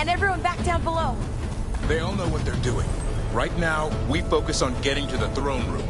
And everyone back down below. They all know what they're doing. Right now, we focus on getting to the throne room.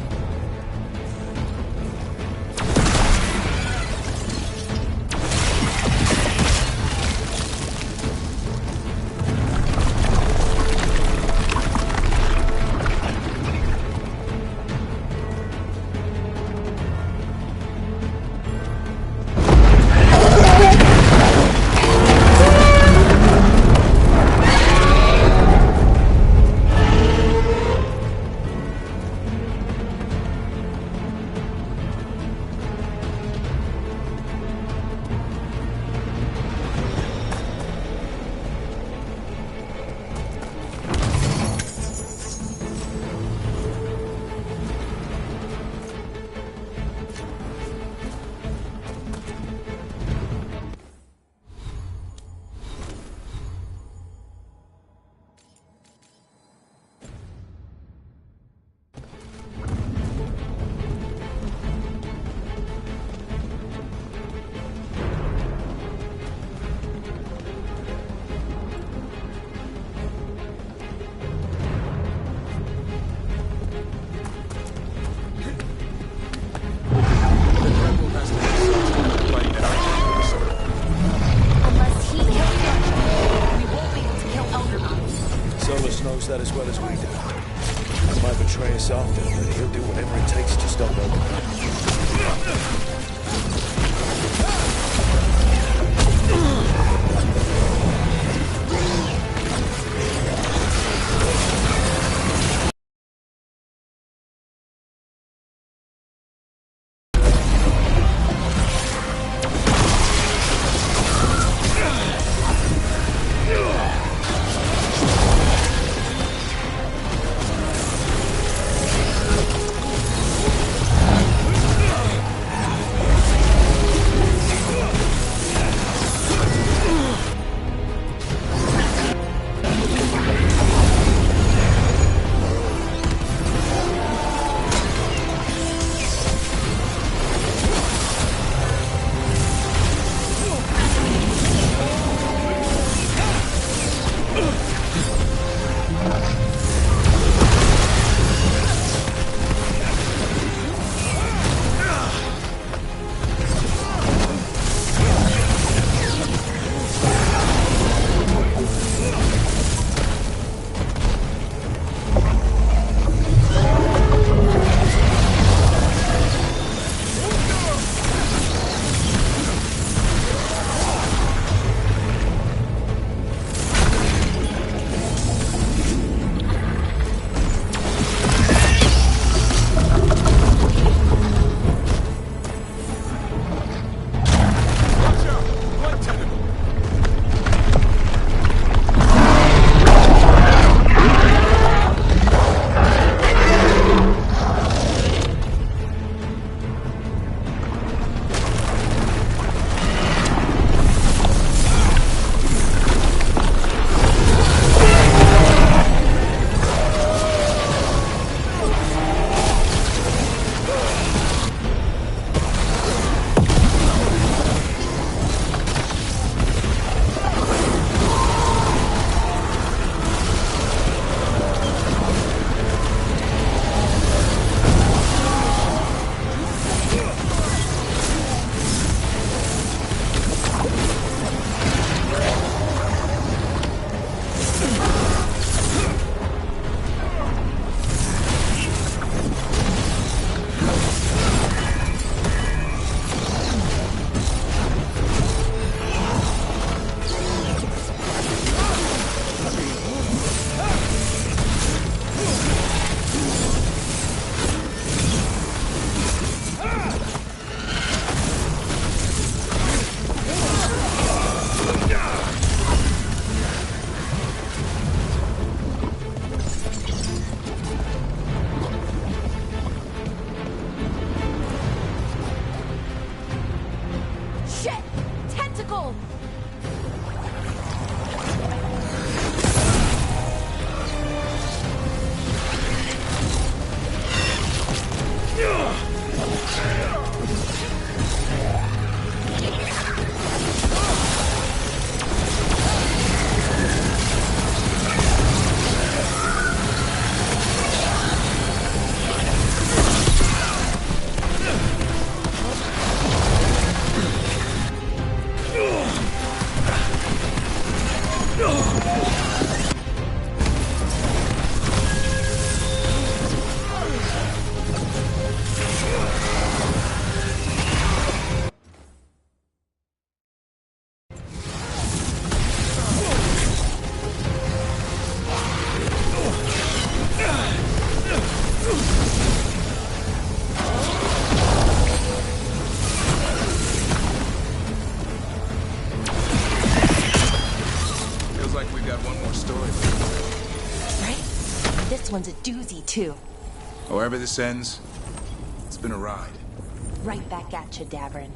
Knows that as well as we do. He might betray us after, but he'll do whatever it takes to stop Omen. long story. Right? This one's a doozy, too. However this ends, it's been a ride. Right back at you, Davern.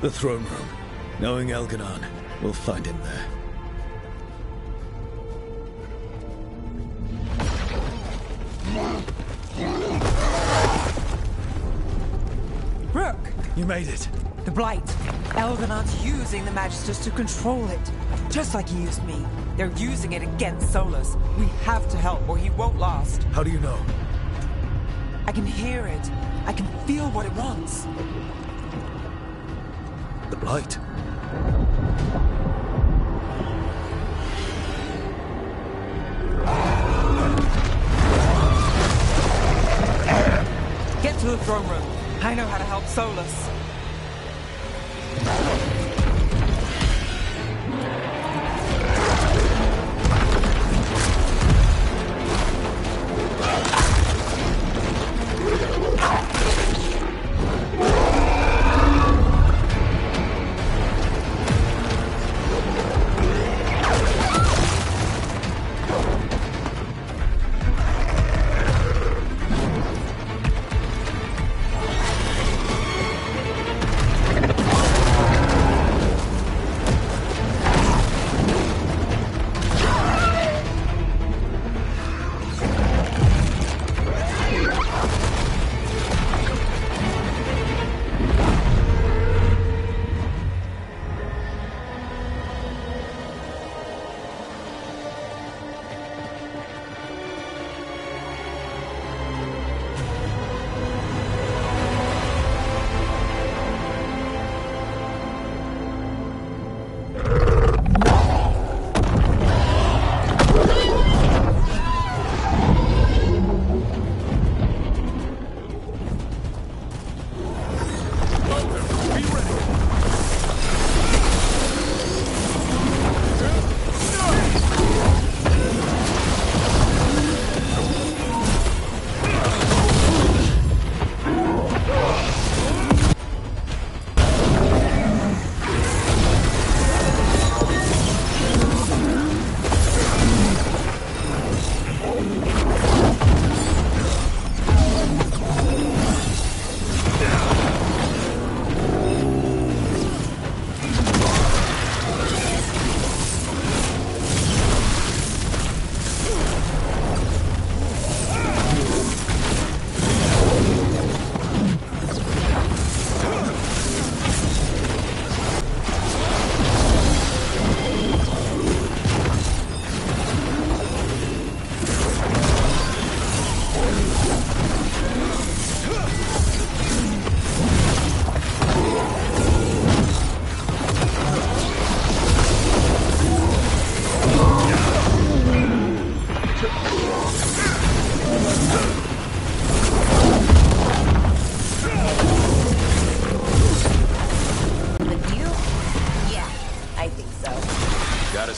The throne room. Knowing Elganon, we'll find him there. Rook! You made it. The Blight. Elganon's using the Magisters to control it. Just like he used me. They're using it against Solus. We have to help or he won't last. How do you know? I can hear it. I can feel what it wants. The Blight. Get to the throne room. I know how to help Solus.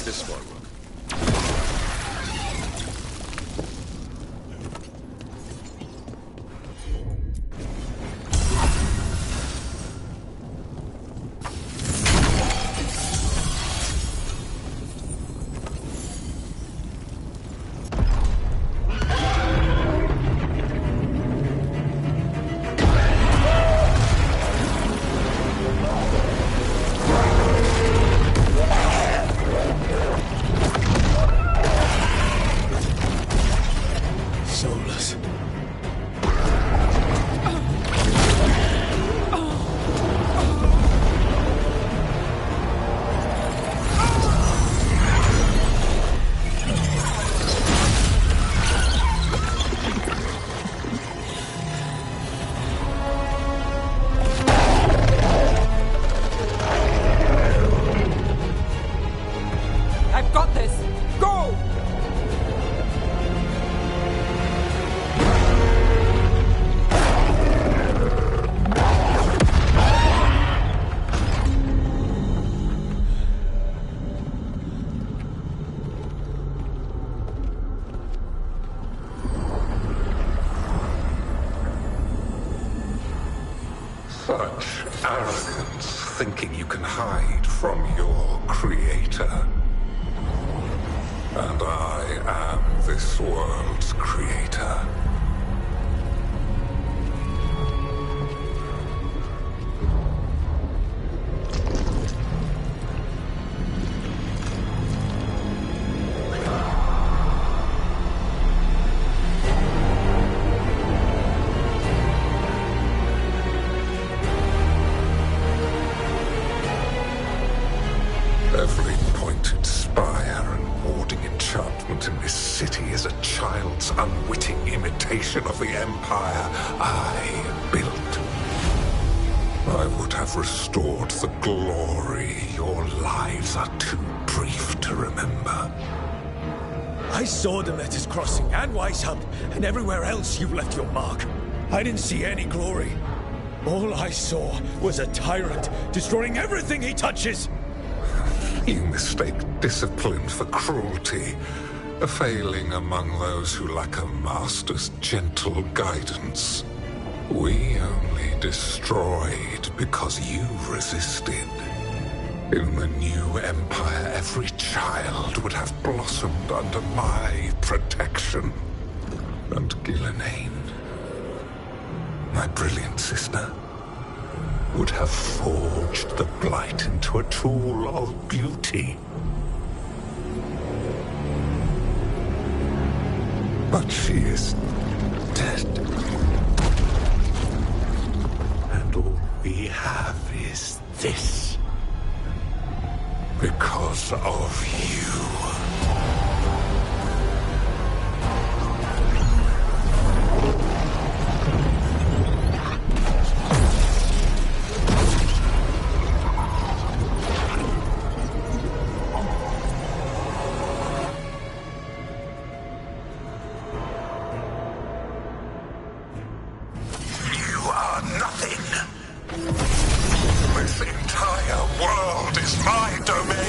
this far, Rook. Such arrogance, thinking you can hide from your creator. And I am this world's creator. Every pointed spire and warding enchantment in this city is a child's unwitting imitation of the empire I built. I would have restored the glory. Your lives are too brief to remember. I saw the Letters Crossing and Weishaupt, and everywhere else you've left your mark. I didn't see any glory. All I saw was a tyrant destroying everything he touches. You mistake discipline for cruelty, a failing among those who lack a master's gentle guidance. We only destroyed because you resisted. In the new empire, every child would have blossomed under my protection. And Ghilanane, my brilliant sister, would have forged the Blight into a tool of beauty. But she is dead. And all we have is this. Because of you. This entire world is my domain!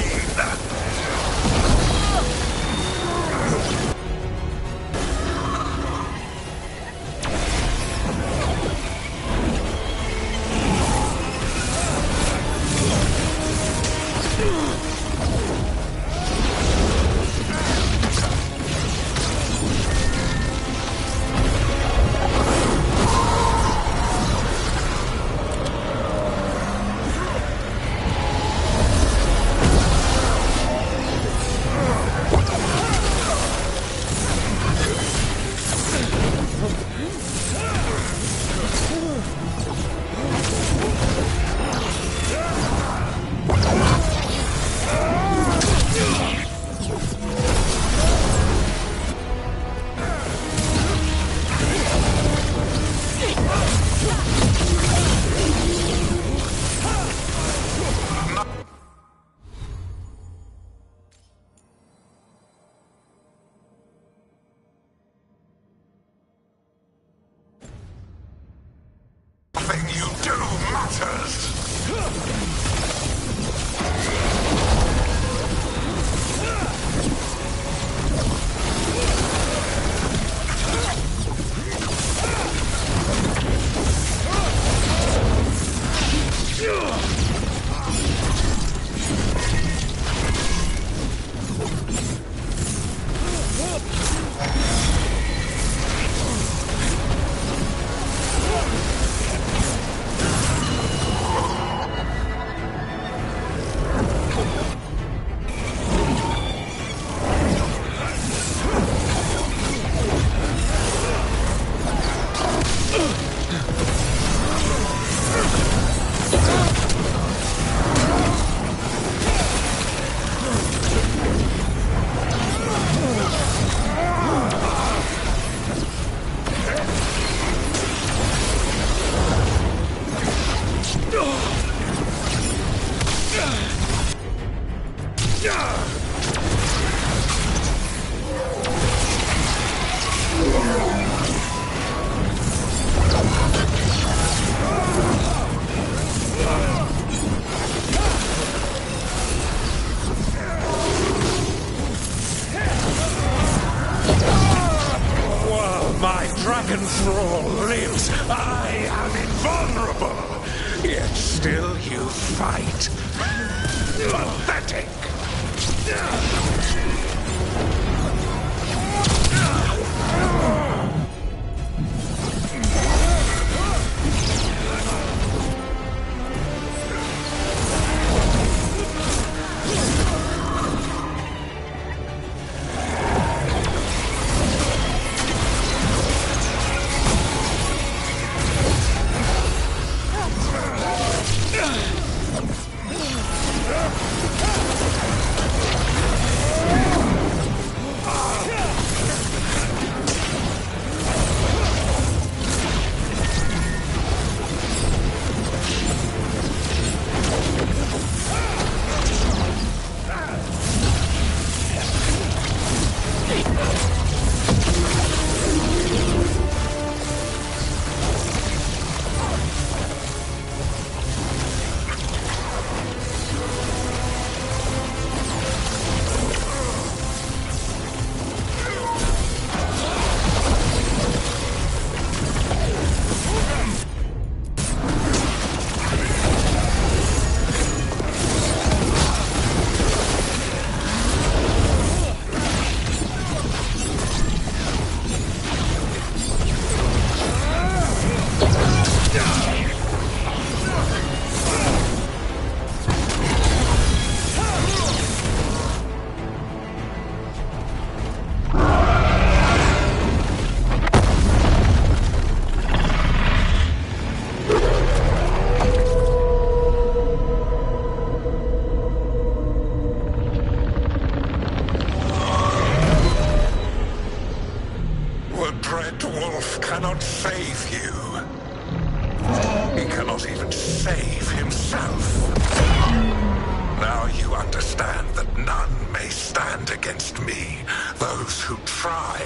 Nothing you do matters! My dragon thrall lives. I am invulnerable. Yet still you fight. Pathetic. Cannot save you. He cannot even save himself. Now you understand that none may stand against me. Those who try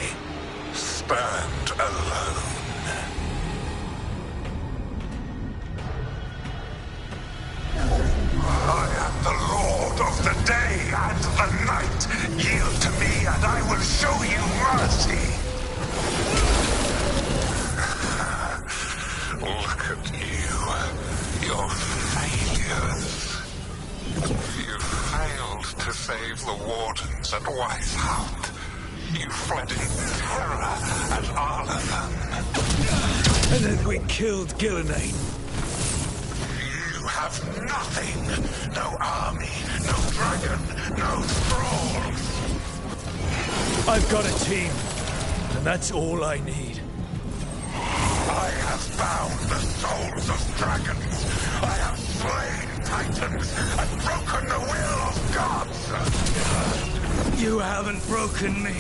stand alone. I am the Lord of the day and the night. Yield to me and I will show you mercy. Look at you. Your failures. You failed to save the Wardens at Weishaupt. You fled in terror at Arlathan. And then we killed Gillenane. You have nothing. No army, no dragon, no thralls. I've got a team, and that's all I need. I have bound the souls of dragons. I have slain titans and broken the will of gods. You haven't broken me.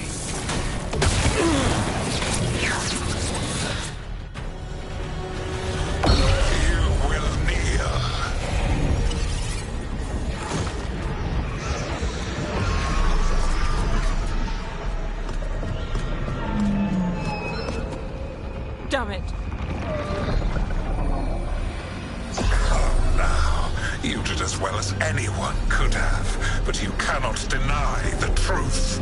You will kneel. Damn it. Now, you did as well as anyone could have, but you cannot deny the truth.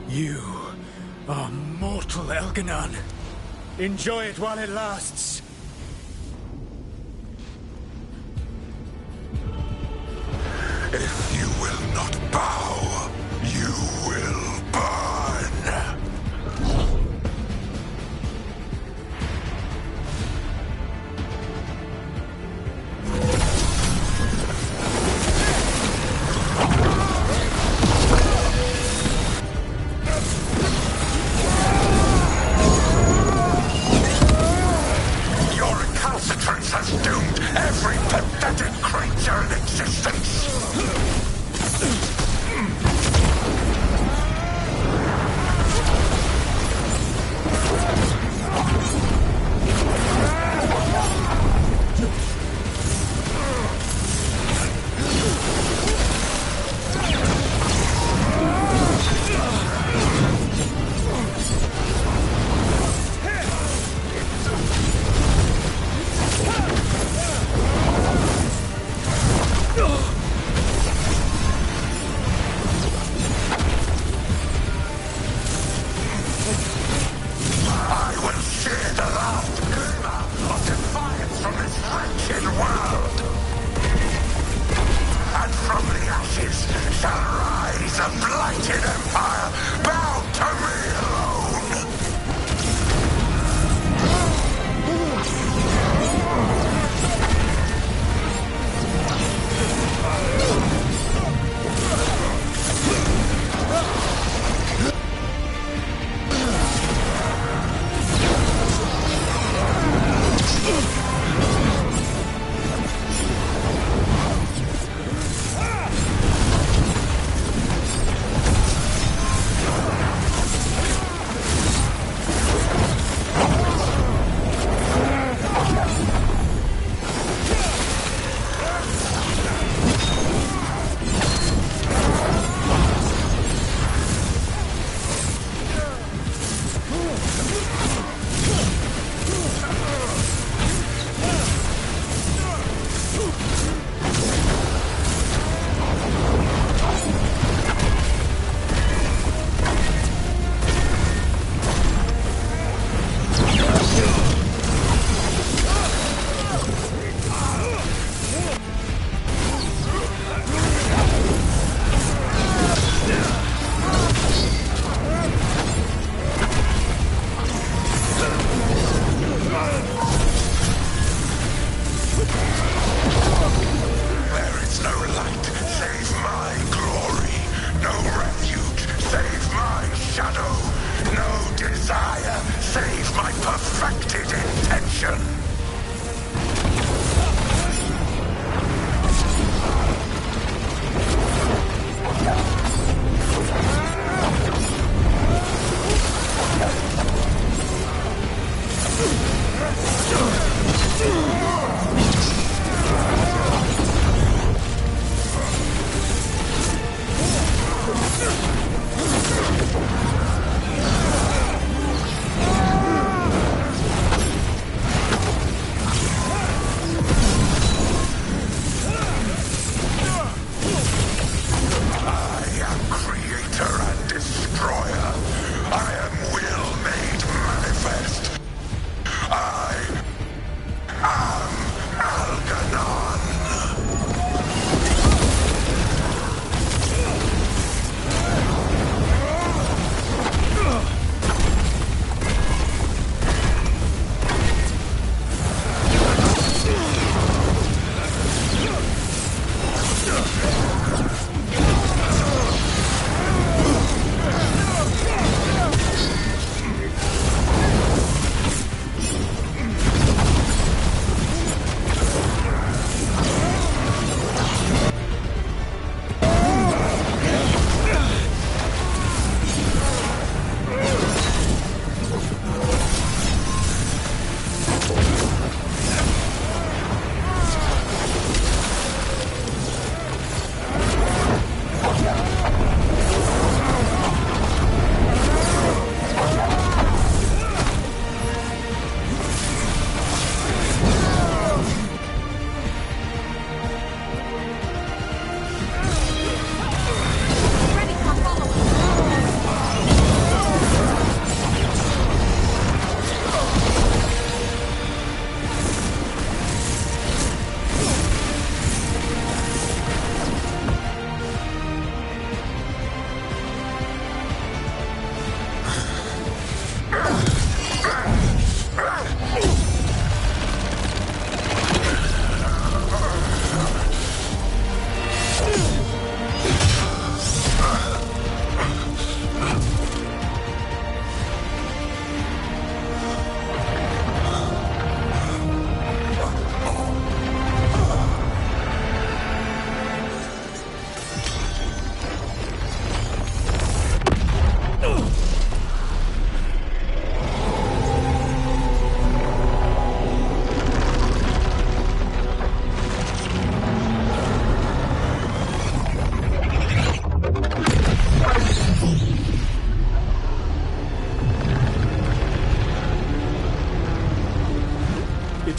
You are mortal, Elganon. Enjoy it while it lasts. If you will not bow, you will burn.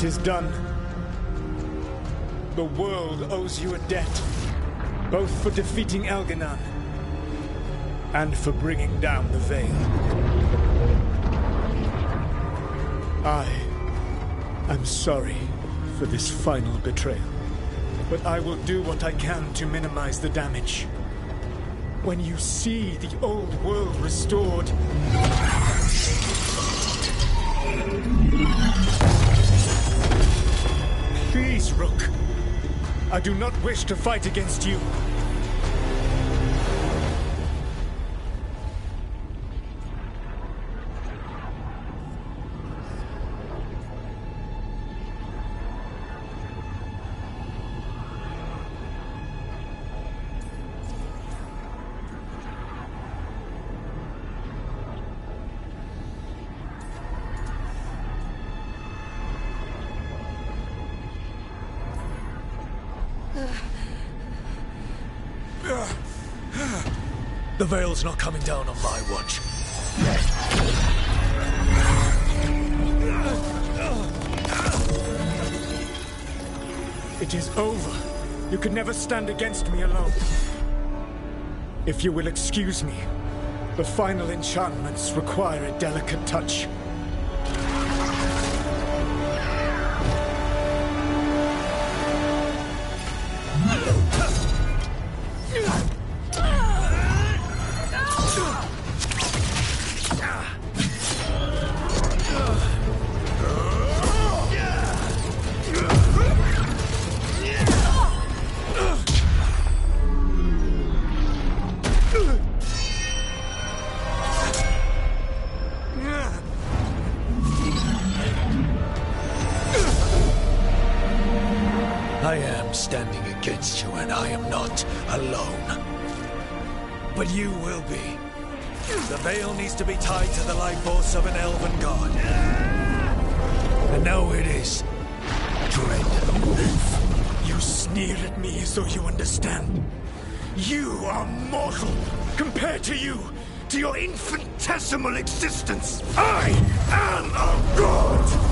It is done. The world owes you a debt, both for defeating Elganon and for bringing down the Veil. I am sorry for this final betrayal, but I will do what I can to minimize the damage. When you see the old world restored, please, Rook. I do not wish to fight against you. The Veil's not coming down on my watch. It is over. You could never stand against me alone. If you will excuse me, the final enchantments require a delicate touch. I am standing against you, and I am not alone. But you will be. The Veil needs to be tied to the life force of an elven god. And now it is. Dread. You sneer at me as though you understand. You are mortal compared to you, to your infinitesimal existence. I am a god!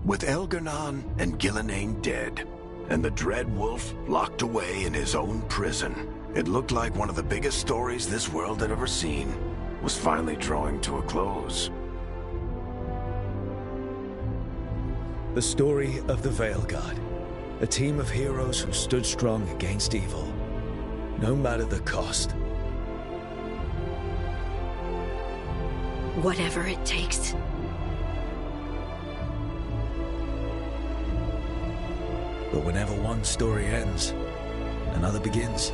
With Elganon and Gillenane dead, and the Dread Wolf locked away in his own prison, it looked like one of the biggest stories this world had ever seen was finally drawing to a close. The story of the Veil Guard. A team of heroes who stood strong against evil, no matter the cost. Whatever it takes. But whenever one story ends, another begins.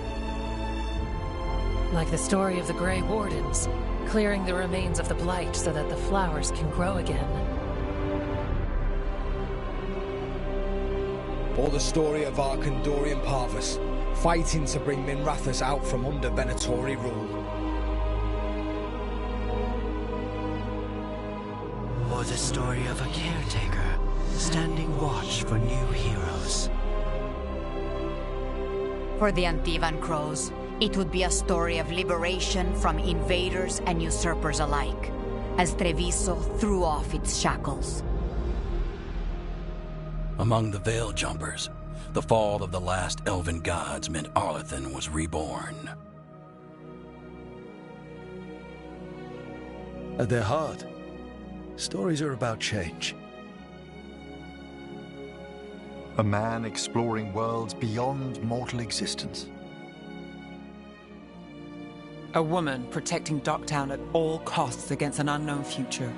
Like the story of the Grey Wardens, clearing the remains of the Blight so that the flowers can grow again. Or the story of Arkandorian Parvus, fighting to bring Minrathous out from under Venatori rule. Or the story of a caretaker, standing watch for new heroes. For the Antivan Crows, it would be a story of liberation from invaders and usurpers alike, as Treviso threw off its shackles. Among the Veil Jumpers, the fall of the last elven gods meant Arlathan was reborn. At their heart, stories are about change. A man exploring worlds beyond mortal existence. A woman protecting Docktown at all costs against an unknown future.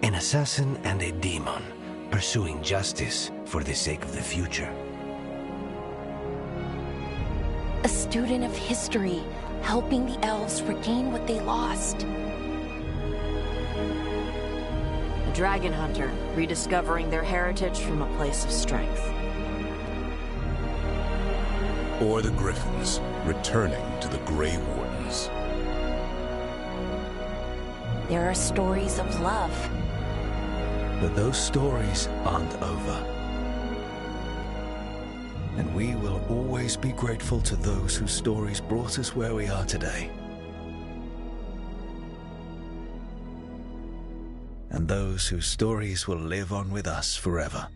An assassin and a demon, pursuing justice for the sake of the future. A student of history, helping the elves regain what they lost. A dragon hunter, rediscovering their heritage from a place of strength. Or the Griffins, returning to the Grey Wardens. There are stories of love. But those stories aren't over. And we will always be grateful to those whose stories brought us where we are today. And those whose stories will live on with us forever.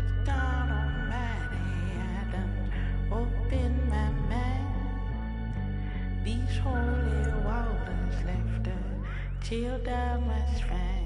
Good God Almighty, I done opened my mind. These holy waters left a chill down my spine.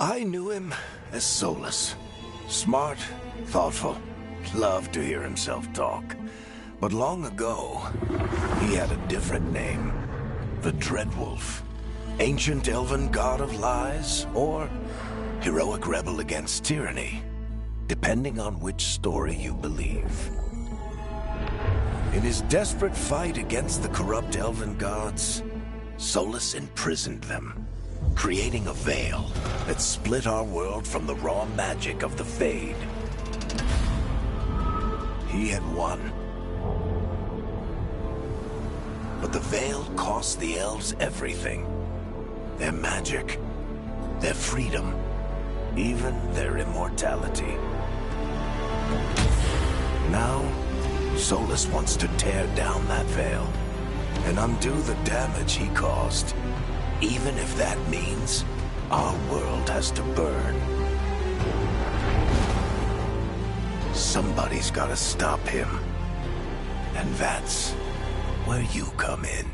I knew him as Solus. Smart, thoughtful, loved to hear himself talk. But long ago, he had a different name. The Dreadwolf. Ancient elven god of lies, or heroic rebel against tyranny, depending on which story you believe. In his desperate fight against the corrupt elven gods, Solus imprisoned them, creating a veil that split our world from the raw magic of the Fade. He had won. But the veil cost the elves everything. Their magic, their freedom, even their immortality. Now, Solus wants to tear down that veil and undo the damage he caused, even if that means our world has to burn. Somebody's gotta stop him. And that's where you come in.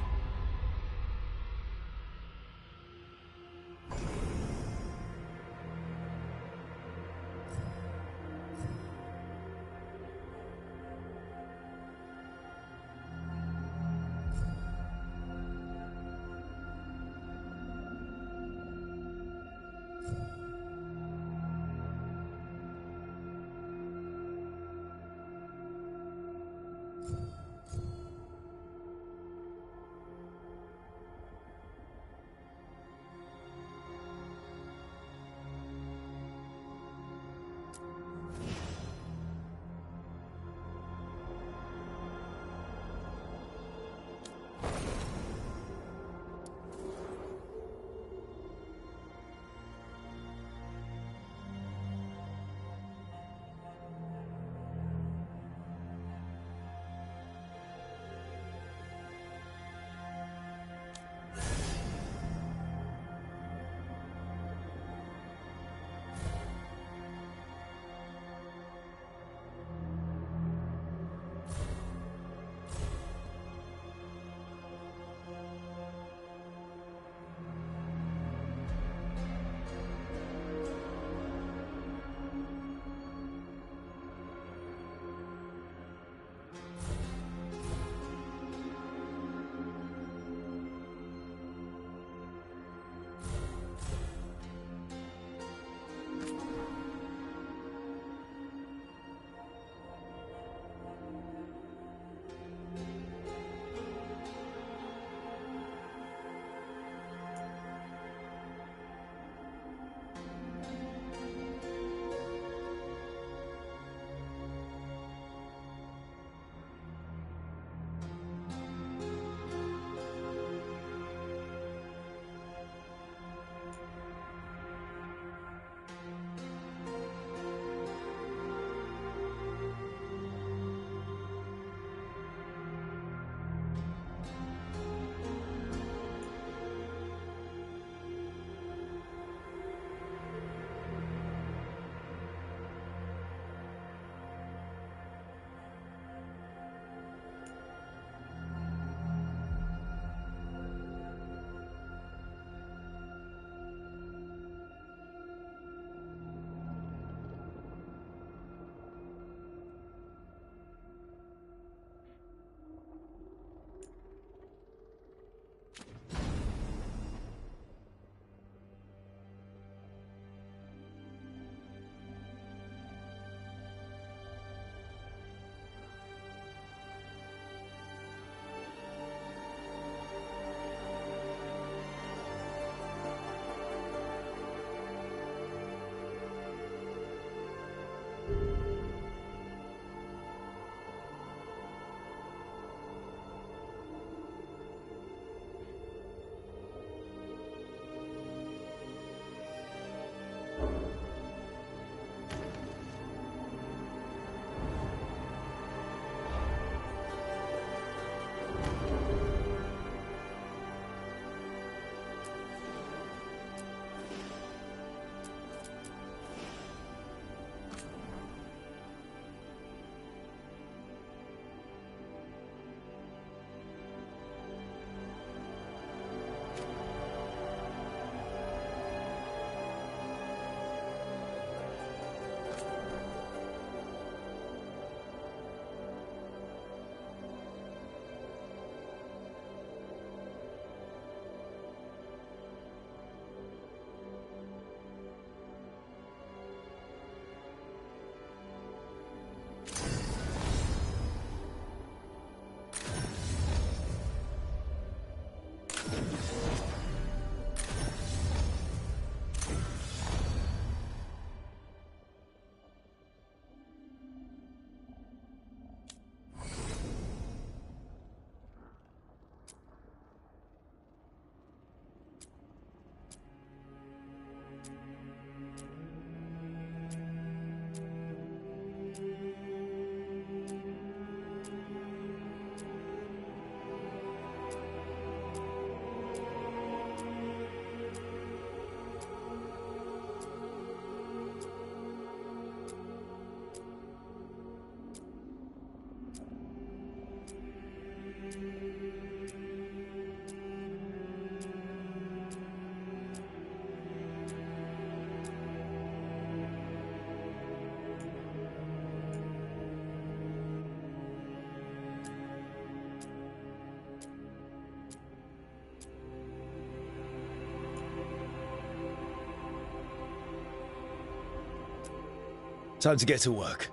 Time to get to work.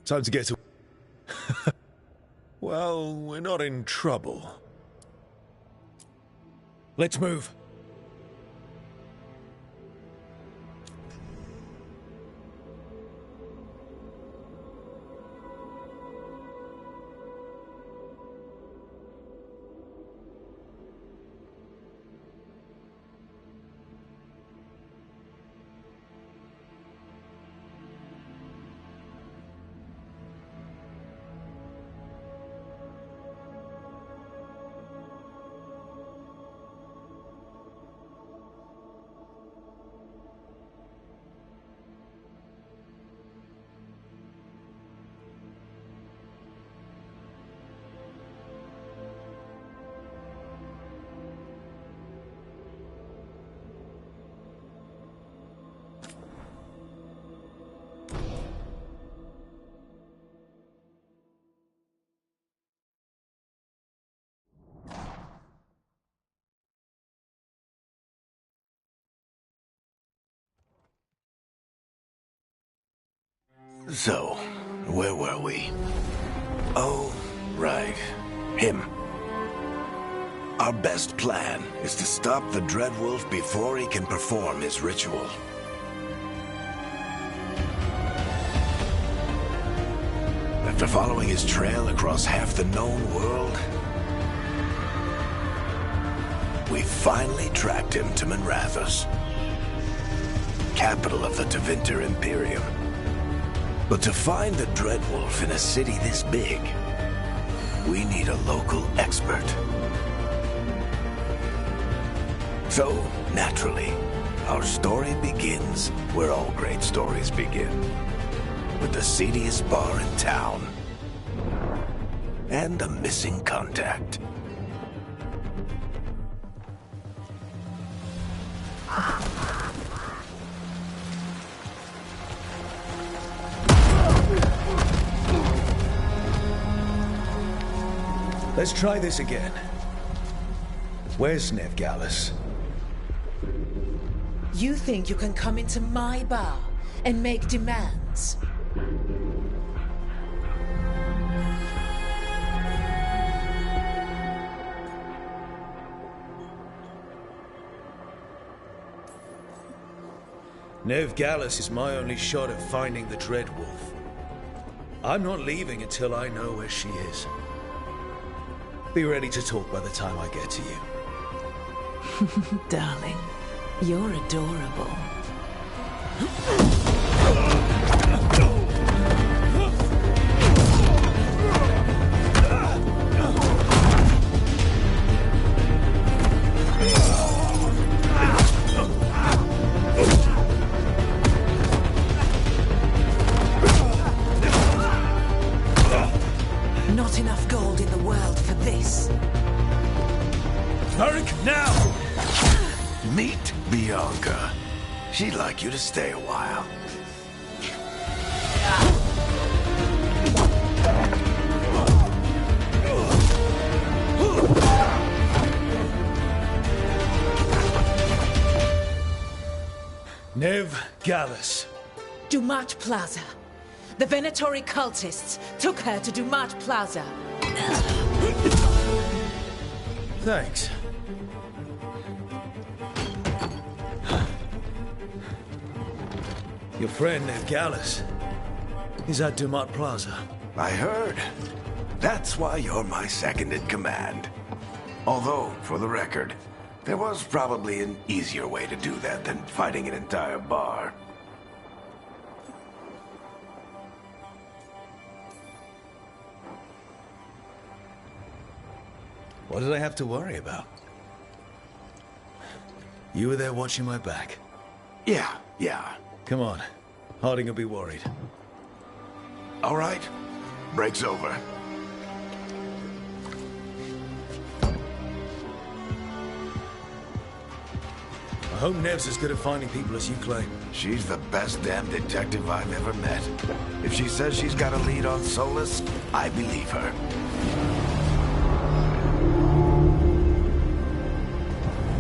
Time to get to... Well, we're not in trouble. Let's move. So, where were we? Oh, right. Him. Our best plan is to stop the Dreadwolf before he can perform his ritual. After following his trail across half the known world, we finally tracked him to Minrathous, capital of the Tevinter Imperium. But to find the Dreadwolf in a city this big, we need a local expert. So, naturally, our story begins where all great stories begin. With the seediest bar in town. And a missing contact. Let's try this again. Where's Nevgalis? You think you can come into my bar and make demands? Nevgalis is my only shot at finding the Dreadwolf. I'm not leaving until I know where she is. Be ready to talk by the time I get to you. Darling, you're adorable. Not enough gold in the world for this. Varric, now! Meet Bianca. She'd like you to stay a while. Nevgalis. Dumat Plaza. The Venatori cultists took her to Dumat Plaza. Thanks. Your friend Nevgalis is at Dumat Plaza. I heard. That's why you're my second in command. Although, for the record, there was probably an easier way to do that than fighting an entire bar. What did I have to worry about? You were there watching my back. Yeah. Come on. Harding will be worried. All right. Break's over. I hope Nev's as good at finding people as you claim. She's the best damn detective I've ever met. If she says she's got a lead on Solus, I believe her.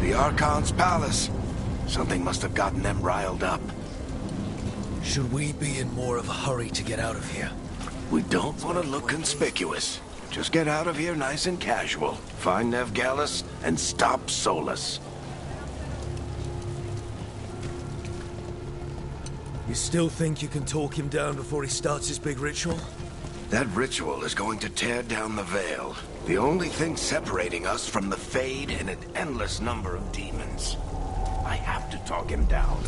The Archon's palace. Something must have gotten them riled up. Should we be in more of a hurry to get out of here? We don't want to look conspicuous. Just get out of here nice and casual. Find Nev Gallus and stop Solus. You still think you can talk him down before he starts his big ritual? That ritual is going to tear down the veil. The only thing separating us from the Fade and an endless number of demons. I have to talk him down.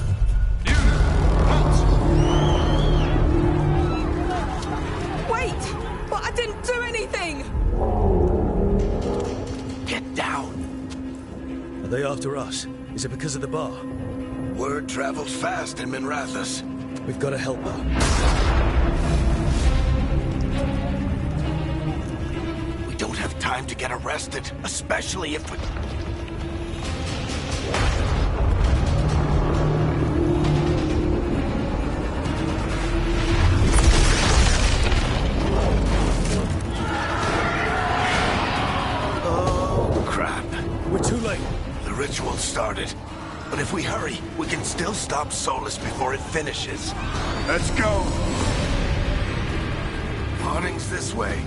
Wait! But I didn't do anything! Get down! Are they after us? Is it because of the bar? Word travels fast in Minrathous. We've got to help her. We don't have time to get arrested, especially if we... Oh, crap. We're too late. The ritual started. But if we hurry, we can still stop Solus before it finishes. Let's go! Harding's this way.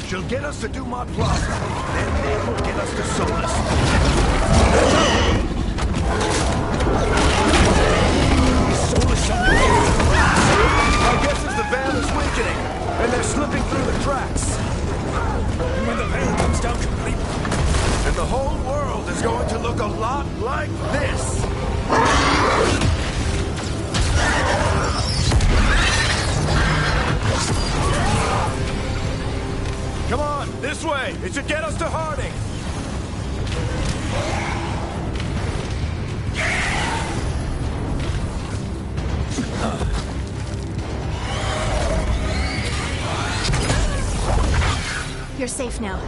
She'll get us to Dumont Plaza, then Ned will get us to Solus. Solus something. My guess is the veil is weakening, and they're slipping through the cracks. And when the veil comes down completely, and the whole world is going to look a lot like this. Come on, this way. It should get us to Harding. You're safe now.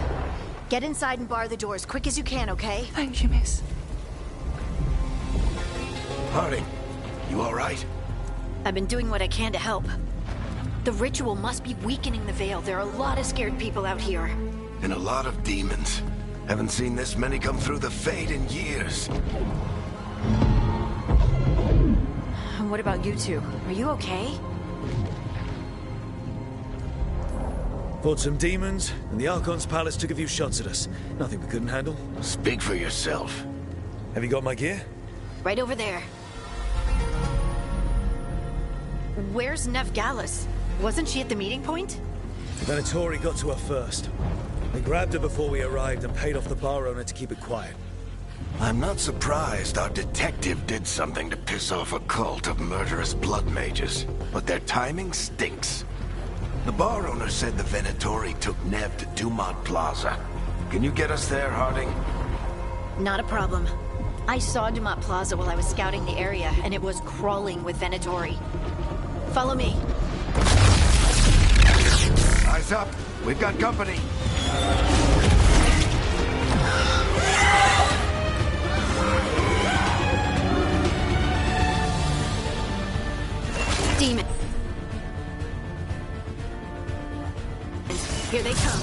Get inside and bar the door as quick as you can, okay? Thank you, miss. Harding, you all right? I've been doing what I can to help. The ritual must be weakening the veil. There are a lot of scared people out here. And a lot of demons. Haven't seen this many come through the Fade in years. And what about you two? Are you okay? fought some demons, and the Archon's palace took a few shots at us. Nothing we couldn't handle. Speak for yourself. Have you got my gear? Right over there. Where's Nev Gallus? Wasn't she at the meeting point? The Venatori got to her first. They grabbed her before we arrived and paid off the bar owner to keep it quiet. I'm not surprised our detective did something to piss off a cult of murderous blood mages, but their timing stinks. The bar owner said the Venatori took Nev to Dumont Plaza. Can you get us there, Harding? Not a problem. I saw Dumont Plaza while I was scouting the area, and it was crawling with Venatori. Follow me. Eyes up. We've got company. Demon. Here they come.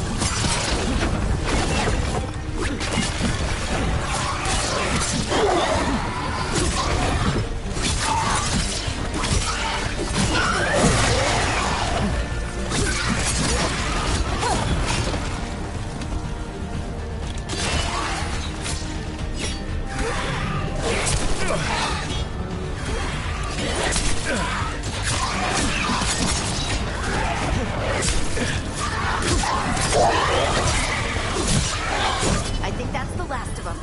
I think that's the last of them.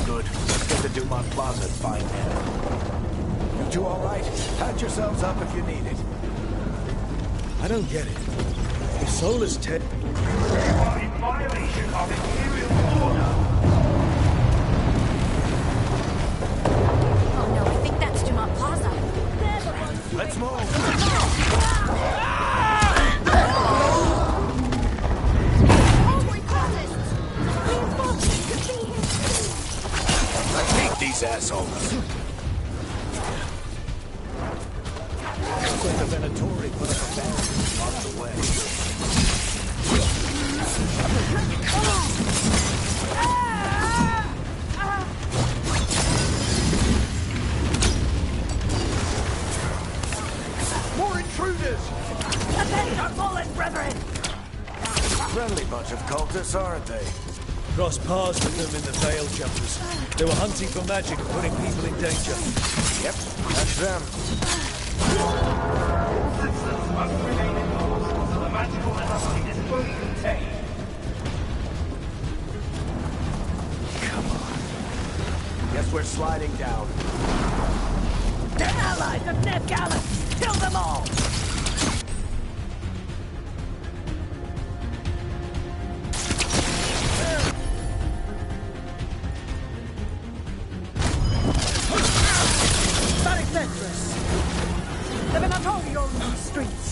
Good. Let's get to Dumont Plaza and find Nev. You two all right? Patch yourselves up if you need it. I don't get it. If Solus Ted... You are in violation of Imperial order. Oh no, I think that's Dumont Plaza. Let's move. I hate these assholes. Looks like the Venatori put up a barrier on the way. Friendly bunch of cultists, aren't they? Cross paths with them in the Veil Jumpers. They were hunting for magic and putting people in danger. Yep, that's them. Citizens must remain indoors until the magical anomaly is fully contained. Come on. Guess we're sliding down. They're allies of Ned Gallus! Kill them all! Sonic Ventress! The Venatori on these streets!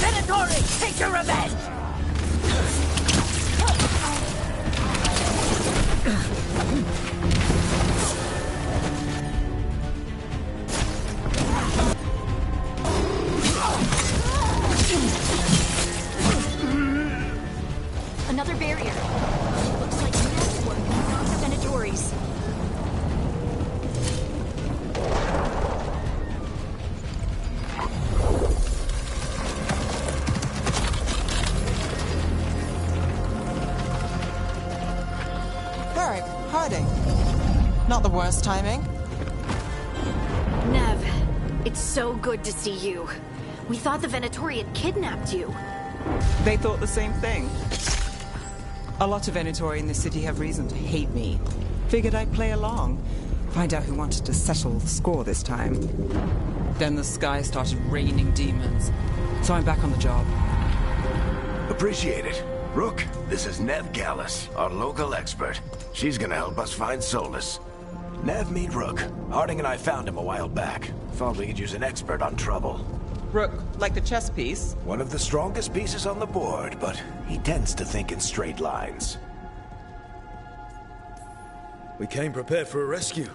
Venatori, take your revenge! Another barrier. Looks like network, not the Venatoris. Varric, Harding. Not the worst timing. Nev, it's so good to see you. We thought the Venatori had kidnapped you. They thought the same thing. A lot of Venatori in this city have reason to hate me. Figured I'd play along. Find out who wanted to settle the score this time. Then the sky started raining demons. So I'm back on the job. Appreciate it. Rook, this is Nev Gallus, our local expert. She's gonna help us find Solus. Nev, meet Rook. Harding and I found him a while back. Thought we could use an expert on trouble. Rook, like the chess piece? One of the strongest pieces on the board, but he tends to think in straight lines. We came prepared for a rescue.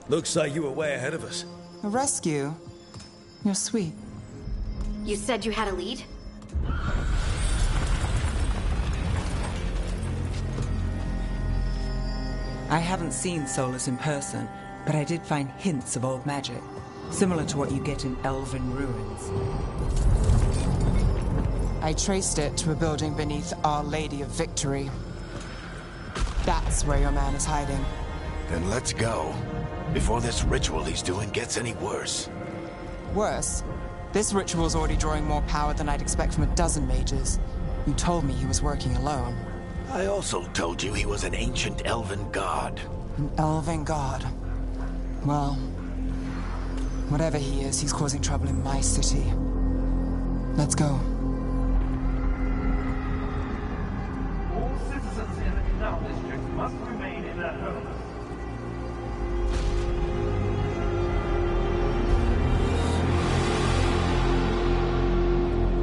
Looks like you were way ahead of us. A rescue? You're sweet. You said you had a lead? I haven't seen Solus in person, but I did find hints of old magic. Similar to what you get in elven ruins. I traced it to a building beneath Our Lady of Victory. That's where your man is hiding. Then let's go. Before this ritual he's doing gets any worse. Worse? This ritual's already drawing more power than I'd expect from a dozen mages. You told me he was working alone. I also told you he was an ancient elven god. An elven god? Well, whatever he is, he's causing trouble in my city. Let's go. All citizens in the Canal District must remain in their homes.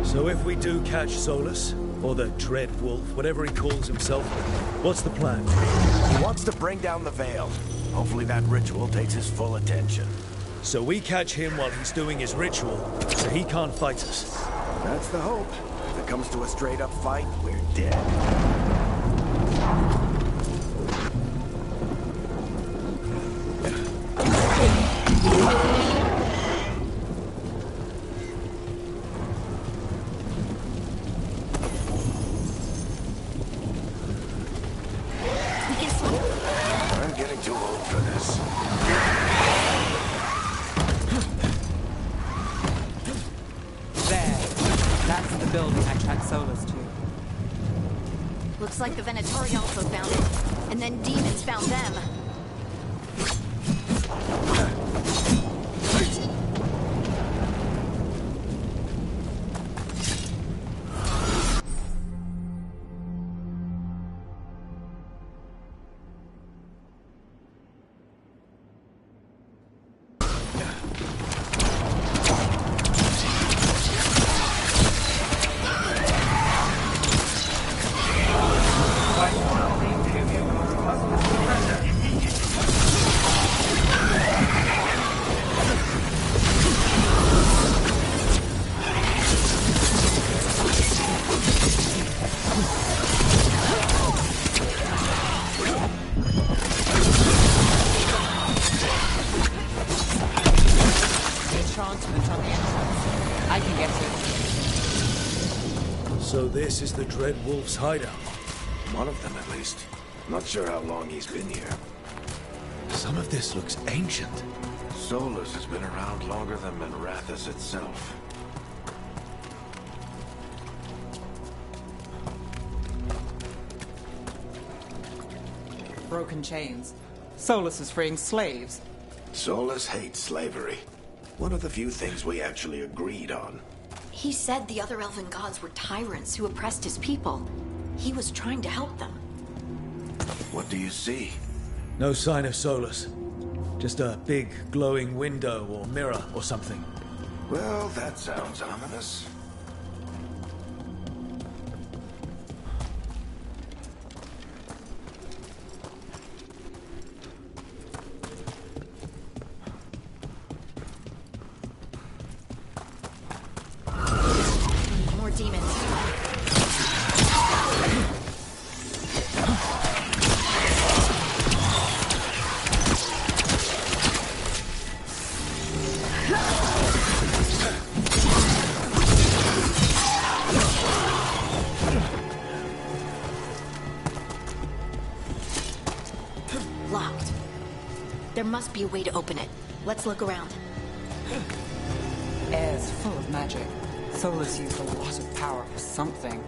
So if we do catch Solus, or the Dread Wolf, whatever he calls himself, what's the plan? He wants to bring down the Veil. Hopefully that ritual takes his full attention. So we catch him while he's doing his ritual, so he can't fight us. That's the hope. If it comes to a straight-up fight, we're dead. I'm getting too old for this. There. That's the building I tracked Solus to. Looks like the Venatori also found it. And then demons found them. this is the Dread Wolf's hideout. One of them, at least. Not sure how long he's been here. Some of this looks ancient. Solus has been around longer than Minrathous itself. Broken chains. Solus is freeing slaves. Solus hates slavery. One of the few things we actually agreed on. He said the other elven gods were tyrants who oppressed his people. He was trying to help them. What do you see? No sign of Solus. Just a big, glowing window or mirror or something. Well, that sounds ominous. More demons. Locked. There must be a way to open it. Let's look around. Air's full of magic. Solus used a lot of power for something.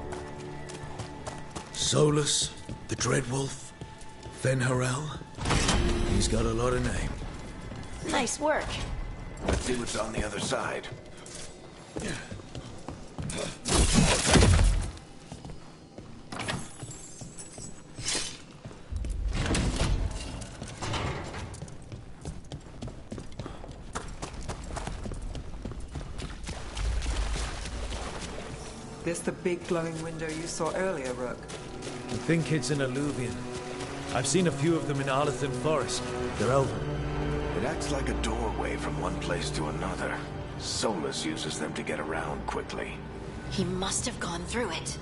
Solus, the Dread Wolf, Fen'Harel. He's got a lot of name. Nice work. Let's see what's on the other side. This the big glowing window you saw earlier, Rook? I think it's an alluvian. I've seen a few of them in Arlethan Forest. They're elven. It acts like a doorway from one place to another. Solus uses them to get around quickly. He must have gone through it.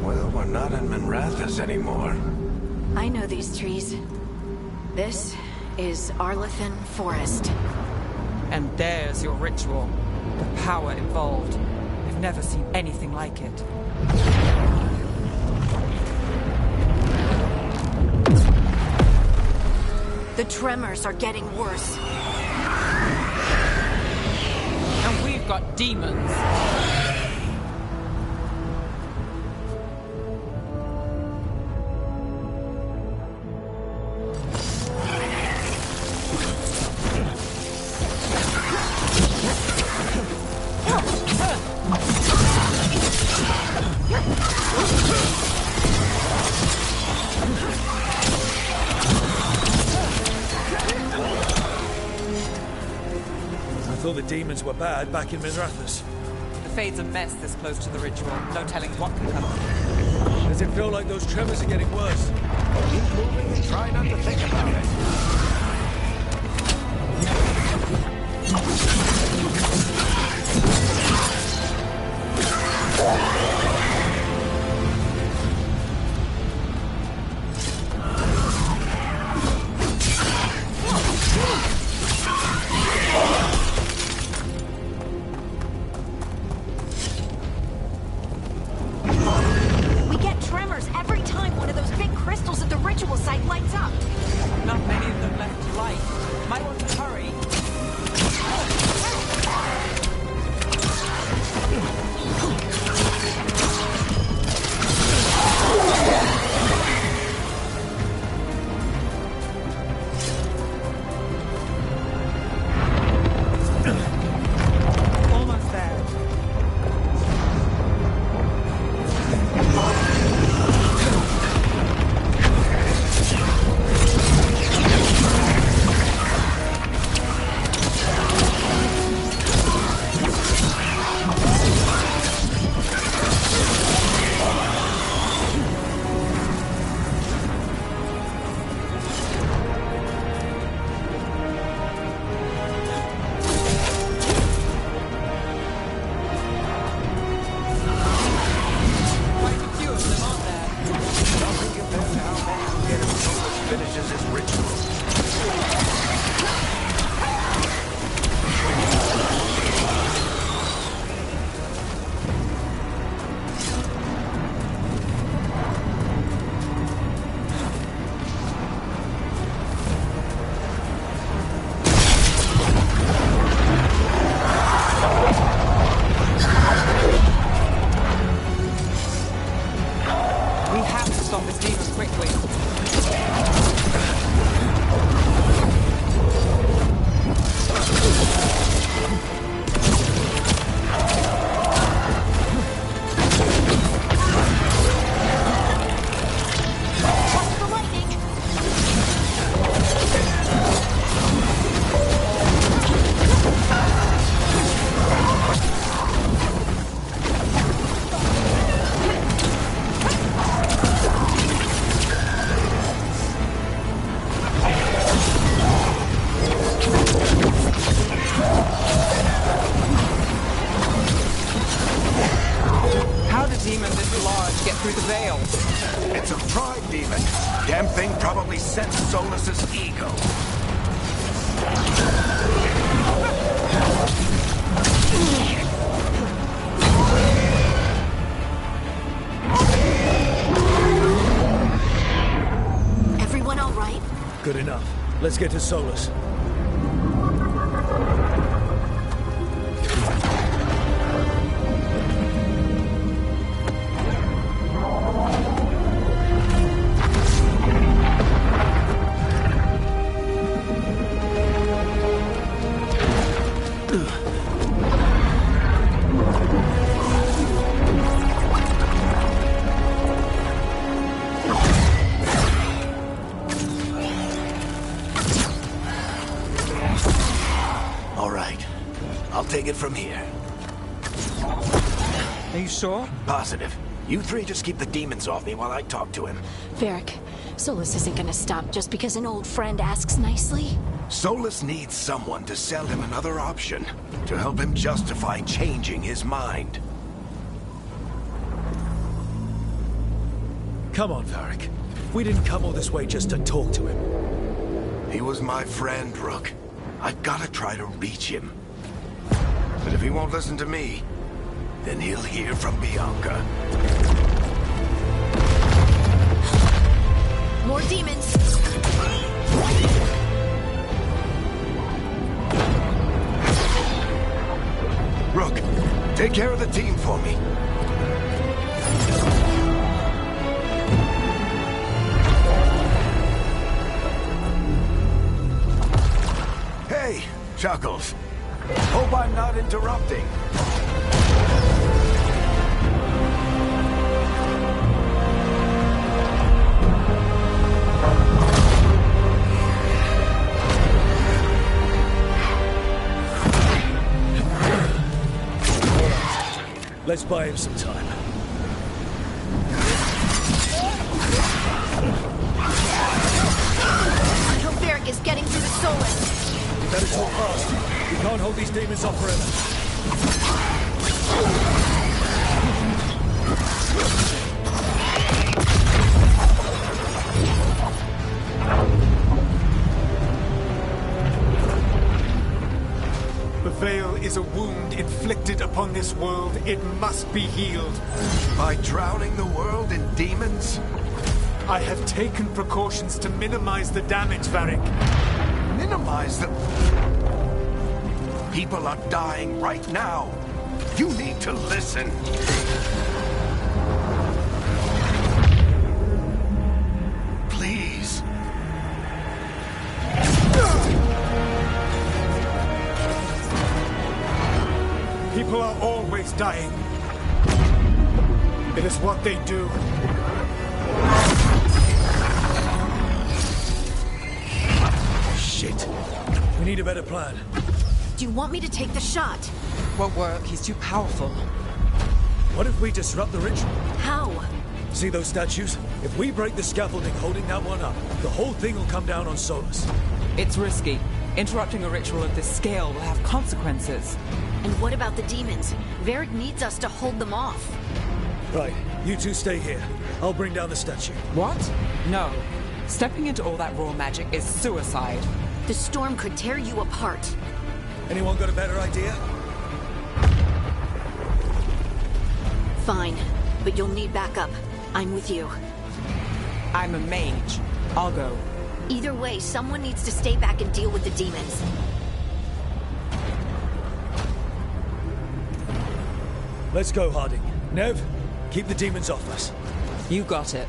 Well, we're not in Minrathous anymore. I know these trees. This is Arlethan Forest. And there's your ritual. The power involved. I've never seen anything like it. The tremors are getting worse. And we've got demons. I thought the demons were bad back in Minrathous. The Fade's a mess this close to the ritual. No telling what can come. Does it feel like those tremors are getting worse? Keep moving and try not to think about it. We get tremors every time one of those big crystals at the ritual site lights up. Not many of them left scale. It's a pride demon. Damn thing probably sensed Solus's ego. Everyone all right? Good enough. Let's get to Solus. Take it from here. Are you sure? Positive. You three just keep the demons off me while I talk to him. Varric, Solus isn't gonna stop just because an old friend asks nicely. Solus needs someone to sell him another option, to help him justify changing his mind. Come on, Varric. We didn't come all this way just to talk to him. He was my friend, Rook. I've gotta try to reach him. But if he won't listen to me, then he'll hear from Bianca. More demons! Rook, take care of the team for me. Hey, Chuckles. Hope I'm not interrupting. Let's buy him some time. I hope Varric is getting to the Solus. You better talk fast. We can't hold these demons off forever. The veil is a wound inflicted upon this world. It must be healed. By drowning the world in demons? I have taken precautions to minimize the damage, Varric. Minimize the... People are dying right now. You need to listen. Please. People are always dying. It is what they do. Shit. We need a better plan. Do you want me to take the shot? Won't work. He's too powerful. What if we disrupt the ritual? How? See those statues? If we break the scaffolding holding that one up, the whole thing will come down on Solus. It's risky. Interrupting a ritual of this scale will have consequences. And what about the demons? Varric needs us to hold them off. Right, you two stay here. I'll bring down the statue. What? No. Stepping into all that raw magic is suicide. The storm could tear you apart. Anyone got a better idea? Fine, but you'll need backup. I'm with you. I'm a mage. I'll go. Either way, someone needs to stay back and deal with the demons. Let's go, Harding. Nev, keep the demons off us. You got it.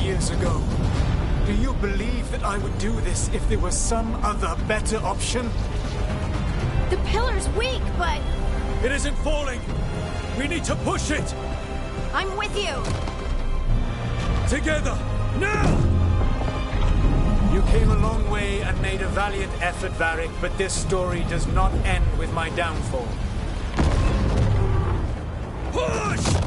years ago. Do you believe that I would do this if there was some other better option? The pillar's weak, but... It isn't falling! We need to push it! I'm with you! Together! Now! You came a long way and made a valiant effort, Varric, but this story does not end with my downfall. Push!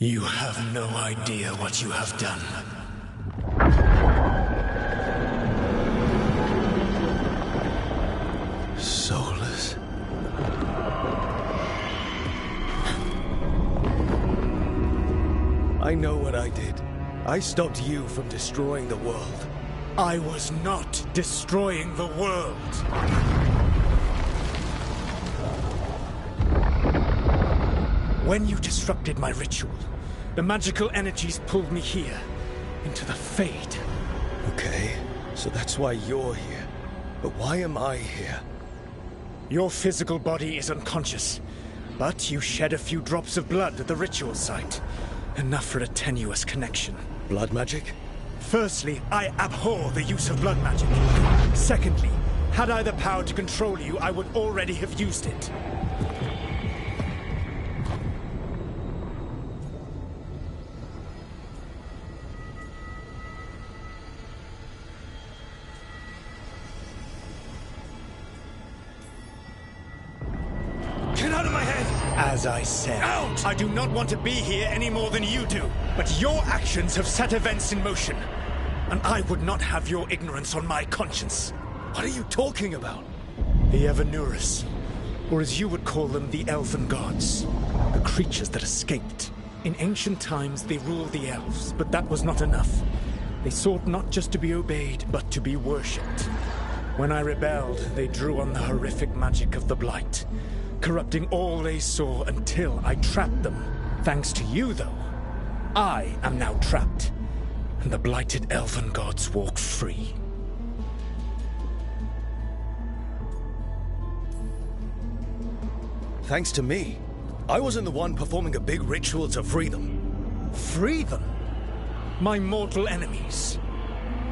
You have no idea what you have done. Soulless. I know what I did. I stopped you from destroying the world. I was not destroying the world. When you disrupted my ritual, the magical energies pulled me here, into the Fade. Okay, so that's why you're here. But why am I here? Your physical body is unconscious, but you shed a few drops of blood at the ritual site. Enough for a tenuous connection. Blood magic? Firstly, I abhor the use of blood magic. Secondly, had I the power to control you, I would already have used it. As I said, out! I do not want to be here any more than you do. But your actions have set events in motion. And I would not have your ignorance on my conscience. What are you talking about? The Evanurus, or as you would call them, the Elven Gods. The creatures that escaped. In ancient times, they ruled the elves, but that was not enough. They sought not just to be obeyed, but to be worshipped. When I rebelled, they drew on the horrific magic of the Blight, corrupting all they saw until I trapped them. Thanks to you, though, I am now trapped, and the blighted elven gods walk free. Thanks to me. I wasn't the one performing a big ritual to free them. Free them? My mortal enemies.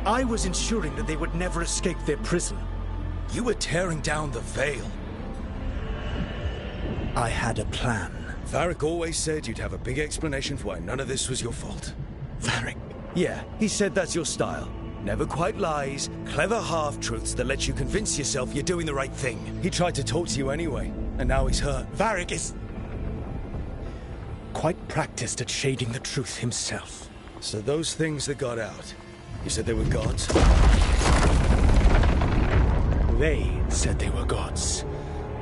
I was ensuring that they would never escape their prison. You were tearing down the Veil. I had a plan. Varric always said you'd have a big explanation for why none of this was your fault. Varric? Yeah, he said that's your style. Never quite lies, clever half-truths that let you convince yourself you're doing the right thing. He tried to talk to you anyway, and now he's hurt. Varric is quite practiced at shading the truth himself. So those things that got out, you said they were gods? They said they were gods.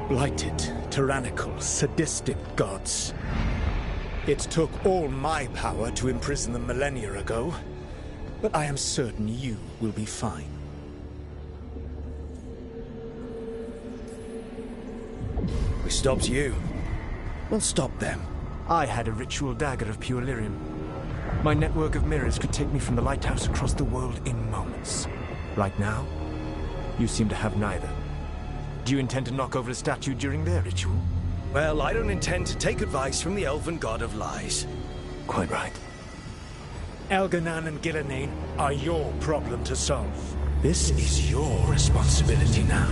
Blighted, tyrannical, sadistic gods. It took all my power to imprison them millennia ago, but I am certain you will be fine. We stopped you. We'll stop them. I had a ritual dagger of pure lyrium. My network of mirrors could take me from the lighthouse across the world in moments. Right now, you seem to have neither. Do you intend to knock over a statue during their ritual? Well, I don't intend to take advice from the elven god of lies. Quite right. Elganan and Gillenane are your problem to solve. This is your responsibility now.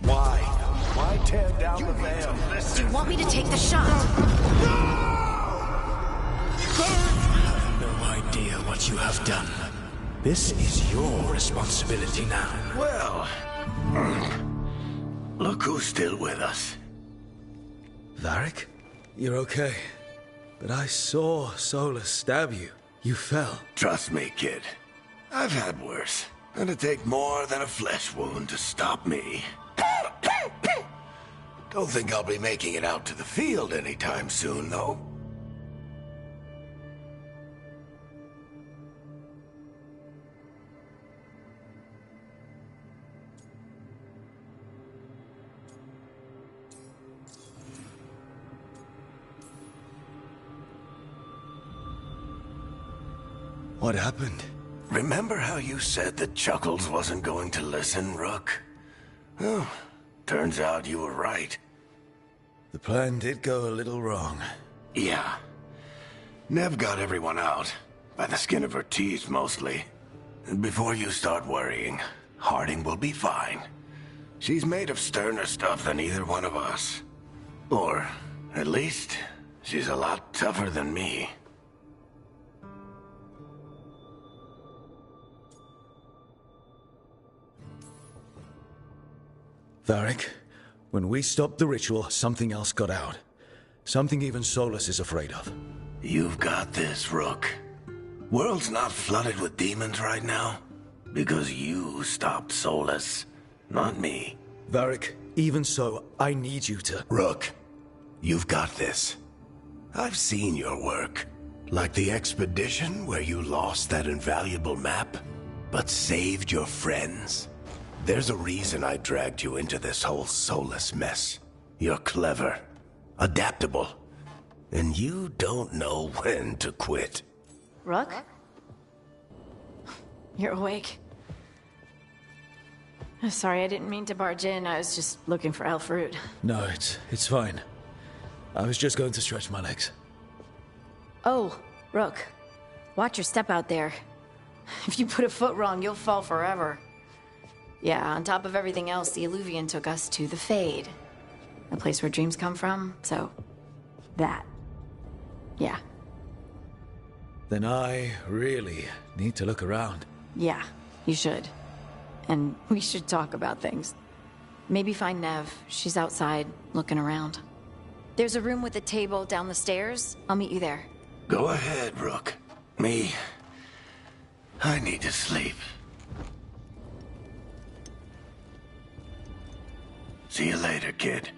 Why tear down the veil? Do you want me to take the shot? You have no idea what you have done. This is your responsibility now. Well, look who's still with us. Varric? You're okay. But I saw Solus stab you. You fell. Trust me, kid. I've had worse. It'd take more than a flesh wound to stop me. Don't think I'll be making it out to the field anytime soon, though. What happened? Remember how you said that Chuckles wasn't going to listen, Rook? Well, turns out you were right. The plan did go a little wrong. Yeah. Nev got everyone out. By the skin of her teeth, mostly. And before you start worrying, Harding will be fine. She's made of sterner stuff than either one of us. Or, at least, she's a lot tougher than me. Varric, when we stopped the ritual, something else got out. Something even Solus is afraid of. You've got this, Rook. World's not flooded with demons right now. Because you stopped Solus, not me. Varric, even so, I need you to... Rook, you've got this. I've seen your work. Like the expedition where you lost that invaluable map, but saved your friends. There's a reason I dragged you into this whole Solus mess. You're clever, adaptable, and you don't know when to quit. Rook? You're awake. Sorry, I didn't mean to barge in. I was just looking for elf fruit. No, it's fine. I was just going to stretch my legs. Oh, Rook. Watch your step out there. If you put a foot wrong, you'll fall forever. Yeah, on top of everything else, the Illuvian took us to the Fade. The place where dreams come from, so... that. Yeah. Then I really need to look around. Yeah, you should. And we should talk about things. Maybe find Nev. She's outside, looking around. There's a room with a table down the stairs. I'll meet you there. Go ahead, Rook. Me... I need to sleep. See you later, kid.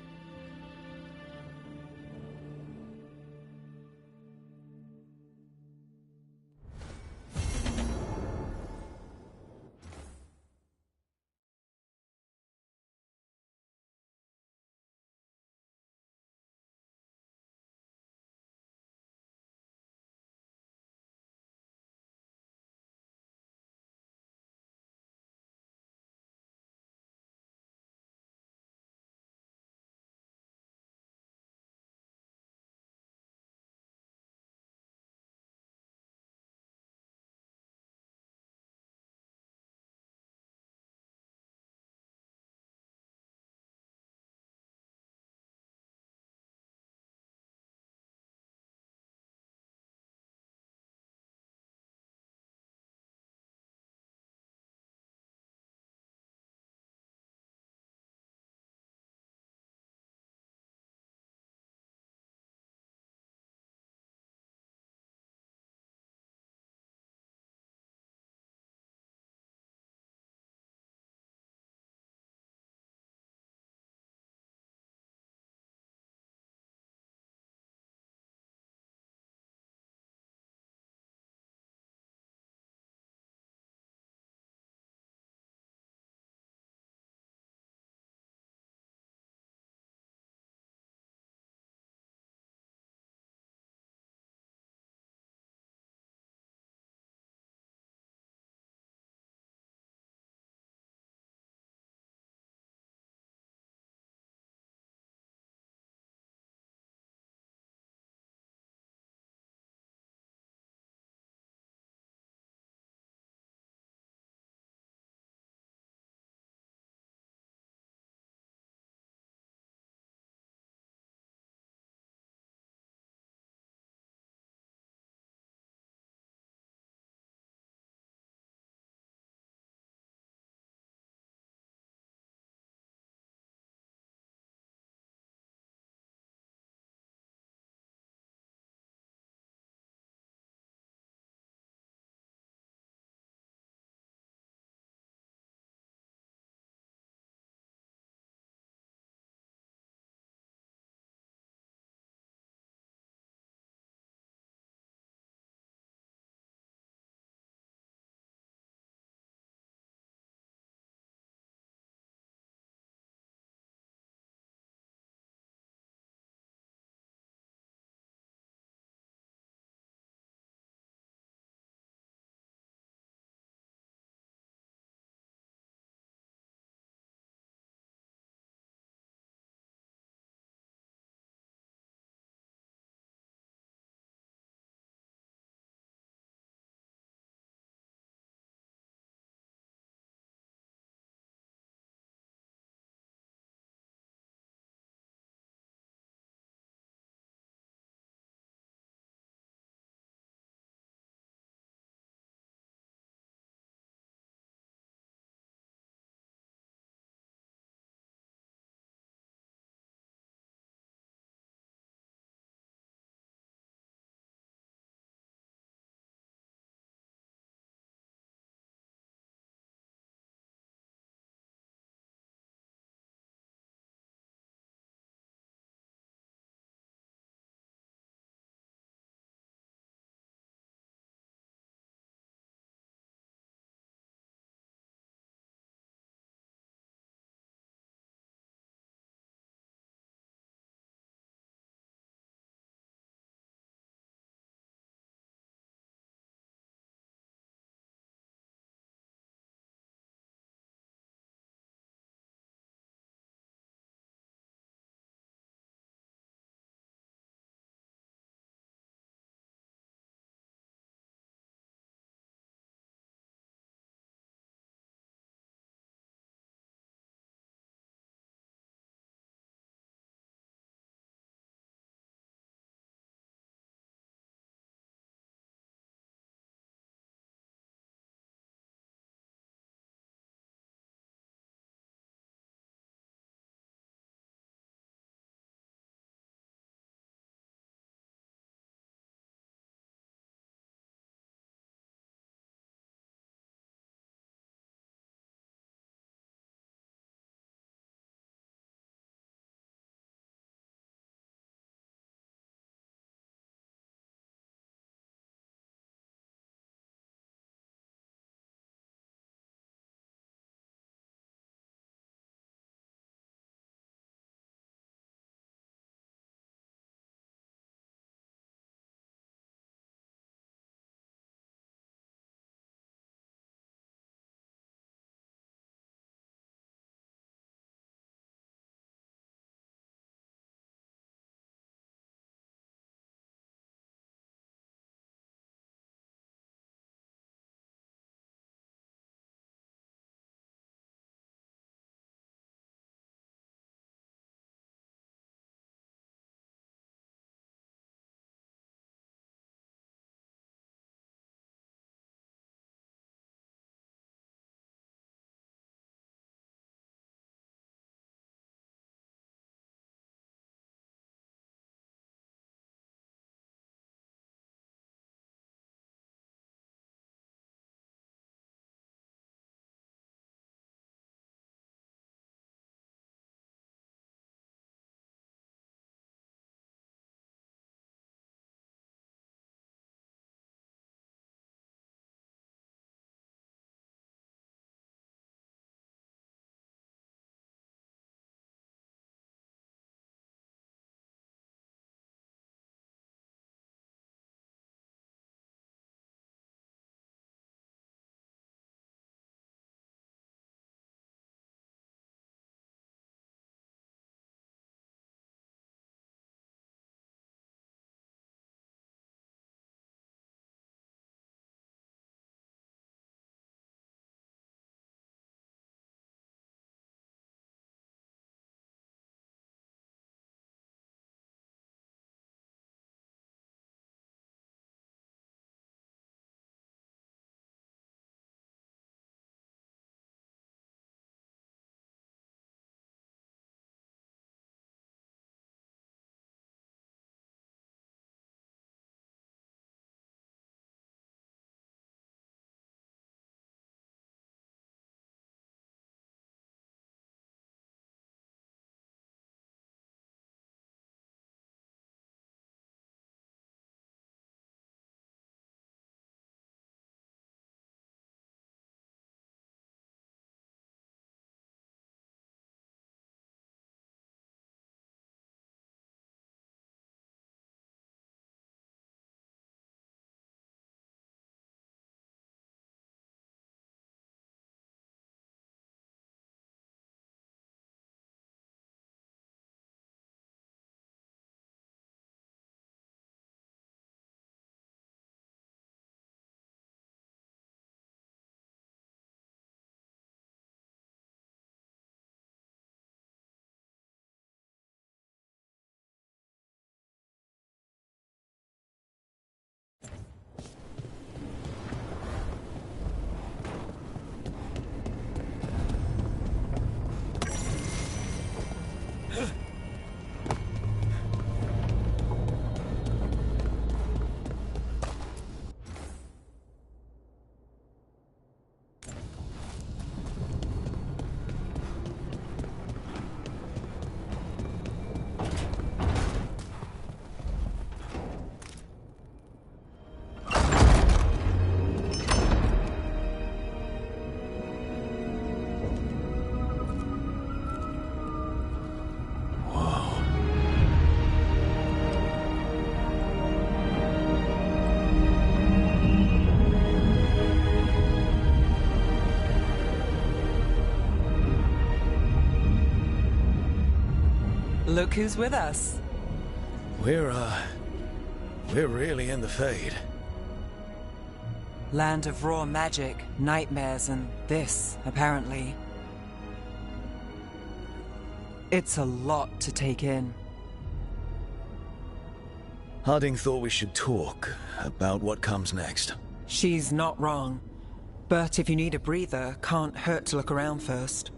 Look who's with us. We're really in the Fade. Land of raw magic, nightmares, and this, apparently. It's a lot to take in. Harding thought we should talk about what comes next. She's not wrong. But if you need a breather, can't hurt to look around first.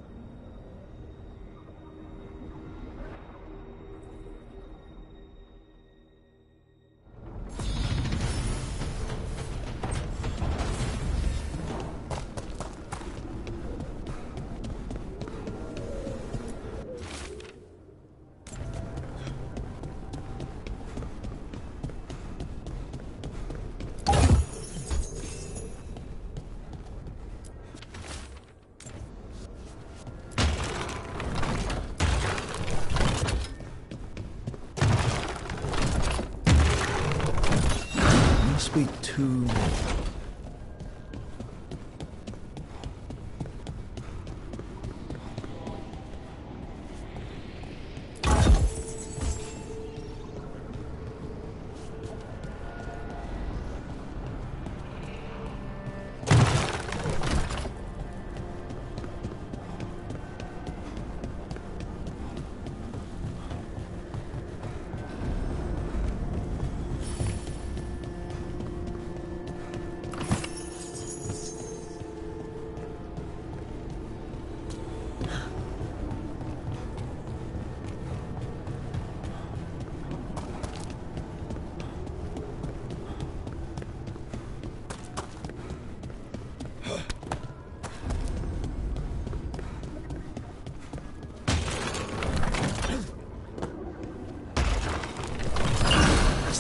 Must be two more.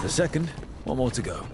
The second, one more to go.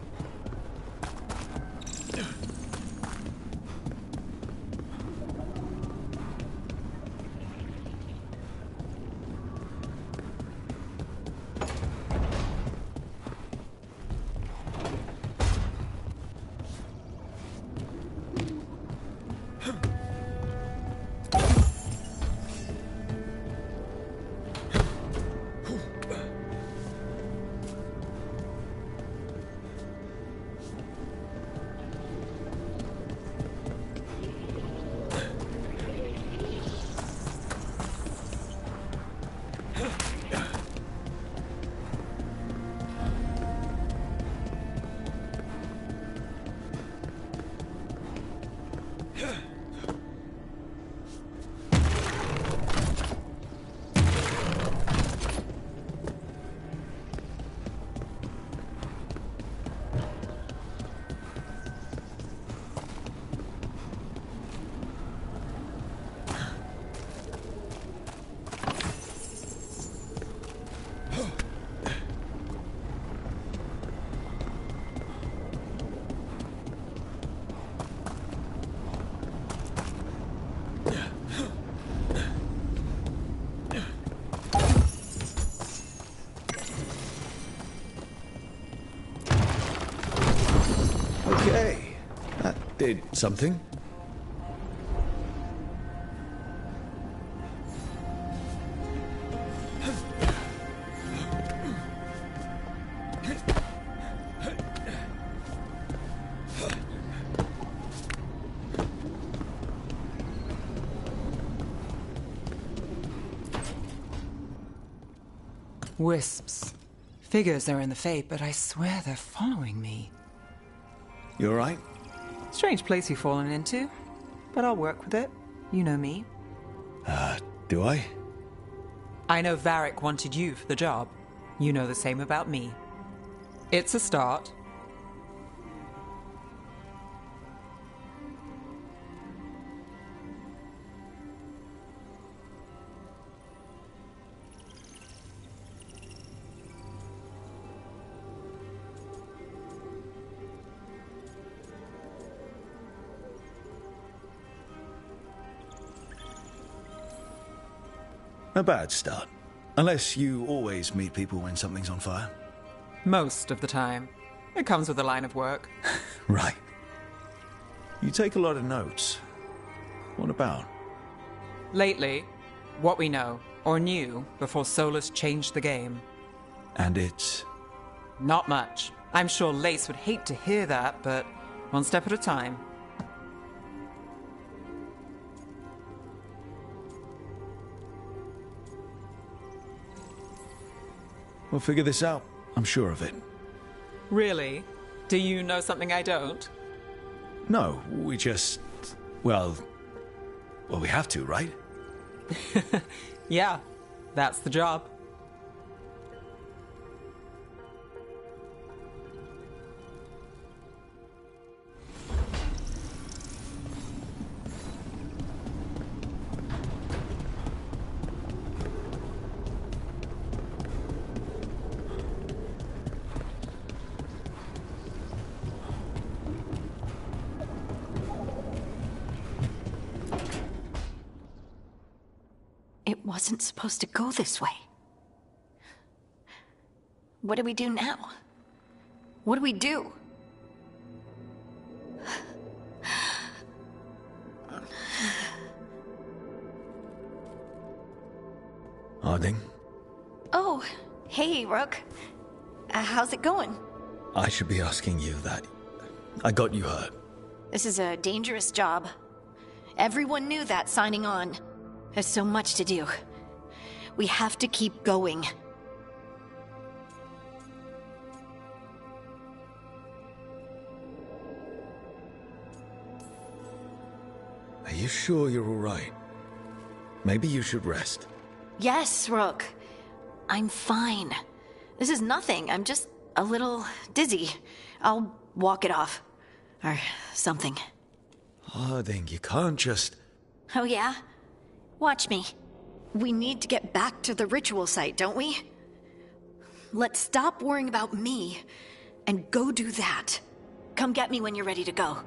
Okay, that did something. Wisps. Figures are in the Fade, but I swear they're following me. You alright? Strange place you've fallen into, but I'll work with it. You know me. Do I? I know Varric wanted you for the job. You know the same about me. It's a start. A bad start. Unless you always meet people when something's on fire. Most of the time. It comes with the line of work. Right. You take a lot of notes. What about? Lately, what we know. or new before Solus changed the game. And it's... Not much. I'm sure Lace would hate to hear that, but one step at a time. We'll figure this out. I'm sure of it. Really? Do you know something I don't? No, we just... Well, we have to, right? Yeah, that's the job. It wasn't supposed to go this way. What do we do now? What do we do? Harding? Oh, hey, Rook. How's it going? I should be asking you that. I got you hurt. This is a dangerous job. Everyone knew that signing on. There's so much to do. We have to keep going. Are you sure you're all right? Maybe you should rest. Yes, Rook. I'm fine. This is nothing. I'm just a little dizzy. I'll walk it off. Or something. Harding, you can't just... Oh, yeah? Watch me. We need to get back to the ritual site, don't we? Let's stop worrying about me and go do that. Come get me when you're ready to go.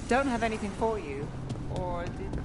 Don't have anything for you. Or did...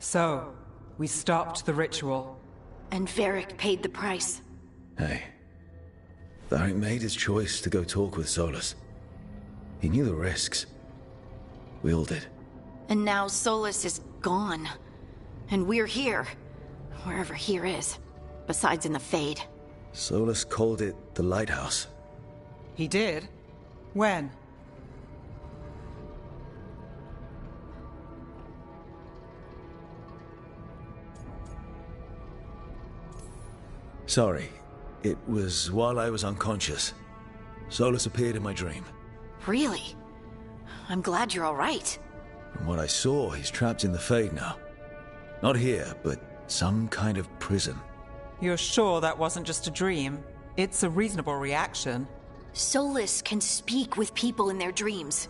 So, we stopped the ritual. And Varric paid the price. Hey. Varric made his choice to go talk with Solus. He knew the risks. We all did. And now Solus is gone. And we're here. Wherever here is. Besides in the Fade. Solus called it the Lighthouse. He did? When? Sorry. It was while I was unconscious. Solus appeared in my dream. Really? I'm glad you're all right. From what I saw, he's trapped in the Fade now. Not here, but some kind of prison. You're sure that wasn't just a dream? It's a reasonable reaction. Solus can speak with people in their dreams.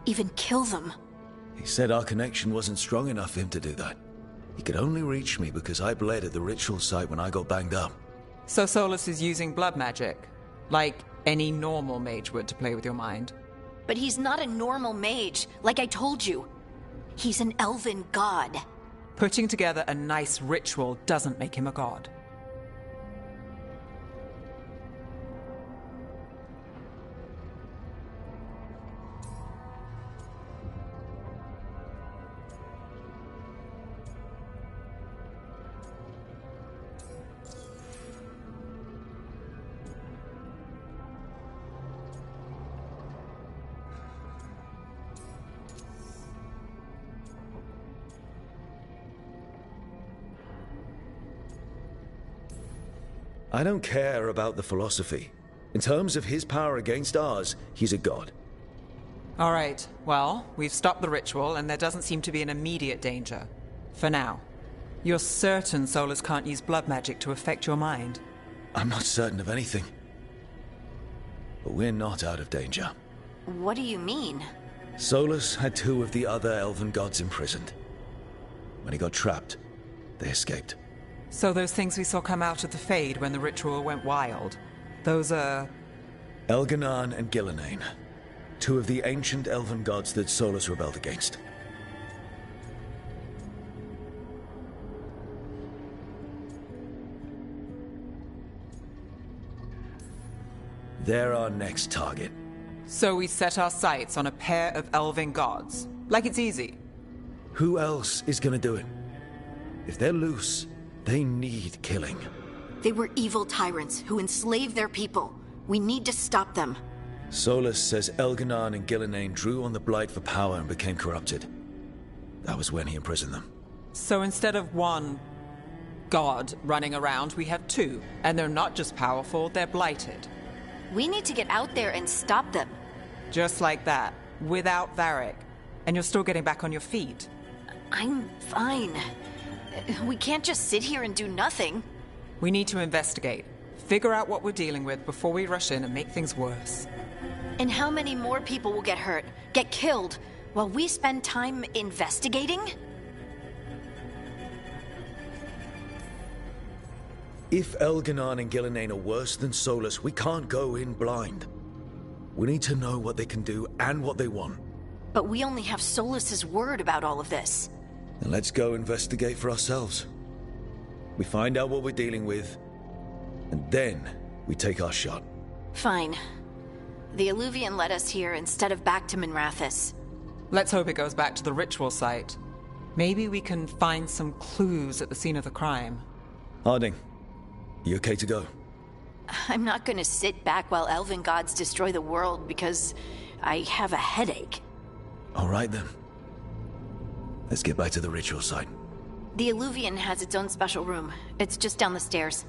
Even kill them. He said our connection wasn't strong enough for him to do that. He could only reach me because I bled at the ritual site when I got banged up. So Solus is using blood magic? Like any normal mage would to play with your mind? But he's not a normal mage, like I told you. He's an elven god. Putting together a nice ritual doesn't make him a god. I don't care about the philosophy. In terms of his power against ours, he's a god. All right, well, we've stopped the ritual and there doesn't seem to be an immediate danger. For now. You're certain Solus can't use blood magic to affect your mind? I'm not certain of anything. But we're not out of danger. What do you mean? Solus had 2 of the other elven gods imprisoned. When he got trapped, they escaped. So those things we saw come out of the Fade when the ritual went wild, those are... Elganan and Gillenane. 2 of the ancient elven gods that Solus rebelled against. They're our next target. So we set our sights on a pair of elven gods. Like it's easy. Who else is gonna do it? If they're loose, they need killing. They were evil tyrants who enslaved their people. We need to stop them. Solus says Elganan and Gillenane drew on the Blight for power and became corrupted. That was when he imprisoned them. So instead of 1 god running around, we have 2. And they're not just powerful, they're blighted. We need to get out there and stop them. Just like that, without Varric. And you're still getting back on your feet. I'm fine. We can't just sit here and do nothing. We need to investigate. Figure out what we're dealing with before we rush in and make things worse. And how many more people will get hurt, get killed, while we spend time investigating? If Elganan and Gillenane are worse than Solus, we can't go in blind. We need to know what they can do and what they want. But we only have Solus's word about all of this. Then let's go investigate for ourselves. We find out what we're dealing with, and then we take our shot. Fine. The Illuvian led us here instead of back to Minrathous. Let's hope it goes back to the ritual site. Maybe we can find some clues at the scene of the crime. Harding, you okay to go? I'm not gonna sit back while elven gods destroy the world because I have a headache. All right then. Let's get back to the ritual site. The Illuvian has its own special room. It's just down the stairs.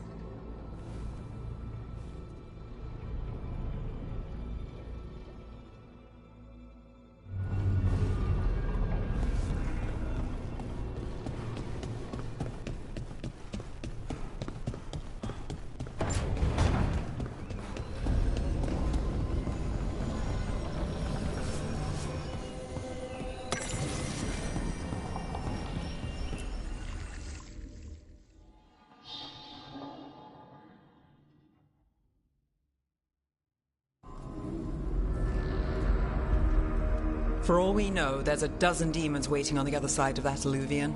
For all we know, there's a dozen demons waiting on the other side of that Illuvian.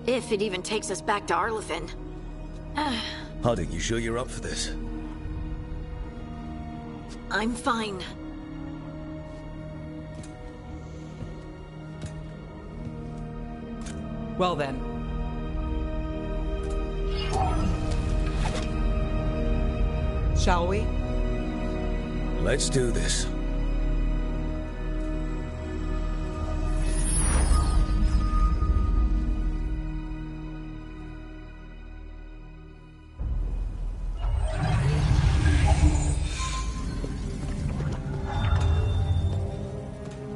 If it even takes us back to Arlethan. Harding, you sure you're up for this? I'm fine. Well then. Shall we? Let's do this.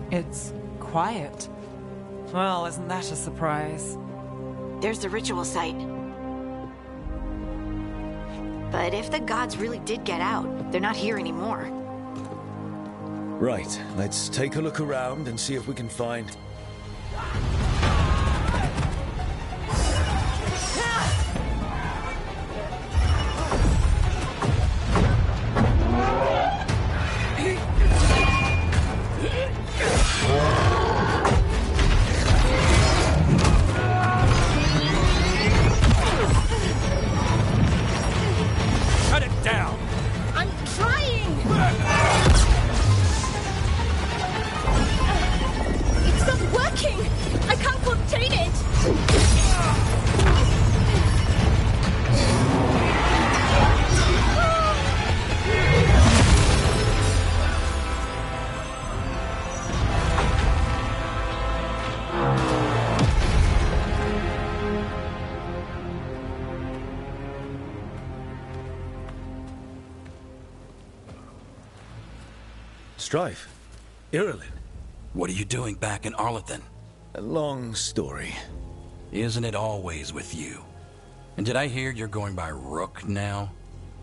It's quiet. Well, isn't that a surprise? There's the ritual site. But if the gods really did get out, they're not here anymore. Right, let's take a look around and see if we can find... Cut it down! I'm trying! It's not working! I can't contain it! Strife? Irulan? What are you doing back in Arlethan? A long story. Isn't it always with you? And did I hear you're going by Rook now?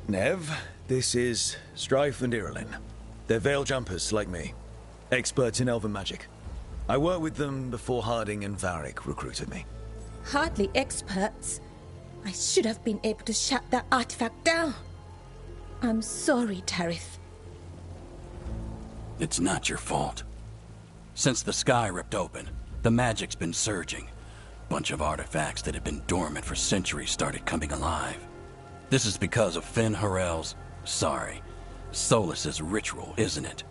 Nev, this is Strife and Irulan. They're veil jumpers like me. Experts in elven magic. I worked with them before Harding and Varric recruited me. Hardly experts. I should have been able to shut that artifact down. I'm sorry, Tarith. It's not your fault. Since the sky ripped open, the magic's been surging. Bunch of artifacts that had been dormant for centuries started coming alive. This is because of Finn Harel's... sorry, Solus's ritual, isn't it?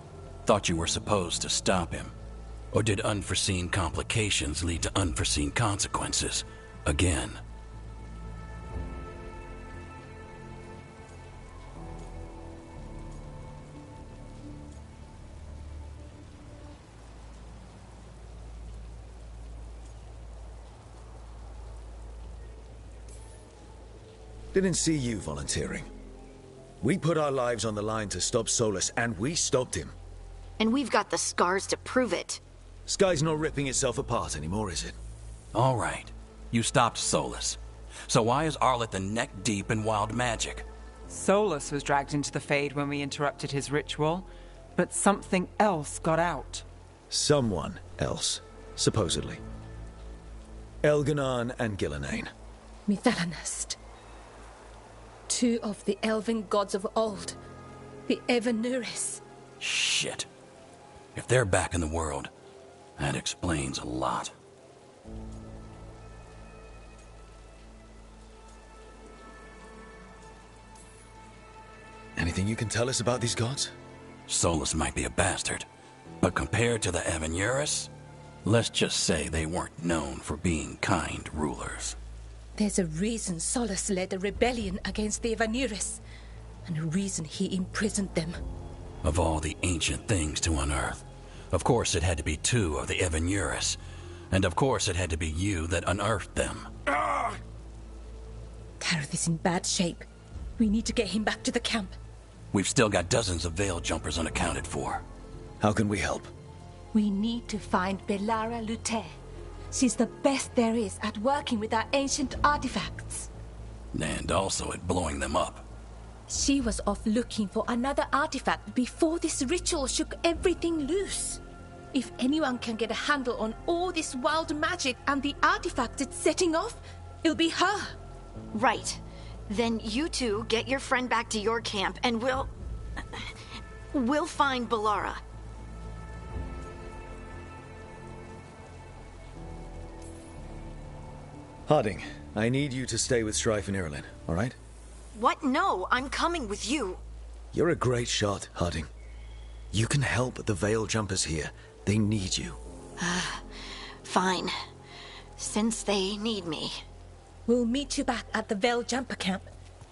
Thought you were supposed to stop him. Or did unforeseen complications lead to unforeseen consequences? Again. Didn't see you volunteering. We put our lives on the line to stop Solus, and we stopped him. And we've got the scars to prove it. Sky's not ripping itself apart anymore, is it? All right. You stopped Solus. So why is Arlethan neck deep in wild magic? Solus was dragged into the Fade when we interrupted his ritual, but something else got out. Someone else, supposedly. Elganon and Gillenane. Mithalanast. Two of the elven gods of old. The Evanuris. Shit. If they're back in the world, that explains a lot. Anything you can tell us about these gods? Solus might be a bastard, but compared to the Evanuris, let's just say they weren't known for being kind rulers. There's a reason Solus led a rebellion against the Evanuris, and a reason he imprisoned them. Of all the ancient things to unearth, of course it had to be two of the Evanuris, and of course it had to be you that unearthed them. Tarith is in bad shape. We need to get him back to the camp. We've still got dozens of veil jumpers unaccounted for. How can we help? We need to find Belara Lute. She's the best there is at working with our ancient artifacts. And also at blowing them up. She was off looking for another artifact before this ritual shook everything loose. If anyone can get a handle on all this wild magic and the artifacts it's setting off, it'll be her. Right. Then you two get your friend back to your camp and we'll find Belara. Harding, I need you to stay with Strife and Irulan, all right? What? No, I'm coming with you. You're a great shot, Harding. You can help the Veil Jumpers here. They need you. Fine. Since they need me. We'll meet you back at the Veil Jumper camp.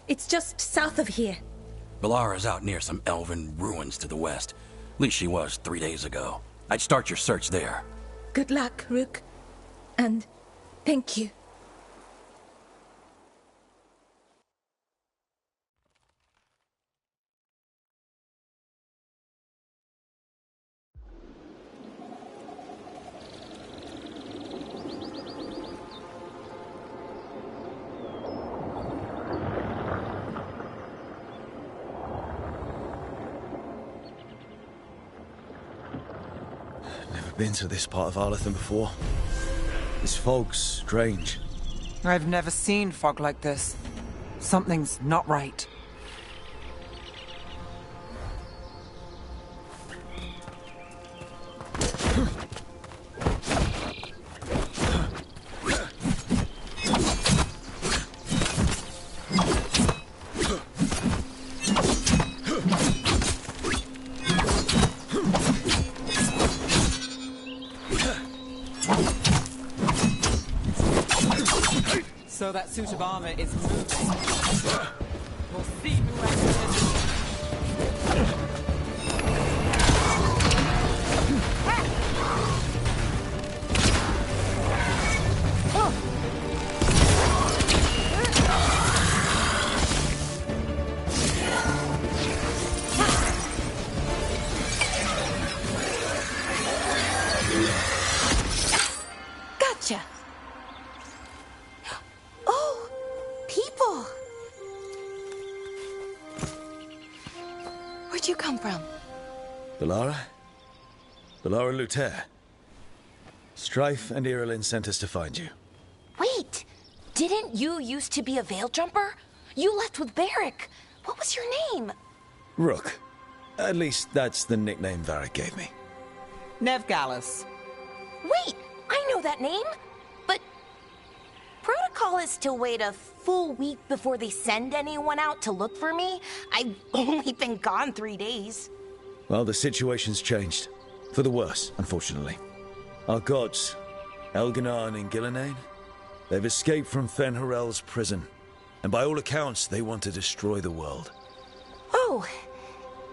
It's just south of here. Balara's out near some elven ruins to the west. At least she was 3 days ago. I'd start your search there. Good luck, Rook. And thank you. Been to this part of Arlathan before. This fog's strange. I've never seen fog like this. Something's not right. So that suit of armor is moving. We'll see who enters. Gotcha. Oh, people. Where'd you come from? Balara? Balara Luther. Strife and Irulan sent us to find you. Wait! Didn't you used to be a Veil Jumper? You left with Varric. What was your name? Rook. At least that's the nickname Varric gave me. Nev Gallus. Wait! I know that name! But protocol is to wait a full week before they send anyone out to look for me. I've only been gone 3 days. Well, the situation's changed. For the worse, unfortunately. Our gods, Elganon and Gillenane, they've escaped from Fen'Harel's prison. And by all accounts, they want to destroy the world. Oh,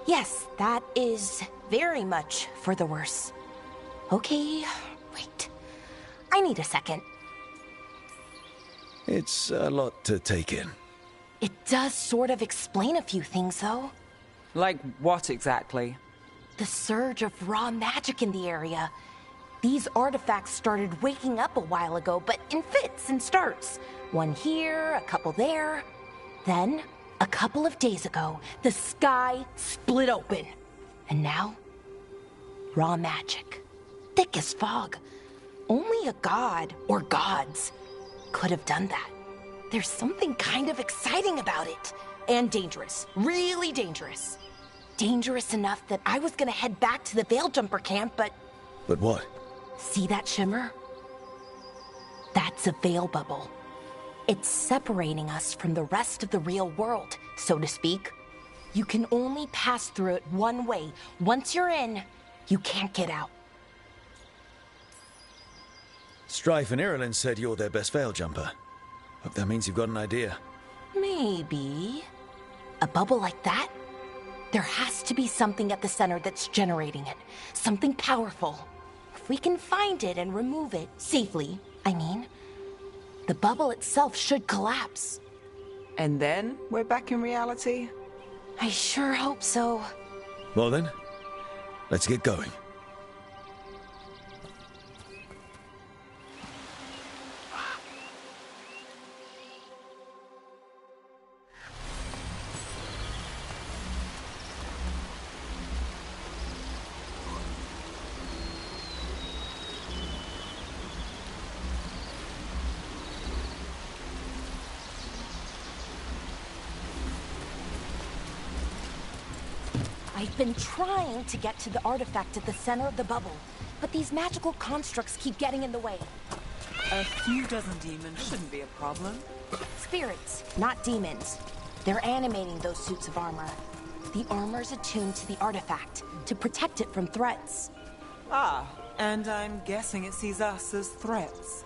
yes, that is very much for the worse. Okay, wait. I need a second. It's a lot to take in. It does sort of explain a few things, though. Like what exactly? The surge of raw magic in the area. These artifacts started waking up a while ago, but in fits and starts. One here, a couple there. Then, a couple of days ago, the sky split open. And now, raw magic. Thick as fog. Only a god, or gods, could have done that. There's something kind of exciting about it. And dangerous. Really dangerous. Dangerous enough that I was gonna head back to the Veil Jumper camp, but... But what? See that shimmer? That's a veil bubble. It's separating us from the rest of the real world, so to speak. You can only pass through it one way. Once you're in, you can't get out. Strife and Irulan said you're their best Veil Jumper. Hope that means you've got an idea. Maybe. A bubble like that? There has to be something at the center that's generating it. Something powerful. If we can find it and remove it, safely, I mean, the bubble itself should collapse. And then we're back in reality? I sure hope so. Well then, let's get going. I've been trying to get to the artifact at the center of the bubble, but these magical constructs keep getting in the way. A few dozen demons shouldn't be a problem. Spirits, not demons. They're animating those suits of armor. The armor's attuned to the artifact to protect it from threats. Ah, and I'm guessing it sees us as threats.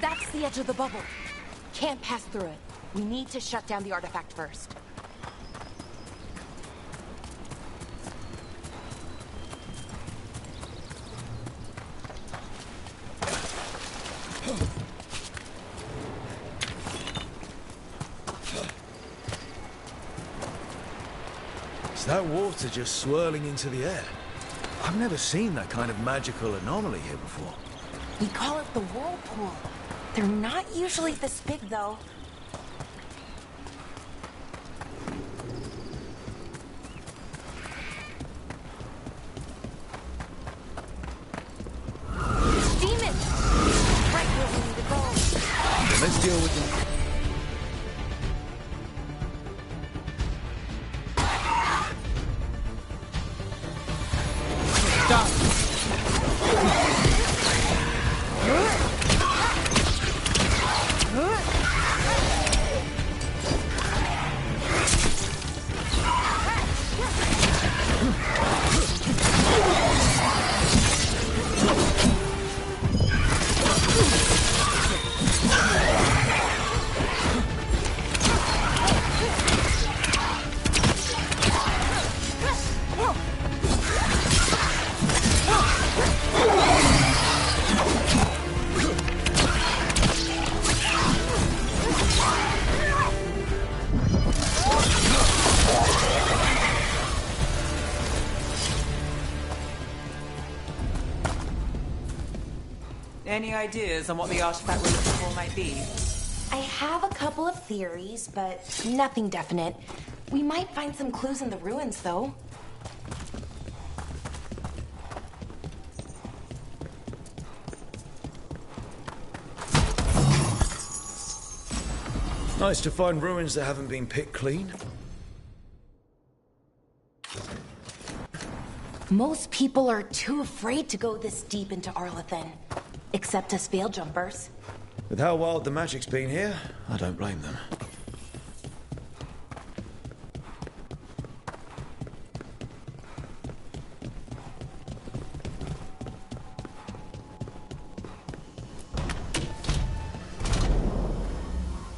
That's the edge of the bubble. Can't pass through it. We need to shut down the artifact first. Is that water just swirling into the air? I've never seen that kind of magical anomaly here before. We call it the whirlpool. They're not usually this big, though. Demons! Right where we need to go. Let's deal with them. Any ideas on what the artifact we're looking for might be? I have a couple of theories, but nothing definite. We might find some clues in the ruins, though. Nice to find ruins that haven't been picked clean. Most people are too afraid to go this deep into Arlathan. Except us veil jumpers. With how wild the magic's been here, I don't blame them.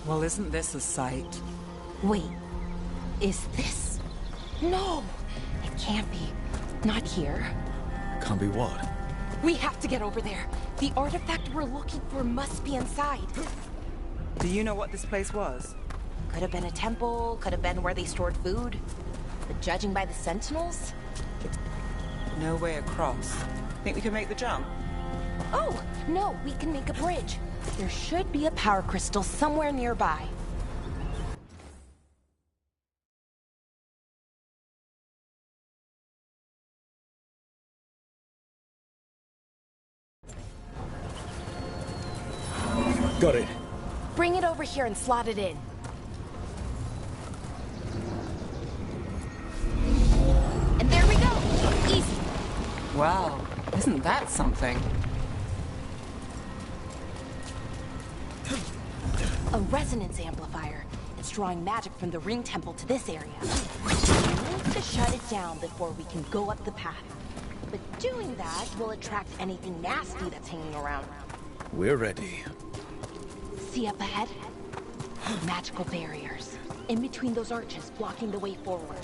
Well, isn't this a sight? Wait, is this? No, it can't be. Not here. Can't be what? We have to get over there. The artifact we're looking for must be inside. Do you know what this place was? Could have been a temple, could have been where they stored food. But judging by the sentinels... No way across. Think we can make the jump? Oh, no, we can make a bridge. There should be a power crystal somewhere nearby. Got it. Bring it over here and slot it in. And there we go! Easy. Wow, isn't that something? A resonance amplifier. It's drawing magic from the ring temple to this area. We need to shut it down before we can go up the path. But doing that will attract anything nasty that's hanging around. We're ready. See up ahead? Magical barriers. In between those arches, blocking the way forward.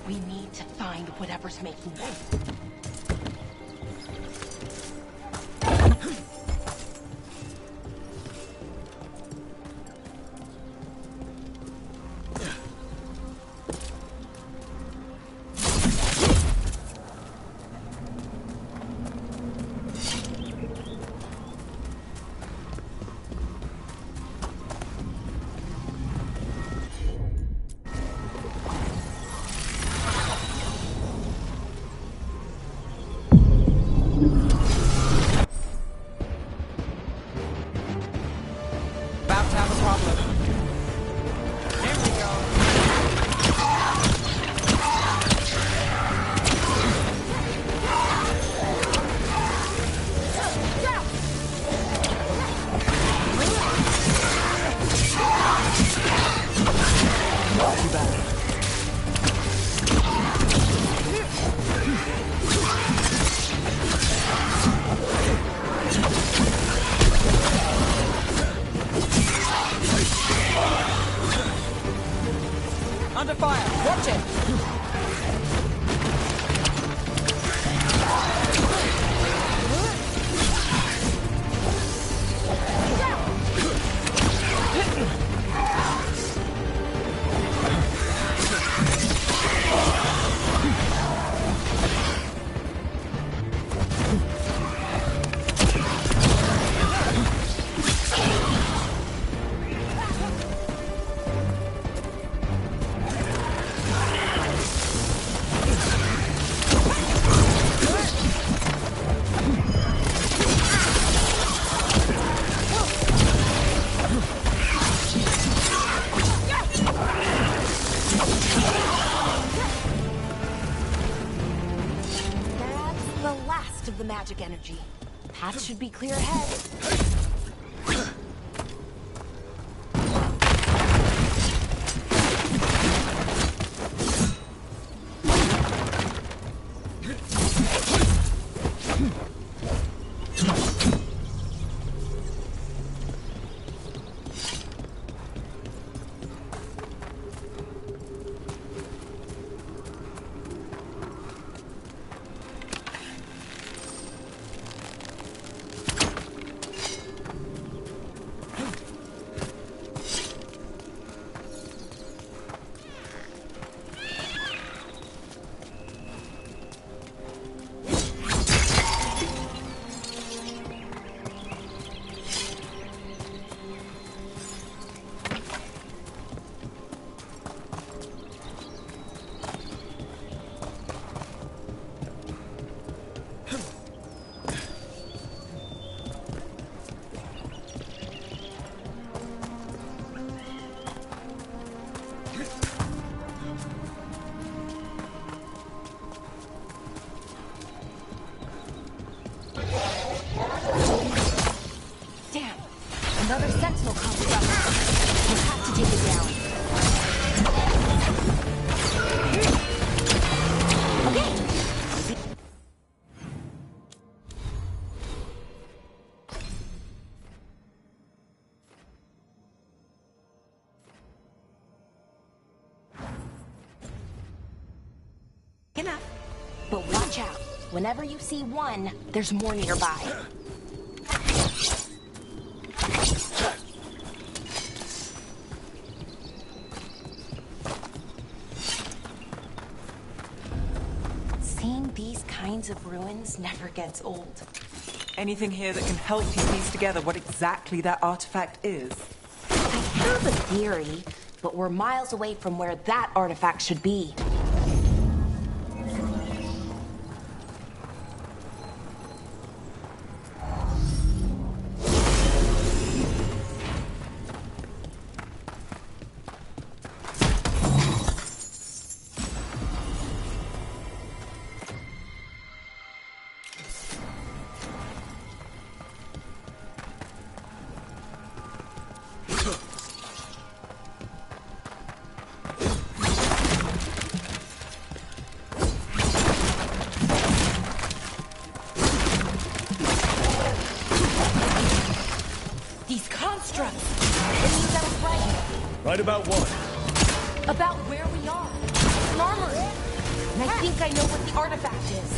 We need to find whatever's making them. Magic energy. Path should be clear ahead. Another sentinel comes up. We'll have to take it down. Okay. Enough. But watch out. Whenever you see one, there's more nearby. Seeing these kinds of ruins never gets old. Anything here that can help you piece together what exactly that artifact is? I have a theory, but we're miles away from where that artifact should be. struck. It means I was right. Right about what? About where we are. An armory. And I think I know what the artifact is.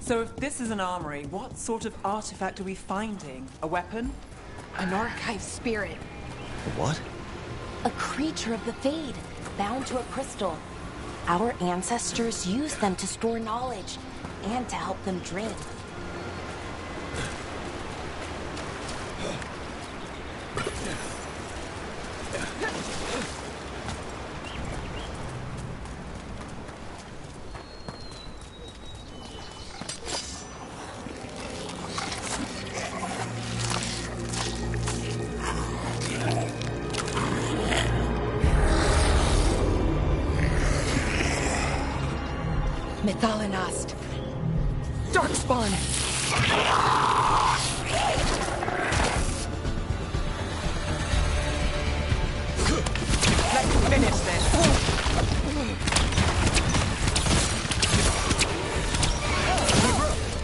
So if this is an armory, what sort of artifact are we finding? A weapon? An archive spirit. What? A creature of the Fade, bound to a crystal. Our ancestors used them to store knowledge and to help them dream. Methalinast. Darkspawn. Let's finish this.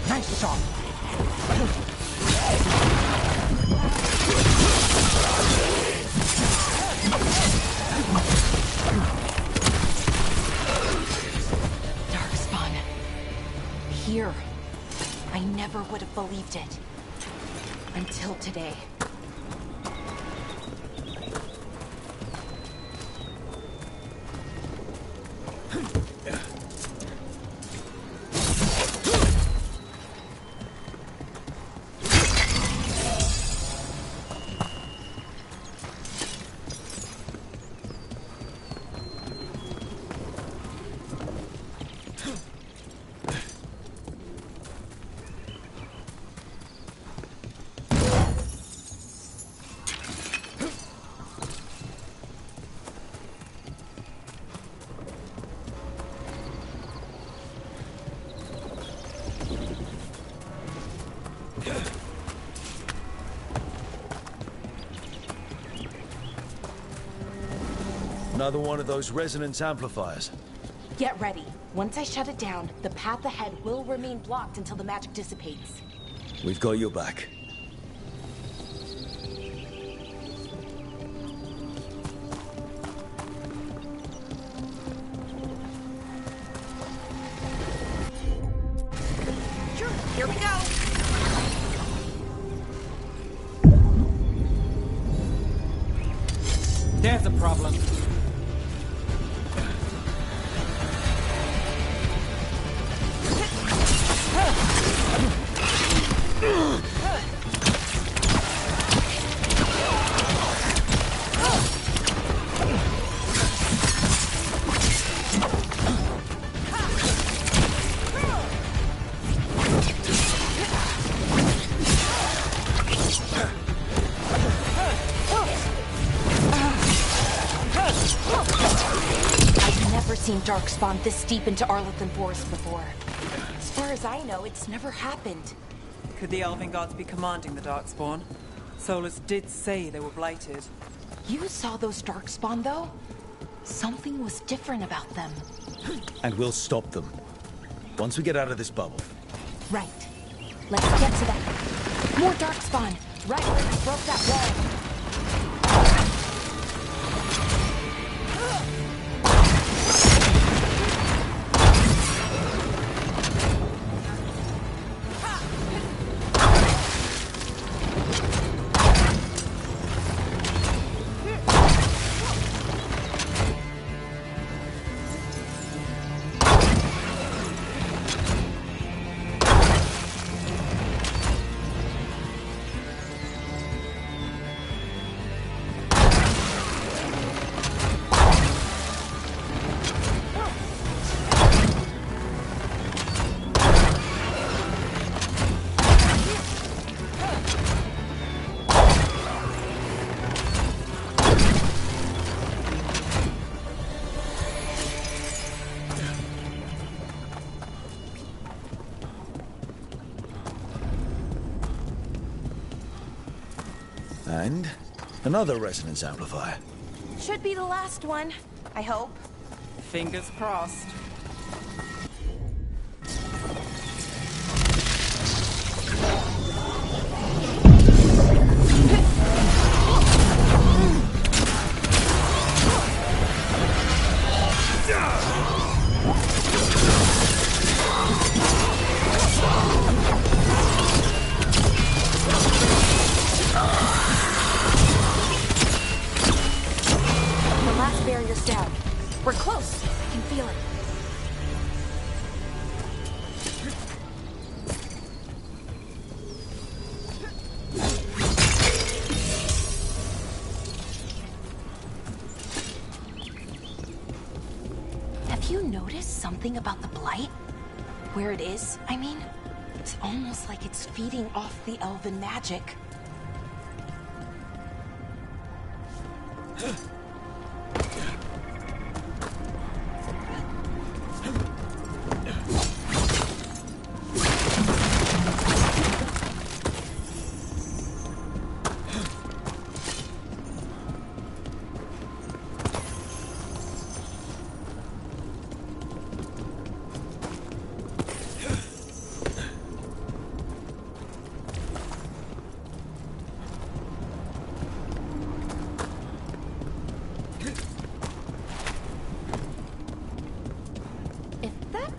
Nice shot. Here. I never would have believed it. Until today. Another one of those resonance amplifiers. Get ready. Once I shut it down, the path ahead will remain blocked until the magic dissipates. We've got your back. Sure, here we go. There's a problem. Seen Darkspawn this deep into Arlethan Forest before. As far as I know, it's never happened. Could the Elven Gods be commanding the Darkspawn? Solus did say they were blighted. You saw those Darkspawn, though? Something was different about them. And we'll stop them. Once we get out of this bubble. Right. Let's get to that. More darkspawn. Right where we broke that wall. And another resonance amplifier. Should be the last one, I hope. Fingers crossed. We're close. I can feel it. Have you noticed something about the Blight? Where it is, I mean? It's almost like it's feeding off the elven magic.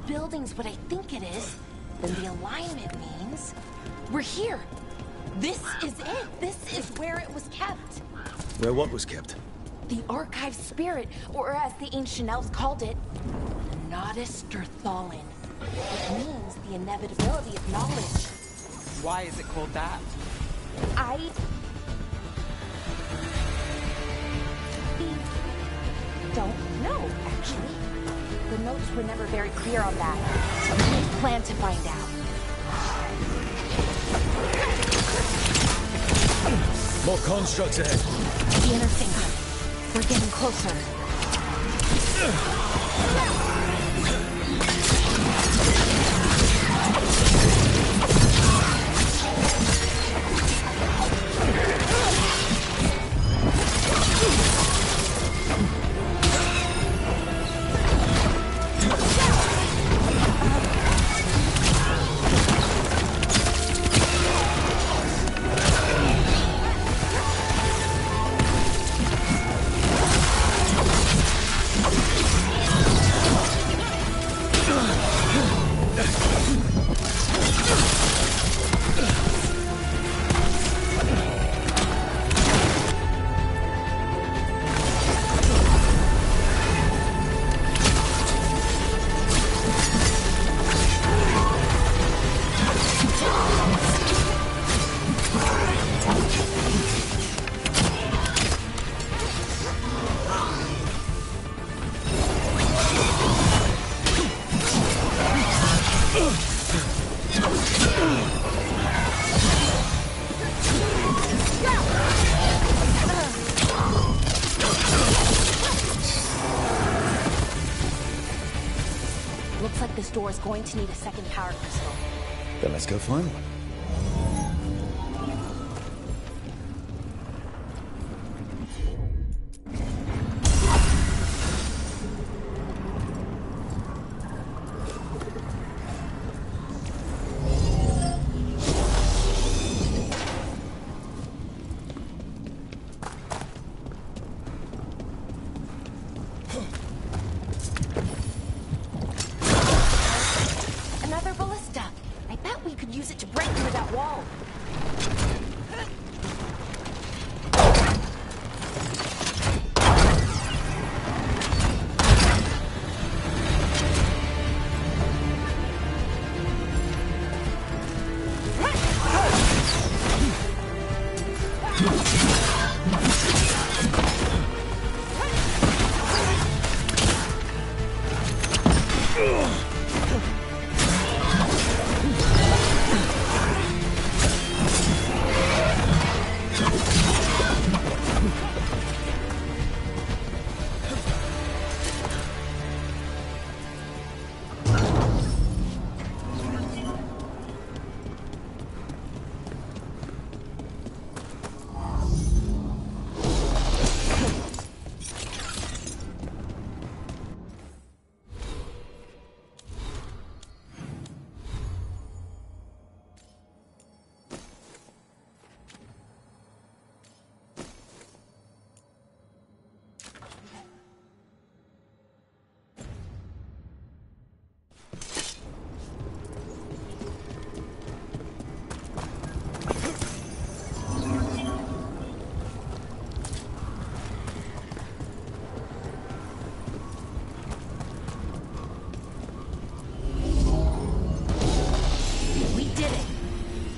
Building's what I think it is, then the alignment means we're here. This is it. This is where it was kept. Where what was kept? The archive spirit, or as the ancient elves called it, the Nodus Derthalin. It means the inevitability of knowledge. Why is it called that? I don't know, actually. The notes were never very clear on that. We plan to find out. More constructs ahead. The inner finger. We're getting closer. Looks like this door is going to need a second power crystal. Then let's go find one. wall.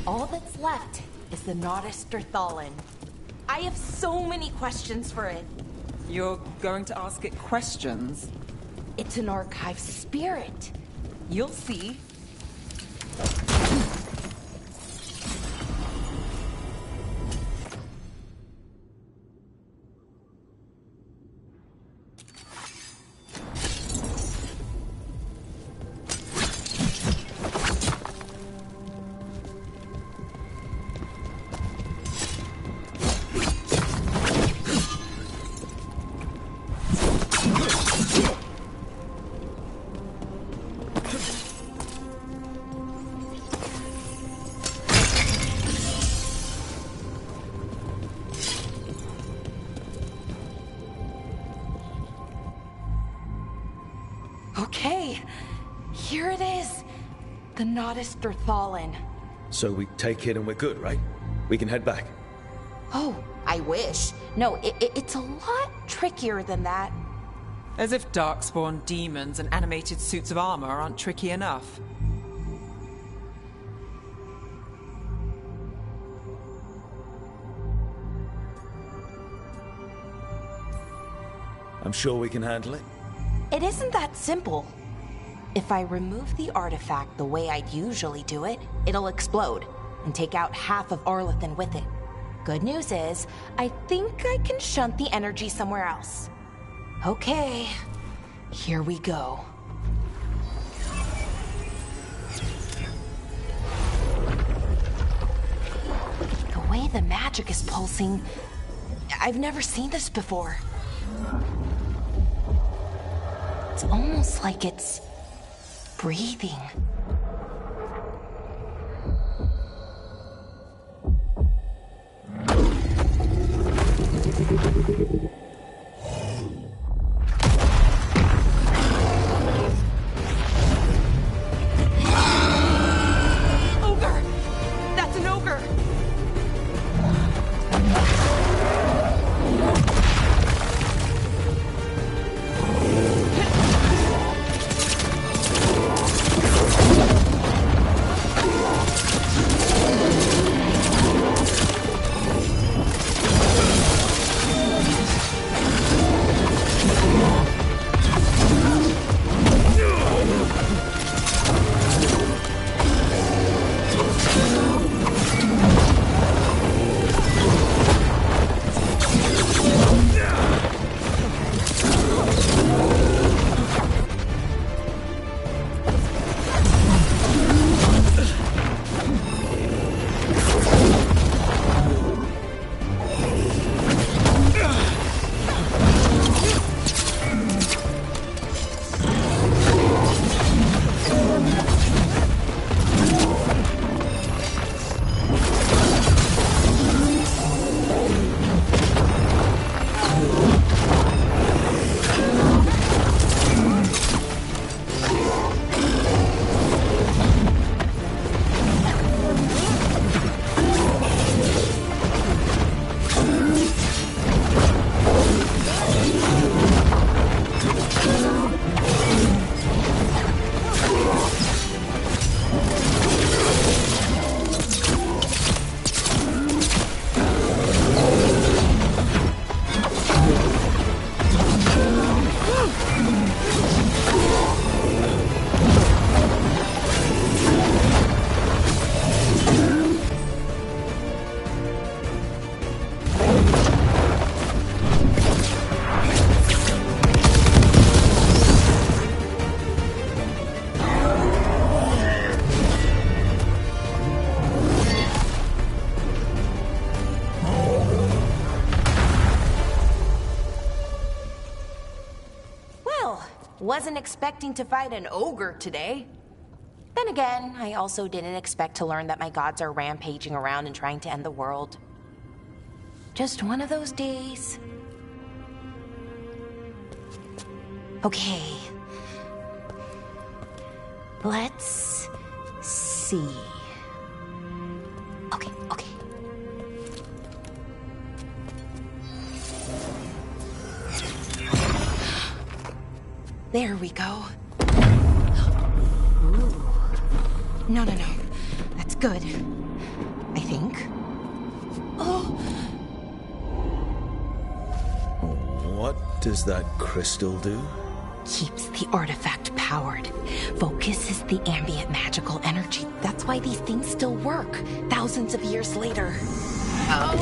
All that's left is the Nodus Thalin. I have so many questions for it. You're going to ask it questions? It's an archive spirit. You'll see. Okay, here it is. The Nodus Thalin. So we take it and we're good, right? We can head back. Oh, I wish. No, it's a lot trickier than that. As if darkspawn demons and animated suits of armor aren't tricky enough. I'm sure we can handle it. It isn't that simple. If I remove the artifact the way I'd usually do it, it'll explode and take out half of Arlethan with it. Good news is, I think I can shunt the energy somewhere else. Okay, here we go. The way the magic is pulsing, I've never seen this before. It's almost like it's breathing. Ogre! That's an ogre! wasn't expecting to fight an ogre today. Then again, I also didn't expect to learn that my gods are rampaging around and trying to end the world. Just one of those days. Okay. Let's see. Okay. There we go. Ooh. No. That's good. I think. Oh. What does that crystal do? Keeps the artifact powered. Focuses the ambient magical energy. That's why these things still work, thousands of years later. Oh.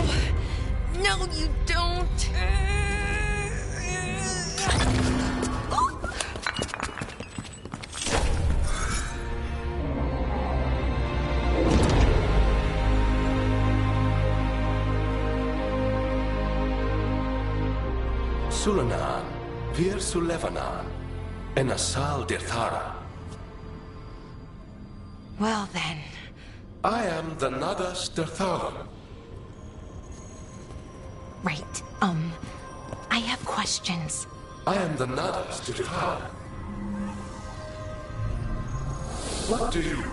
No, you don't. Sulanan, Vir Sulevanan, and Asal Dirthara. Well then. I am the Nadas Dirthalan. Right, I have questions. I am the Nadas Dirthalan. What do you?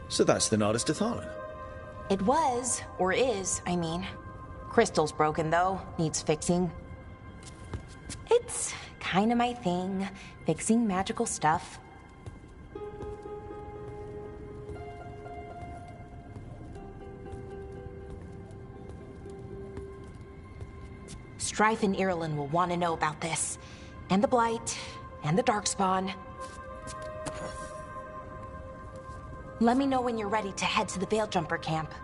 So that's the Nardis Dathalan. It was, or is, I mean. Crystal's broken, though. Needs fixing. It's kinda my thing, fixing magical stuff. Strife and Irulan will want to know about this. And the Blight, and the Darkspawn. Let me know when you're ready to head to the Veil Jumper camp.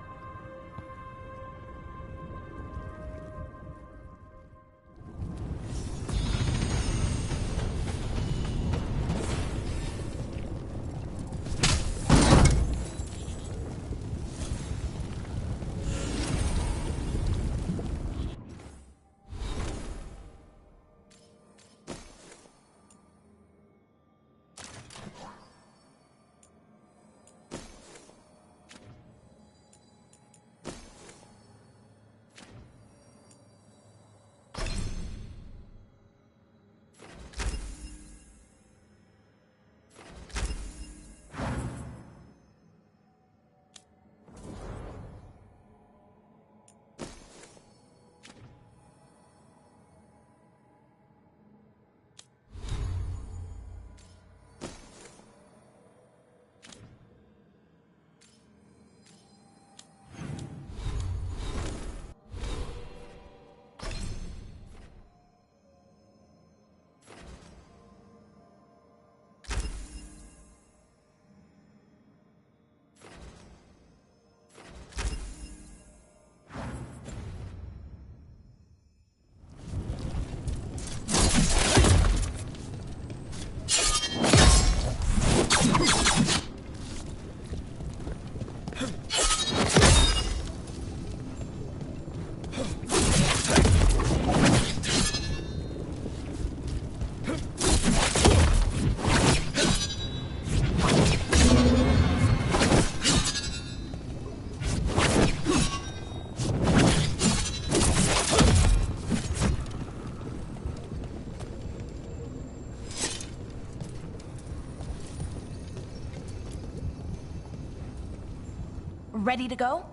Ready to go?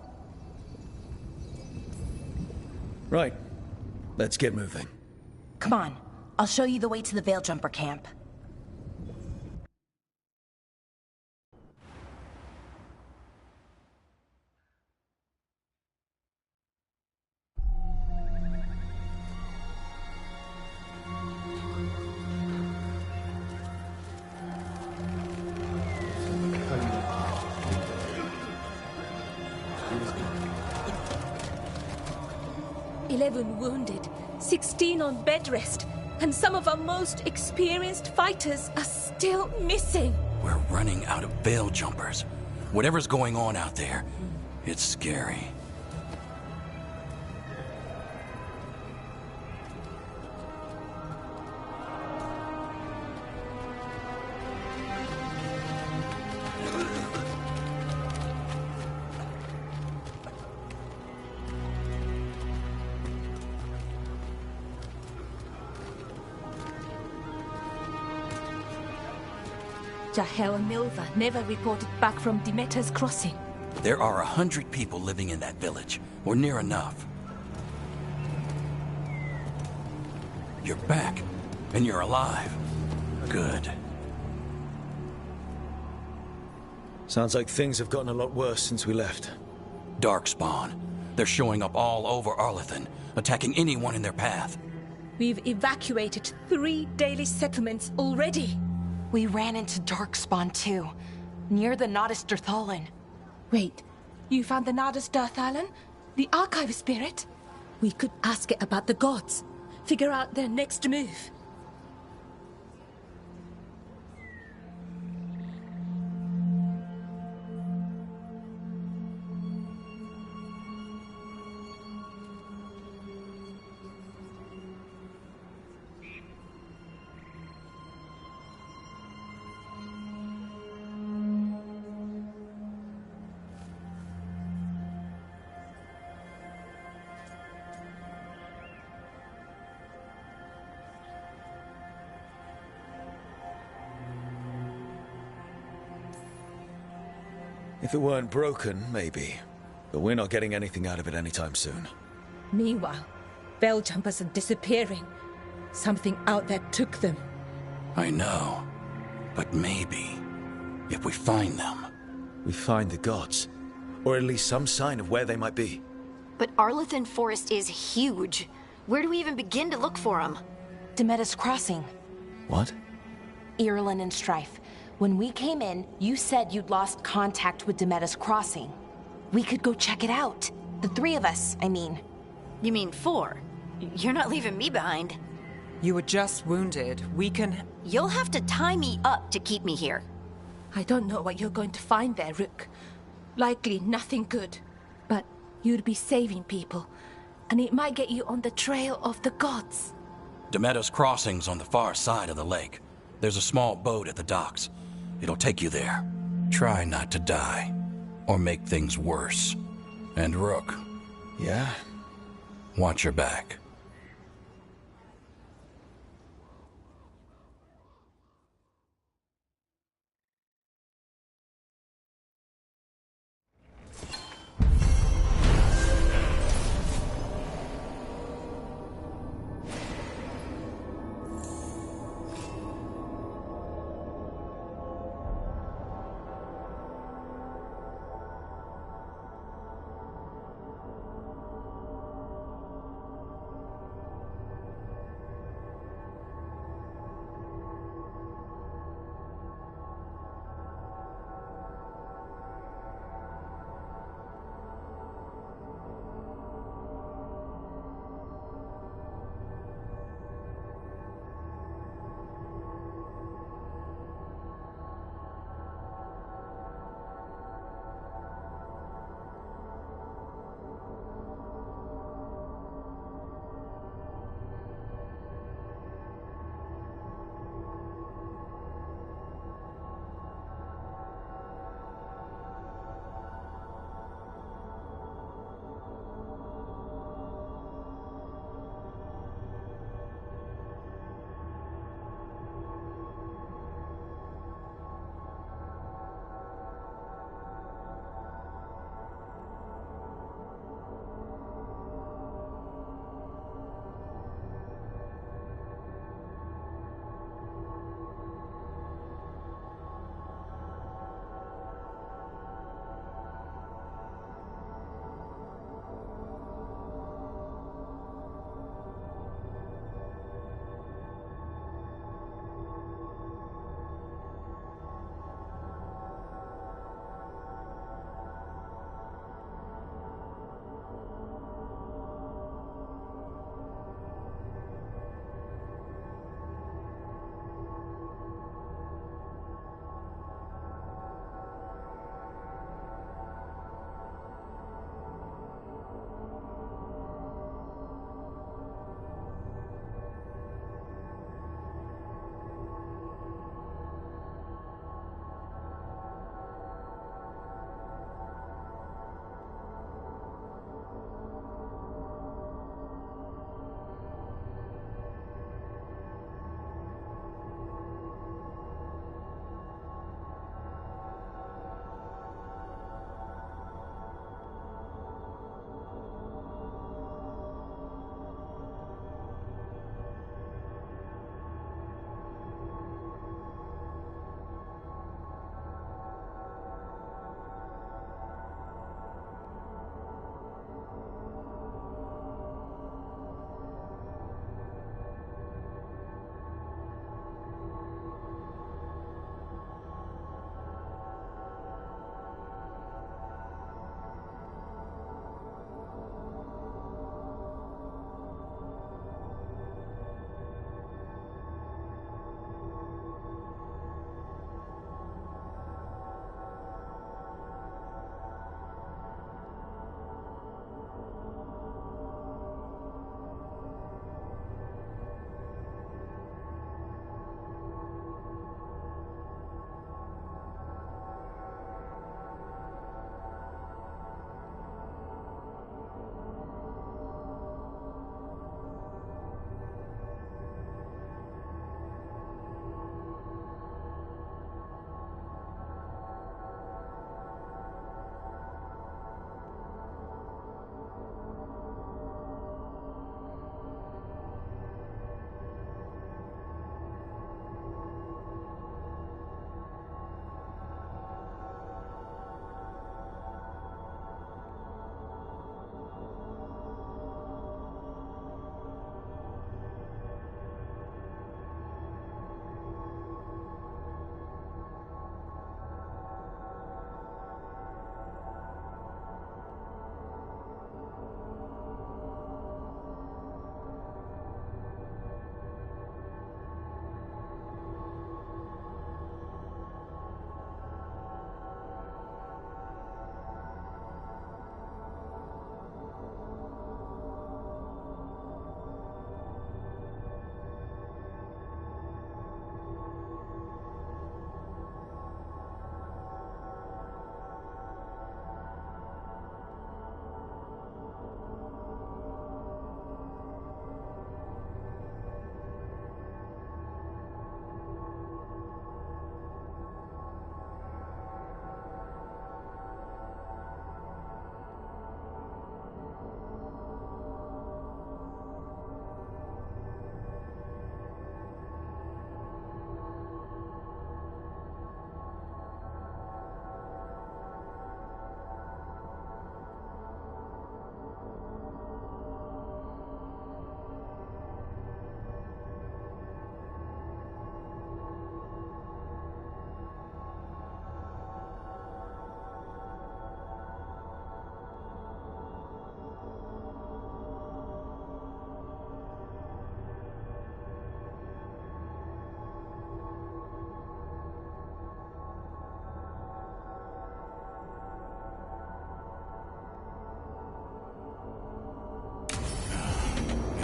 Right. Let's get moving. Come on. I'll show you the way to the Veil Jumper camp. Wounded, 16 on bed rest, and some of our most experienced fighters are still missing. We're running out of veil jumpers. Whatever's going on out there, it's scary. Jahel and Milva never reported back from Demeter's crossing. There are 100 people living in that village, or near enough. You're back, and you're alive. Good. Sounds like things have gotten a lot worse since we left. Darkspawn. They're showing up all over Arlathan, attacking anyone in their path. We've evacuated 3 daily settlements already. We ran into Darkspawn too, near the Nodus Dirthalan. Wait, you found the Nodus Dirthalan? The archive spirit? We could ask it about the gods. Figure out their next move. If it weren't broken, maybe. But we're not getting anything out of it anytime soon. Meanwhile, veil jumpers are disappearing. Something out there took them. I know. But maybe, if we find them... We find the gods. Or at least some sign of where they might be. But Arlathan Forest is huge. Where do we even begin to look for them? Demeter's Crossing. What? Irulan and Strife. When we came in, you said you'd lost contact with Demeter's Crossing. We could go check it out. The 3 of us, I mean. You mean 4? You're not leaving me behind. You were just wounded. We can... You'll have to tie me up to keep me here. I don't know what you're going to find there, Rook. Likely nothing good. But you'd be saving people. And it might get you on the trail of the gods. Demeter's Crossing's on the far side of the lake. There's a small boat at the docks. It'll take you there. Try not to die, or make things worse. And Rook. Yeah? Watch your back.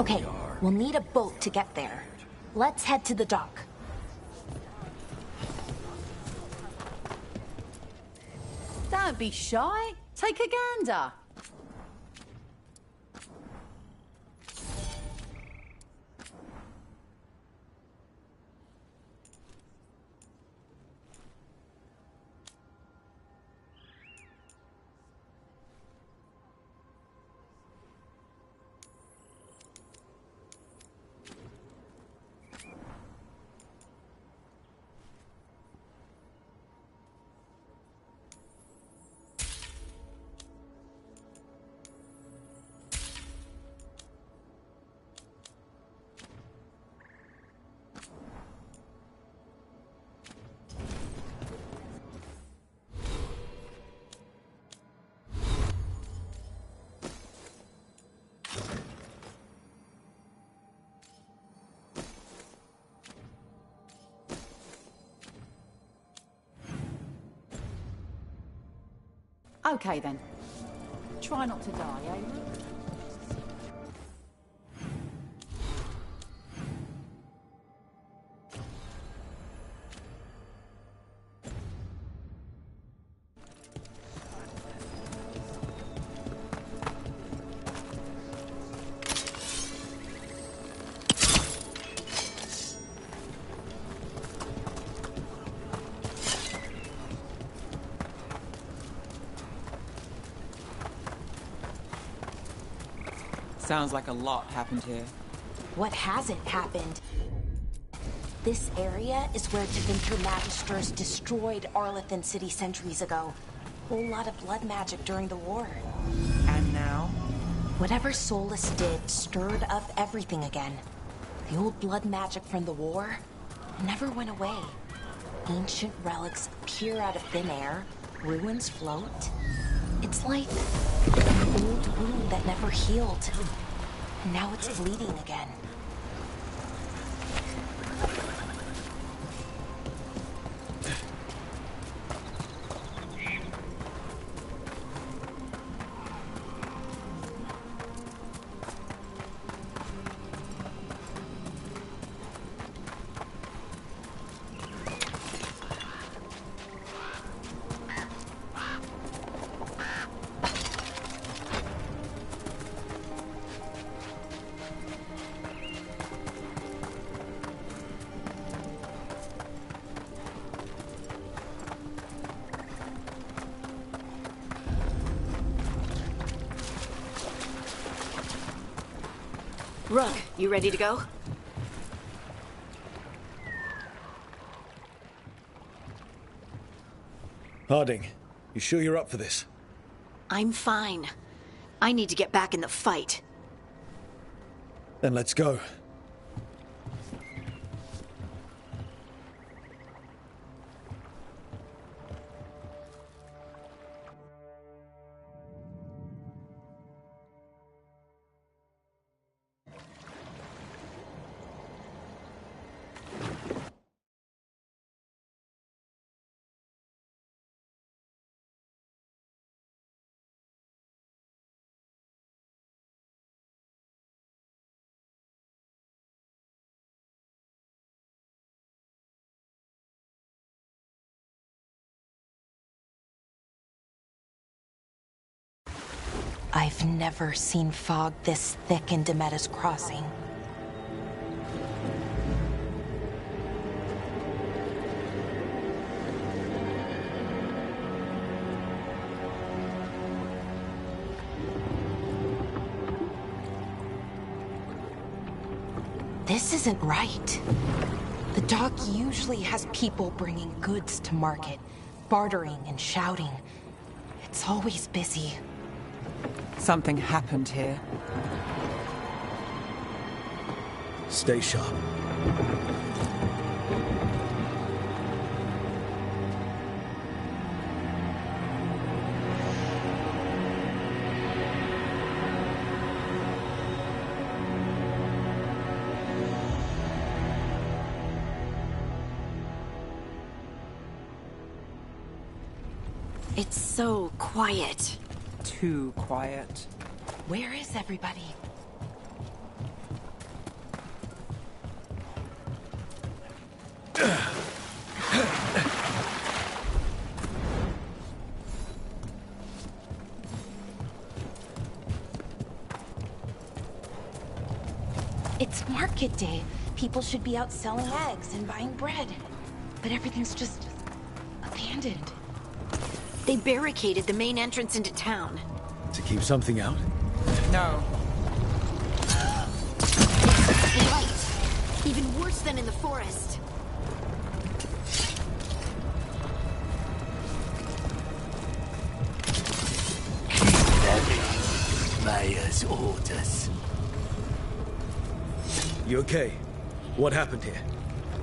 Okay, we'll need a boat to get there. Let's head to the dock. Don't be shy. Take a gander. Okay then. Try not to die, eh? Sounds like a lot happened here. What hasn't happened? This area is where Tevinter Magisters destroyed Arlethan City centuries ago. Whole lot of blood magic during the war. And now? Whatever Solus did stirred up everything again. The old blood magic from the war never went away. Ancient relics appear out of thin air, ruins float. It's like an old wound that never healed. And now it's bleeding again. Rook, you ready to go? Harding, you sure you're up for this? I'm fine. I need to get back in the fight. Then let's go. I've never seen fog this thick in Demetta's Crossing. This isn't right. The dock usually has people bringing goods to market, bartering and shouting. It's always busy. Something happened here. Stay sharp. It's so quiet. Too quiet. Where is everybody? It's market day. People should be out selling eggs and buying bread. But everything's just abandoned. They barricaded the main entrance into town. To keep something out? No. Blight. Even worse than in the forest. Mayor's orders. You okay? What happened here?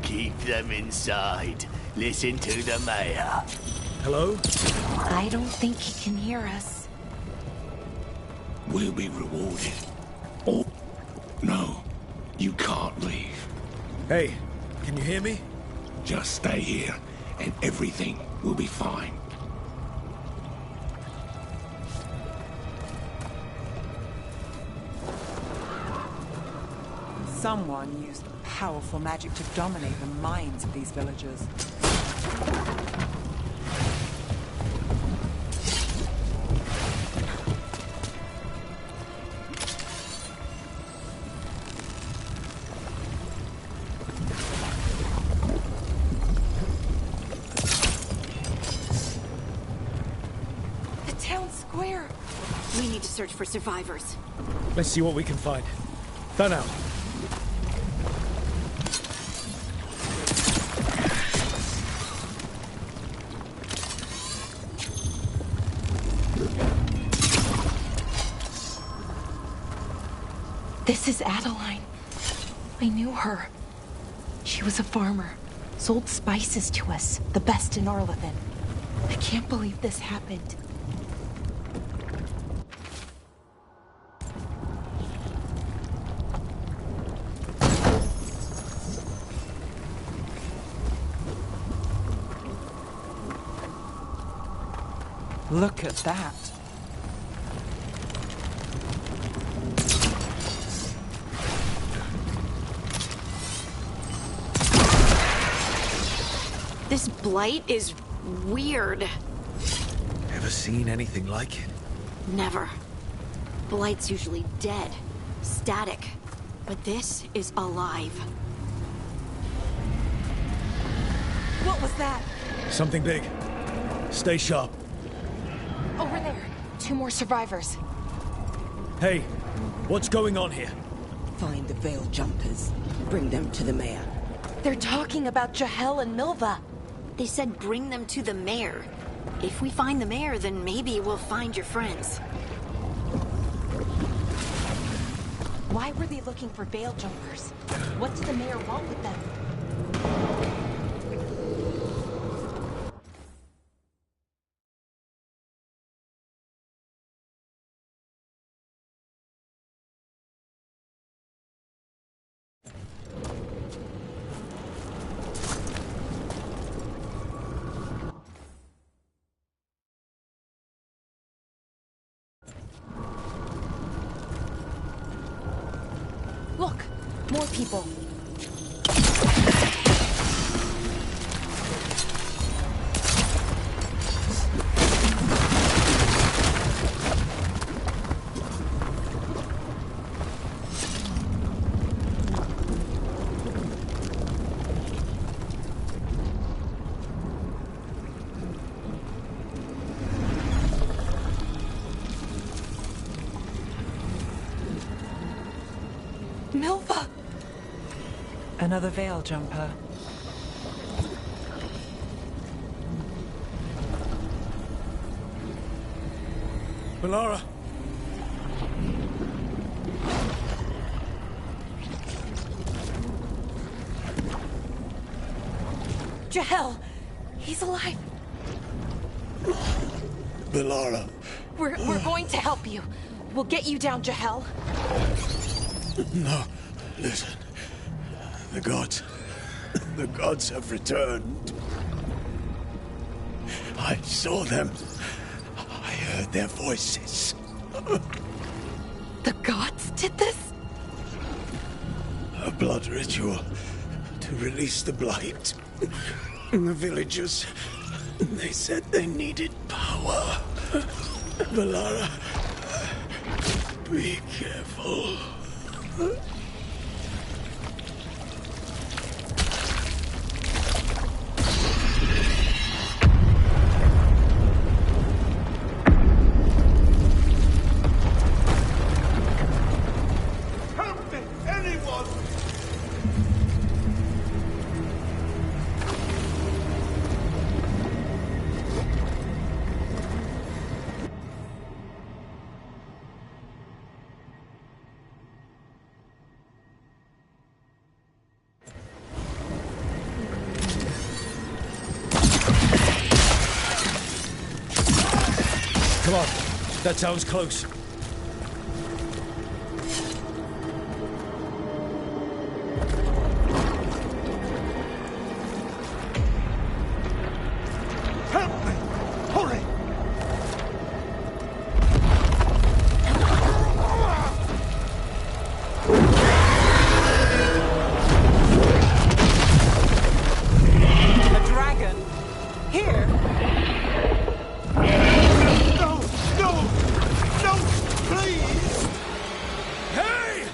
Keep them inside. Listen to the mayor. Hello? I don't think he can hear us. We'll be rewarded. Oh, no. You can't leave. Hey, can you hear me? Just stay here, and everything will be fine. Someone used powerful magic to dominate the minds of these villagers. The town square. We need to search for survivors. Let's see what we can find. Done out. This is Adeline. I knew her. She was a farmer. Sold spices to us, the best in Arlethan. I can't believe this happened. Look at that. This blight is weird. Ever seen anything like it? Never. Blight's usually dead, static. But this is alive. What was that? Something big. Stay sharp. Over there. 2 more survivors. Hey, what's going on here? Find the veil jumpers. Bring them to the mayor. They're talking about Jahel and Milva. They said bring them to the mayor. If we find the mayor, then maybe we'll find your friends. Why were they looking for veil jumpers? What did the mayor want with them? Look, more people. Milva! Another veil jumper. Melara! Jahel! He's alive! Melara! We're going to help you. We'll get you down, Jahel. No, listen. The gods have returned. I saw them. I heard their voices. The gods did this? A blood ritual to release the blight. The villagers, they said they needed power. Melara, be careful. Come on, that sounds close. Help me! Hurry! A dragon? Here? No! No! No! Please! Hey!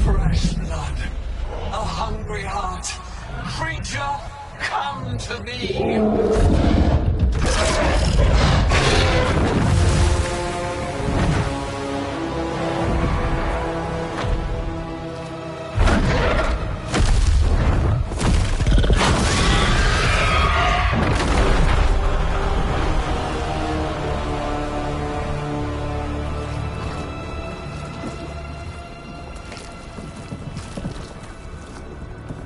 Fresh blood, a hungry heart. Creature, come to me.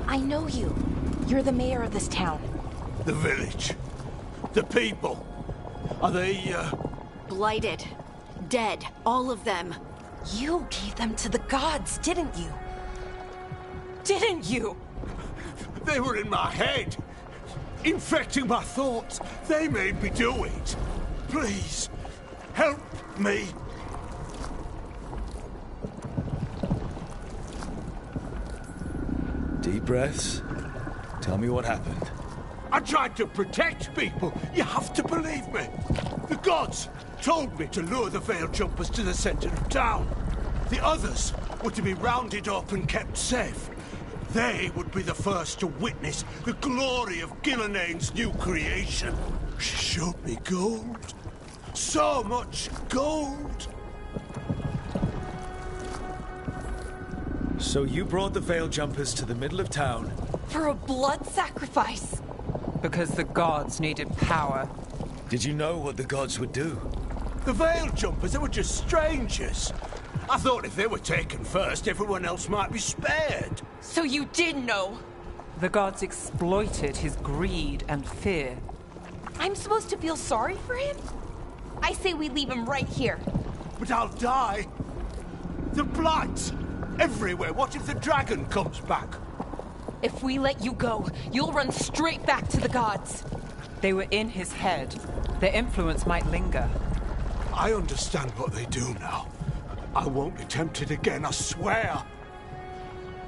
I know you. You're the mayor of this town. The village. The people. Are they, Blighted. Dead. All of them. You gave them to the gods, didn't you? Didn't you? They were in my head. Infecting my thoughts. They made me do it. Please, help me. Deep breaths. Tell me what happened. I tried to protect people. You have to believe me. The gods told me to lure the Veil Jumpers to the center of town. The others were to be rounded up and kept safe. They would be the first to witness the glory of Gillenane's new creation. She showed me gold. So much gold. So you brought the Veil Jumpers to the middle of town? For a blood sacrifice. Because the gods needed power. Did you know what the gods would do? The Veil Jumpers, they were just strangers. I thought if they were taken first, everyone else might be spared. So you did know? The gods exploited his greed and fear. I'm supposed to feel sorry for him? I say we leave him right here. But I'll die. The blight everywhere. What if the dragon comes back? If we let you go, you'll run straight back to the gods. They were in his head. Their influence might linger. I understand what they do now. I won't be tempted again, I swear.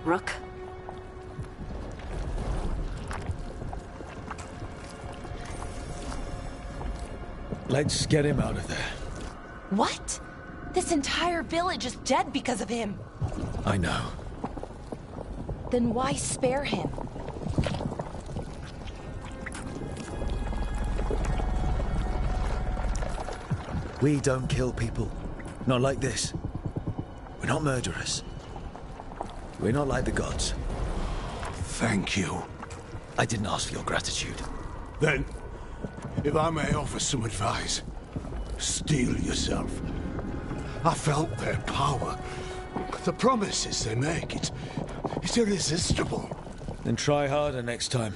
Rook? Let's get him out of there. What? This entire village is dead because of him. I know. Then why spare him? We don't kill people. Not like this. We're not murderers. We're not like the gods. Thank you. I didn't ask for your gratitude. Then, if I may offer some advice, steel yourself. I felt their power. The promises they make, it's irresistible. Then try harder next time.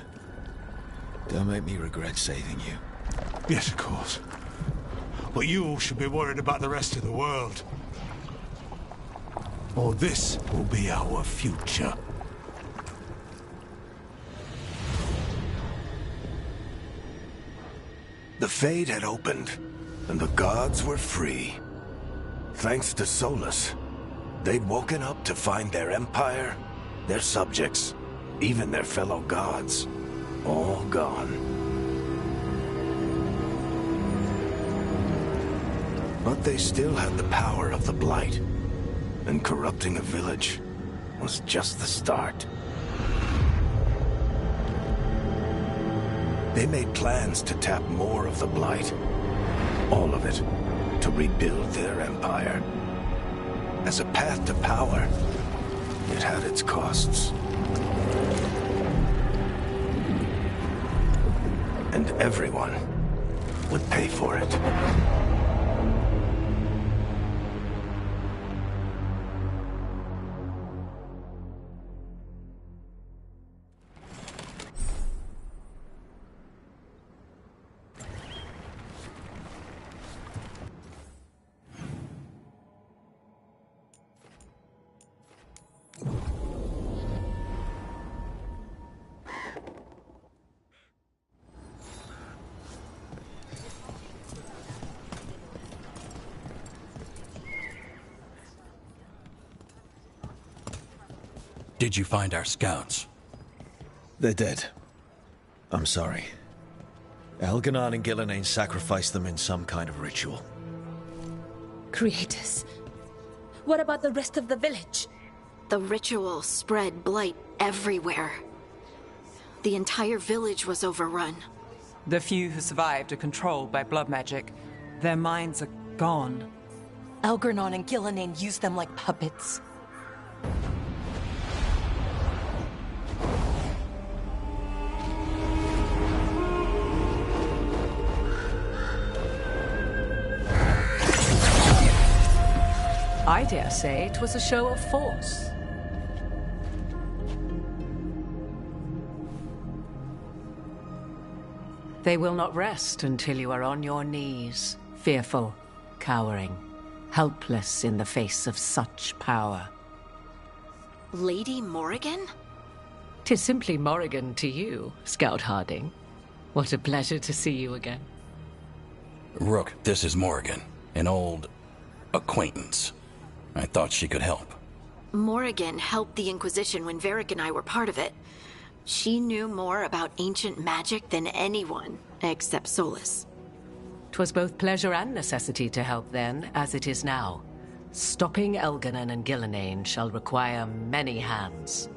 Don't make me regret saving you. Yes, of course. But you should be worried about the rest of the world. Or this will be our future. The Fade had opened, and the gods were free. Thanks to Solus, they'd woken up to find their empire, their subjects, even their fellow gods, all gone. But they still had the power of the Blight, and corrupting a village was just the start. They made plans to tap more of the Blight, all of it, to rebuild their empire. As a path to power, it had its costs. And everyone would pay for it. Did you find our scouts? They're dead. I'm sorry. Elganon and Gillenane sacrificed them in some kind of ritual. Creators. What about the rest of the village? The ritual spread blight everywhere. The entire village was overrun. The few who survived are controlled by blood magic. Their minds are gone. Elganon and Gillenane used them like puppets. I dare say it was a show of force. They will not rest until you are on your knees, fearful, cowering, helpless in the face of such power. Lady Morrigan? 'Tis simply Morrigan to you, Scout Harding. What a pleasure to see you again. Rook, this is Morrigan, an old acquaintance. I thought she could help. Morrigan helped the Inquisition when Varric and I were part of it. She knew more about ancient magic than anyone, except Solus. 'Twas both pleasure and necessity to help then, as it is now. Stopping Elganon and Gillenane shall require many hands.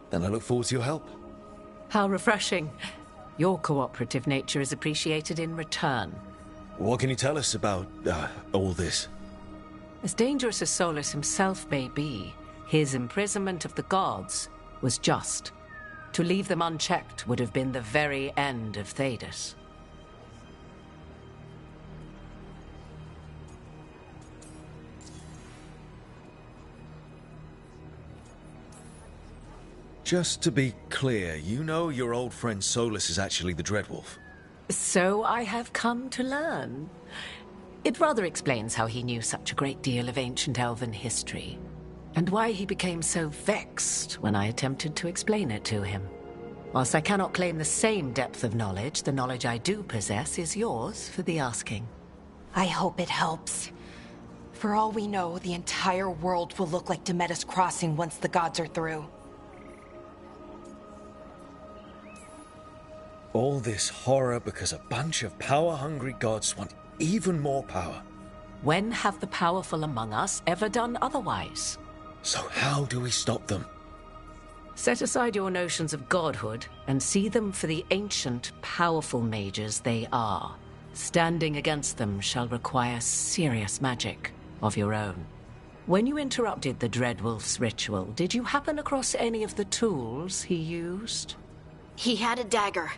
Then I look forward to your help. How refreshing. Your cooperative nature is appreciated in return. What can you tell us about, all this? As dangerous as Solus himself may be, his imprisonment of the gods was just. To leave them unchecked would have been the very end of Thedas. Just to be clear, you know your old friend Solus is actually the Dreadwolf? So I have come to learn. It rather explains how he knew such a great deal of ancient elven history, and why he became so vexed when I attempted to explain it to him. Whilst I cannot claim the same depth of knowledge, the knowledge I do possess is yours for the asking. I hope it helps. For all we know, the entire world will look like Demetus Crossing once the gods are through. All this horror because a bunch of power-hungry gods want even more power. When have the powerful among us ever done otherwise? So how do we stop them? Set aside your notions of godhood and see them for the ancient, powerful mages they are. Standing against them shall require serious magic of your own. When you interrupted the Dreadwolf's ritual, did you happen across any of the tools he used? He had a dagger,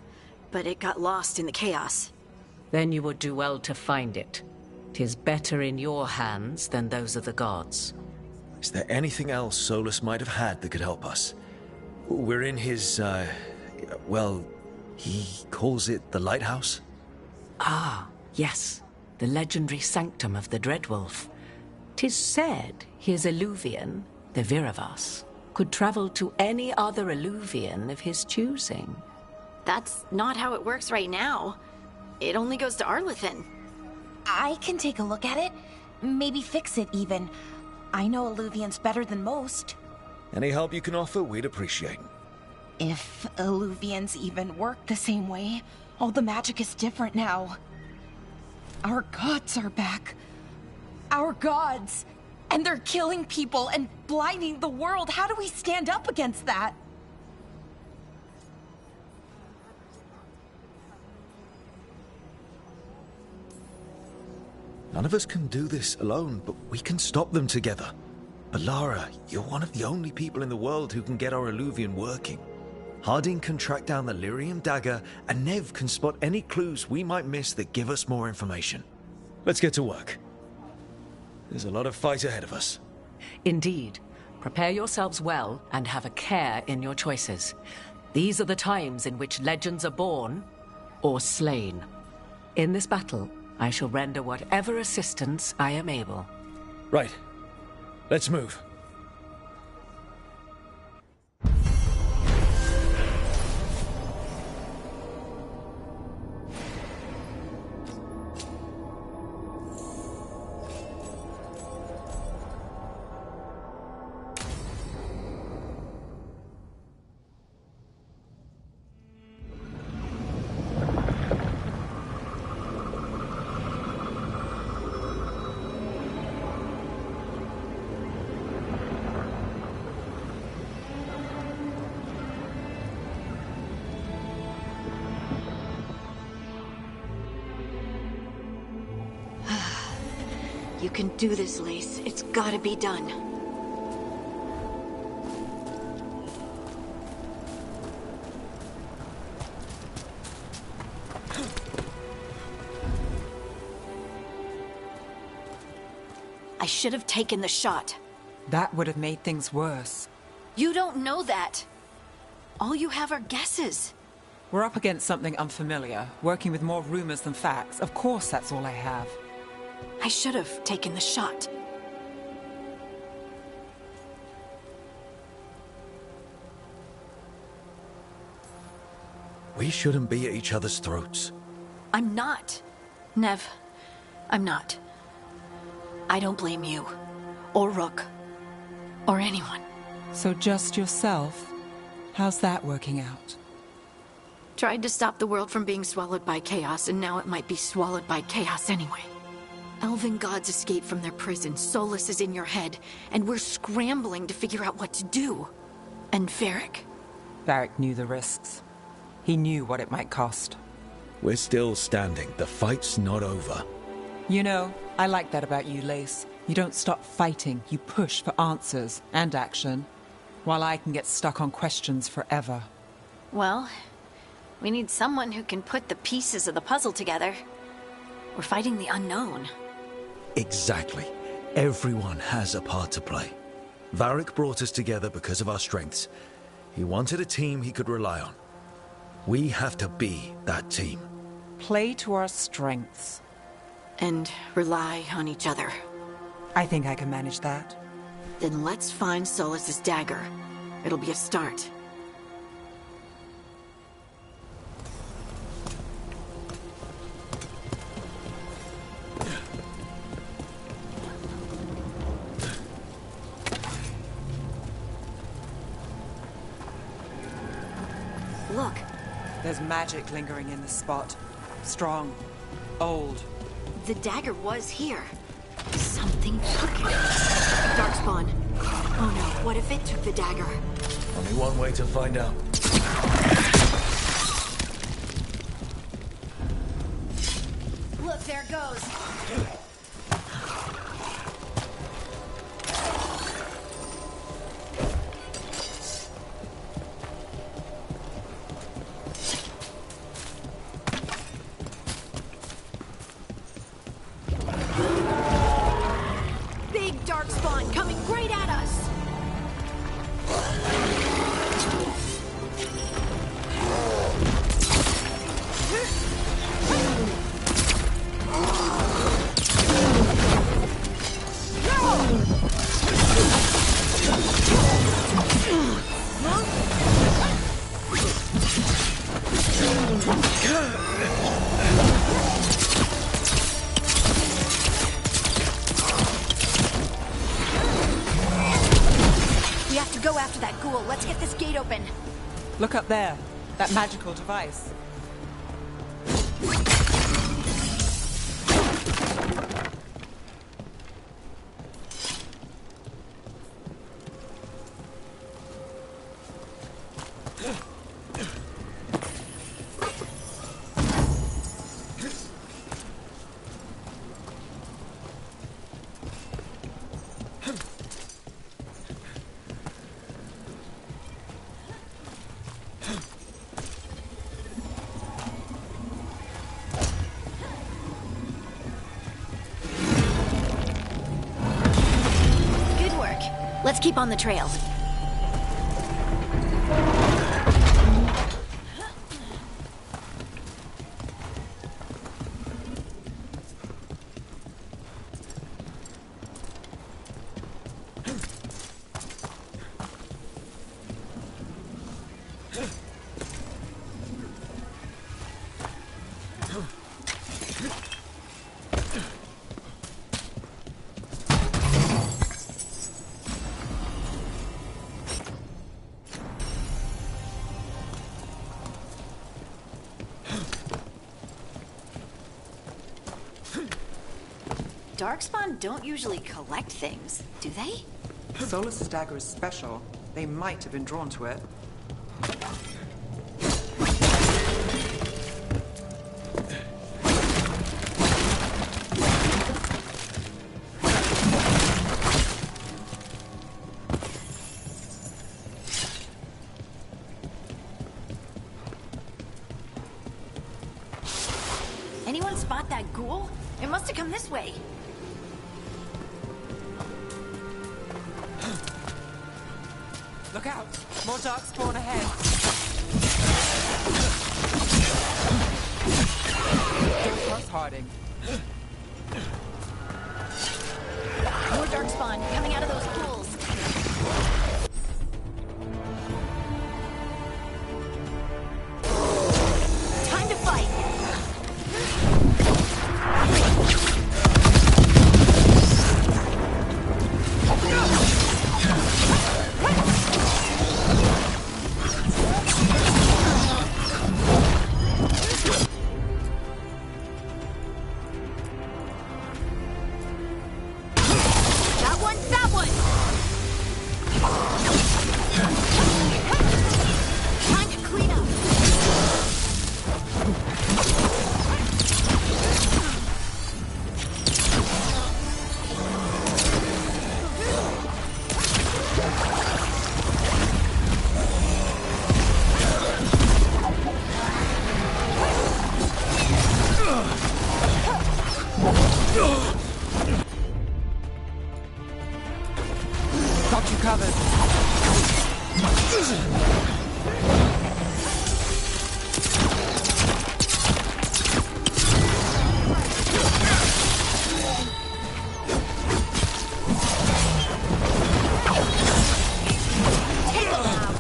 but it got lost in the chaos. Then you would do well to find it. 'Tis better in your hands than those of the gods. Is there anything else Solus might have had that could help us? We're in his, well, he calls it the lighthouse? Ah, yes. The legendary sanctum of the Dreadwolf. 'Tis said his Illuvian, the Viravas, could travel to any other Illuvian of his choosing. That's not how it works right now. It only goes to Arlethan. I can take a look at it. Maybe fix it, even. I know Illuvians better than most. Any help you can offer, we'd appreciate. If Illuvians even work the same way, all the magic is different now. Our gods are back. Our gods! And they're killing people and blinding the world. How do we stand up against that? None of us can do this alone, but we can stop them together. Alara, you're one of the only people in the world who can get our Illuvian working. Harding can track down the Lyrium dagger, and Nev can spot any clues we might miss that give us more information. Let's get to work. There's a lot of fight ahead of us. Indeed. Prepare yourselves well and have a care in your choices. These are the times in which legends are born or slain. In this battle, I shall render whatever assistance I am able. Right. Let's move. can do this, Lace. It's gotta be done. I should have taken the shot. That would have made things worse. You don't know that. All you have are guesses. We're up against something unfamiliar, working with more rumors than facts. Of course that's all I have. I should have taken the shot. We shouldn't be at each other's throats. I'm not. Nev, I'm not. I don't blame you, or Rook, or anyone. So just yourself? How's that working out? Tried to stop the world from being swallowed by chaos, and now it might be swallowed by chaos anyway. Elven gods escaped from their prison, Solus is in your head, and we're scrambling to figure out what to do. And Varric. Varric knew the risks. He knew what it might cost. We're still standing. The fight's not over. You know, I like that about you, Lace. You don't stop fighting, you push for answers and action, while I can get stuck on questions forever. Well, we need someone who can put the pieces of the puzzle together. We're fighting the unknown. Exactly. Everyone has a part to play. Varric brought us together because of our strengths. He wanted a team he could rely on. We have to be that team. Play to our strengths. And rely on each other. I think I can manage that. Then let's find Solus's dagger. It'll be a start. Look. There's magic lingering in this spot. Strong. Old. The dagger was here. Something took it. Darkspawn. Oh no, what if it took the dagger? Only one way to find out. Look, there it goes. Big Darkspawn coming right at us. We have to go after that ghoul. Let's get this gate open. Look up there. That magical device. Good work. Let's keep on the trail. Darkspawn don't usually collect things, do they? Solus's dagger is special. They might have been drawn to it. ghoul. It must have come this way. Look out! More dark spawn ahead. Don't cross Harding. More dark spawn coming out of those pools. Time to fight. That one! Time to clean up. Got you covered. Take them out.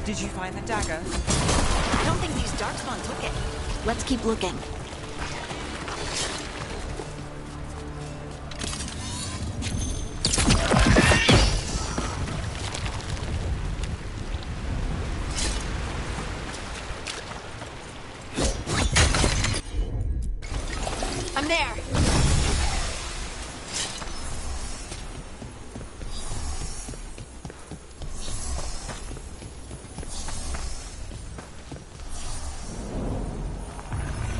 Did you find the dagger? I don't think these darkspawn took it. Let's keep looking. I'm there.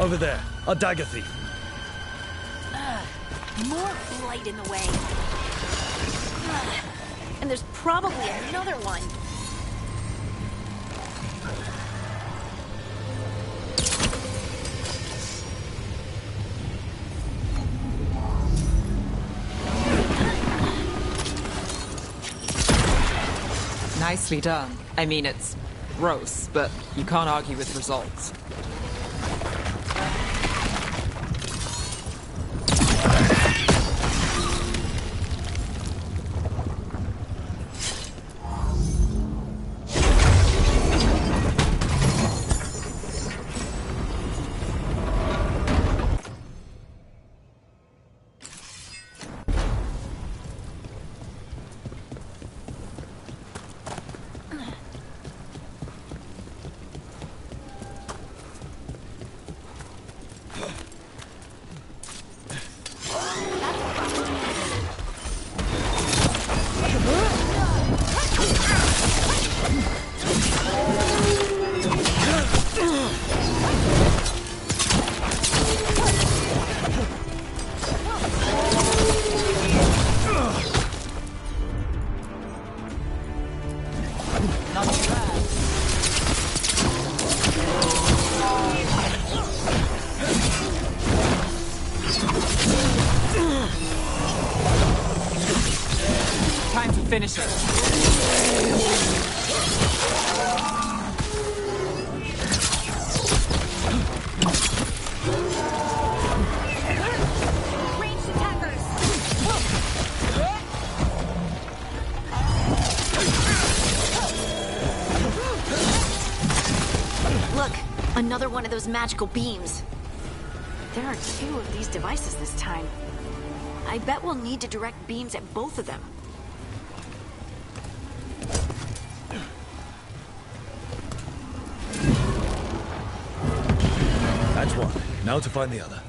Over there, a dagger thief. More blight in the way. And there's probably another one. Nicely done. I mean, it's gross, but you can't argue with results. Time to finish it. Ranged attackers. Look, another one of those magical beams. There are 2 of these devices this time. I bet we'll need to direct beams at both of them. That's one. Now to find the other.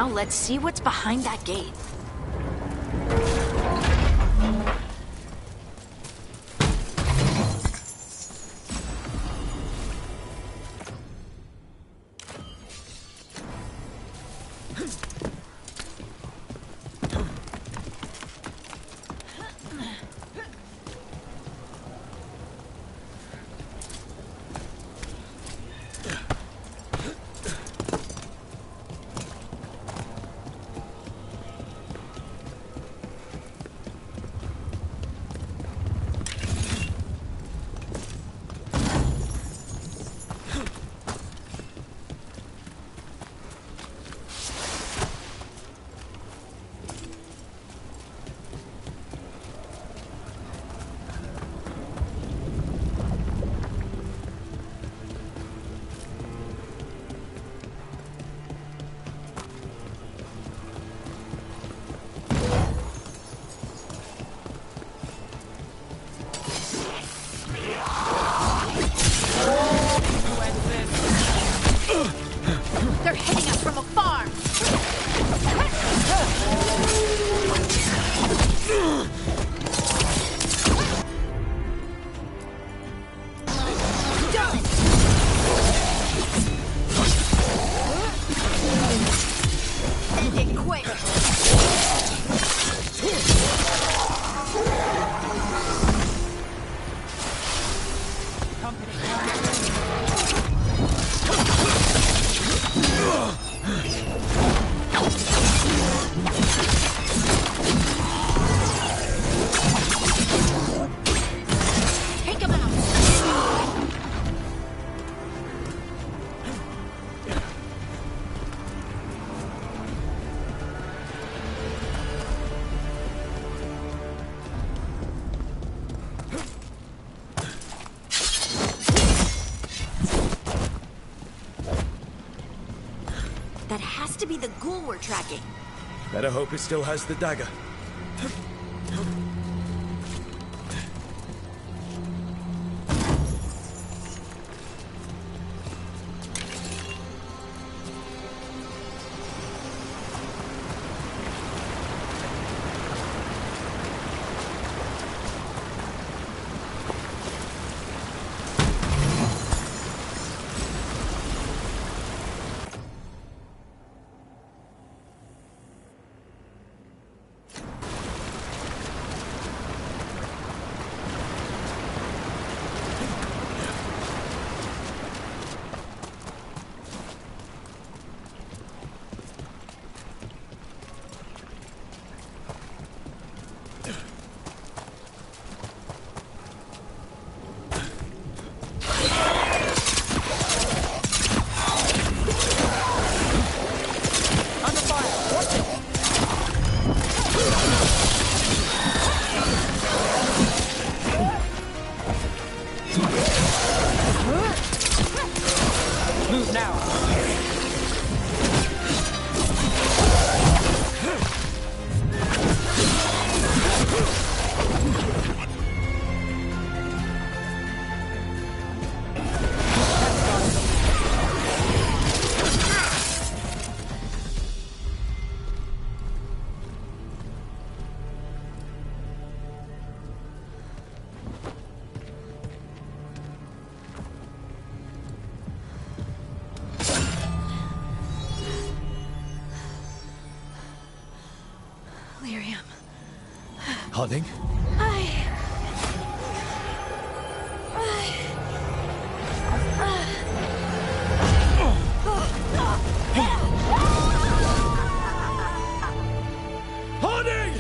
Now let's see what's behind that gate. They're hitting us from afar! End it quick! Take him out! That has to be the ghoul we're tracking. Better hope it still has the dagger. Move now. Harding? Harding!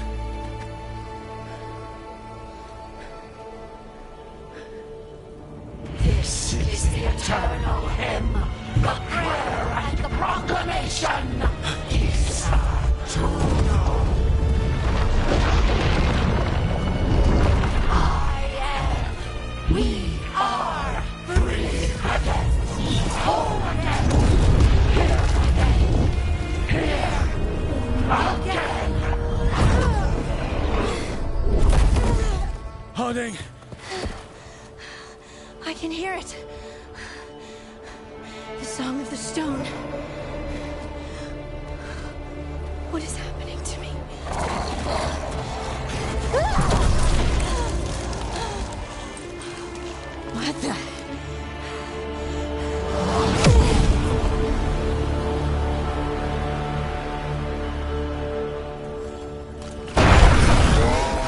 This is the eternal hymn, the prayer and the proclamation. Isa Tuno. We are free again, whole again, here again. Harding! I can hear it. The Song of the Stone. What is happening to me? What the?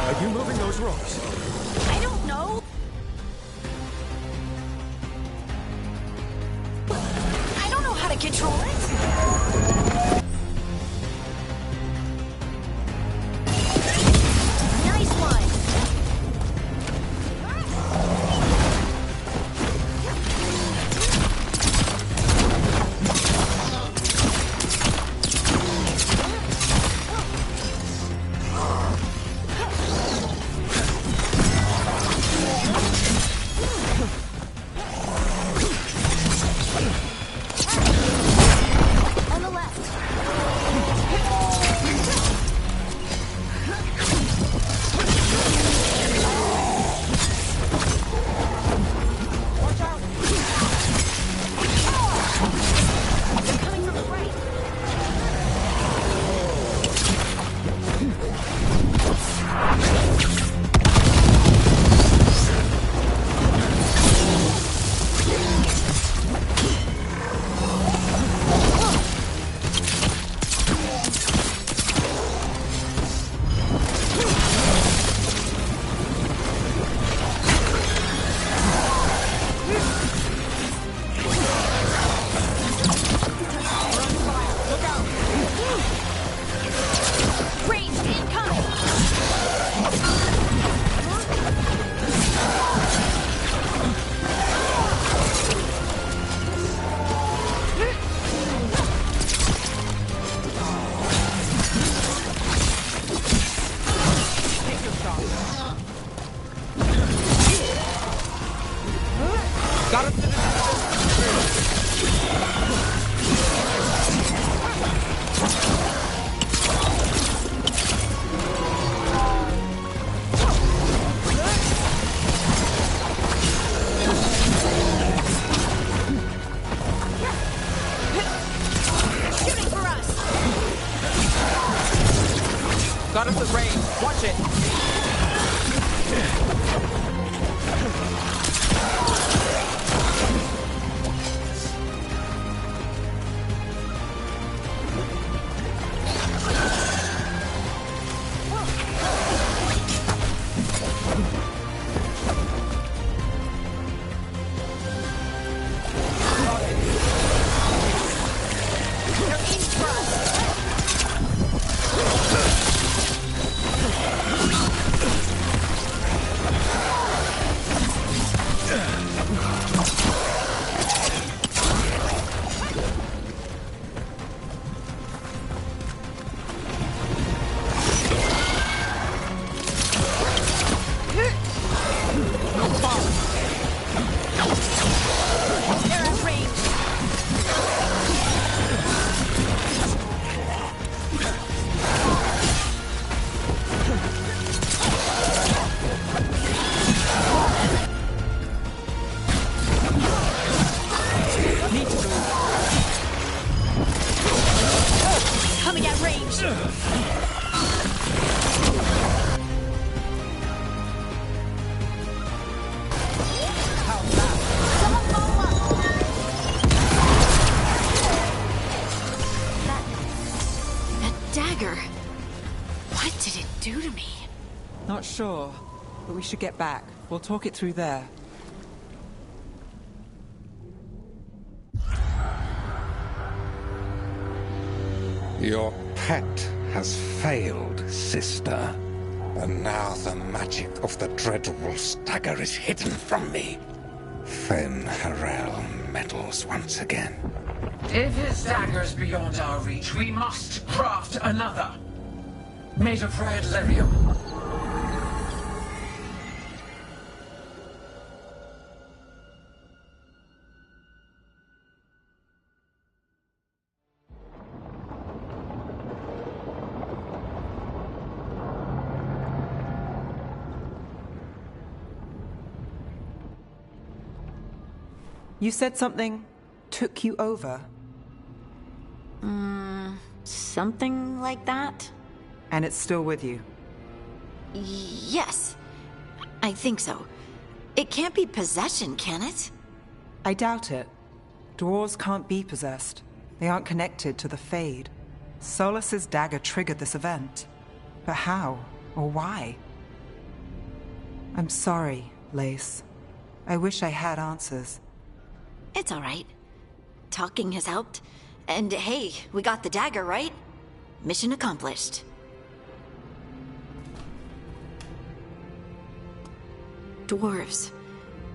Are you moving those rocks? I don't know. I don't know how to control it. Nice one. On the left. Watch out. They're coming from the right. Range incoming! Take your shot. Got him to the Shooting for us! Got him to range. Watch it. They're aiming for us! They're at range! Need to move. Coming at range! Someone follow up! That dagger. What did it do to me? Not sure, but we should get back. We'll talk it through there. Your pet has failed, sister. And now the magic of the Dreadwolf's dagger is hidden from me. Fen Harel meddles once again. If his dagger's beyond our reach, we must craft another. Made of red lyrium. You said something took you over. Something like that? And it's still with you? Yes. I think so. It can't be possession, can it? I doubt it. Dwarves can't be possessed. They aren't connected to the Fade. Solas's dagger triggered this event. But how? Or why? I'm sorry, Lace. I wish I had answers. It's all right. Talking has helped. And hey, we got the dagger, right? Mission accomplished. Dwarves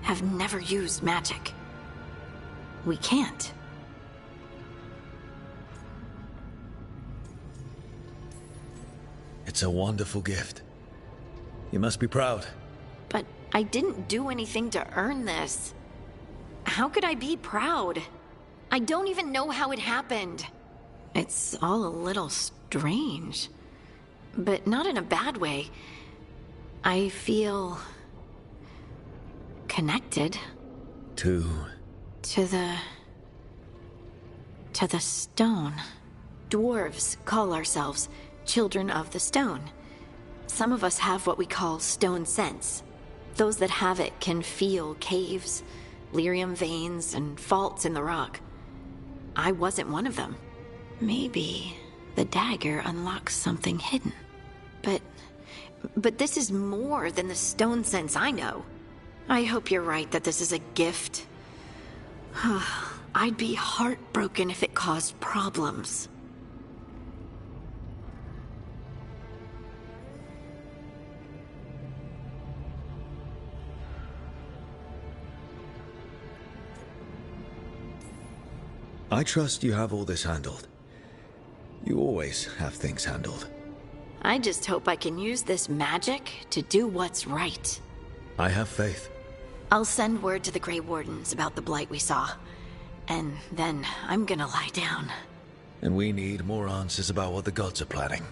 have never used magic. We can't. It's a wonderful gift. You must be proud. But I didn't do anything to earn this. How could I be proud? I don't even know how it happened. It's all a little strange. But not in a bad way. I feel... connected. To the stone. Dwarves call ourselves children of the stone. Some of us have what we call stone sense. Those that have it can feel caves, lyrium veins, and faults in the rock. I wasn't one of them. Maybe the dagger unlocks something hidden. But this is more than the stone sense I know. I hope you're right that this is a gift. I'd be heartbroken if it caused problems. I trust you have all this handled. You always have things handled. I just hope I can use this magic to do what's right. I have faith. I'll send word to the Grey Wardens about the blight we saw. And then I'm gonna lie down. And we need more answers about what the gods are planning.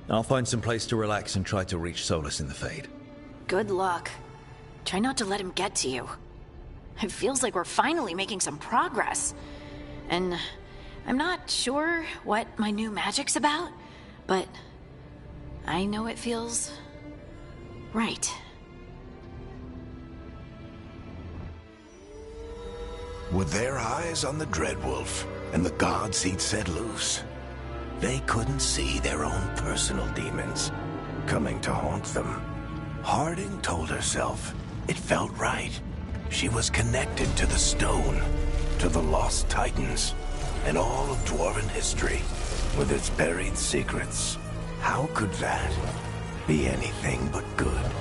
I'll find some place to relax and try to reach Solas in the Fade. Good luck. Try not to let him get to you. It feels like we're finally making some progress. And I'm not sure what my new magic's about, but I know it feels right. With their eyes on the Dreadwolf and the gods he'd set loose, they couldn't see their own personal demons coming to haunt them. Harding told herself it felt right. She was connected to the stone, to the lost titans, and all of Dwarven history, with its buried secrets. How could that be anything but good?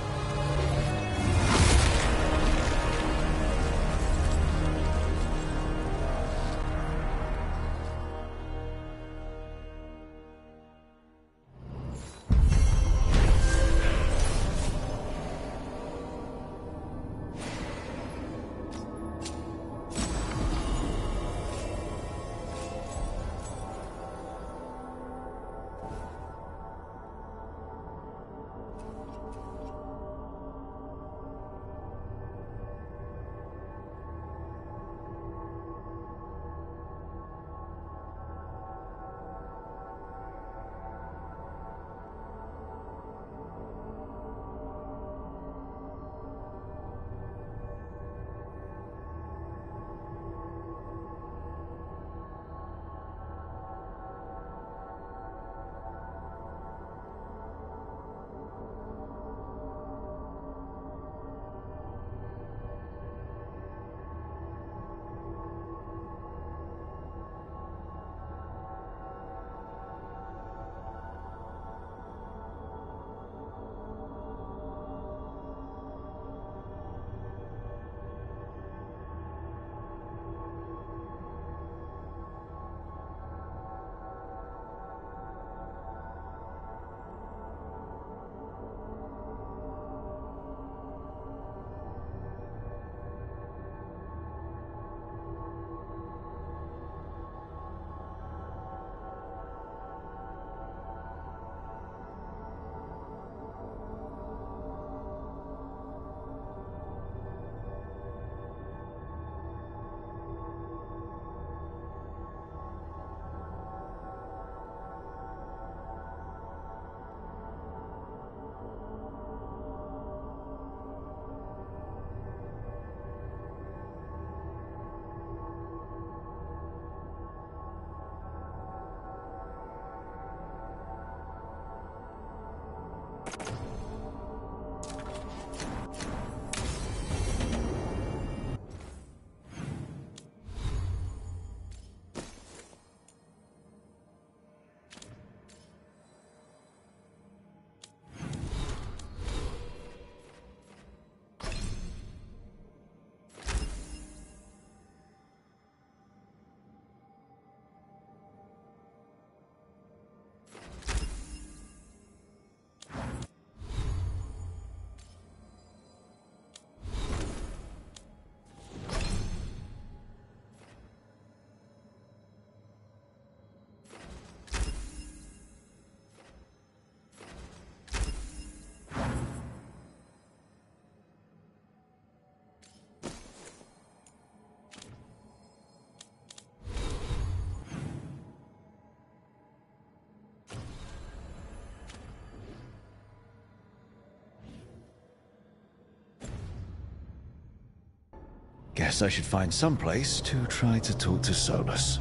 guess I should find some place to try to talk to Solus.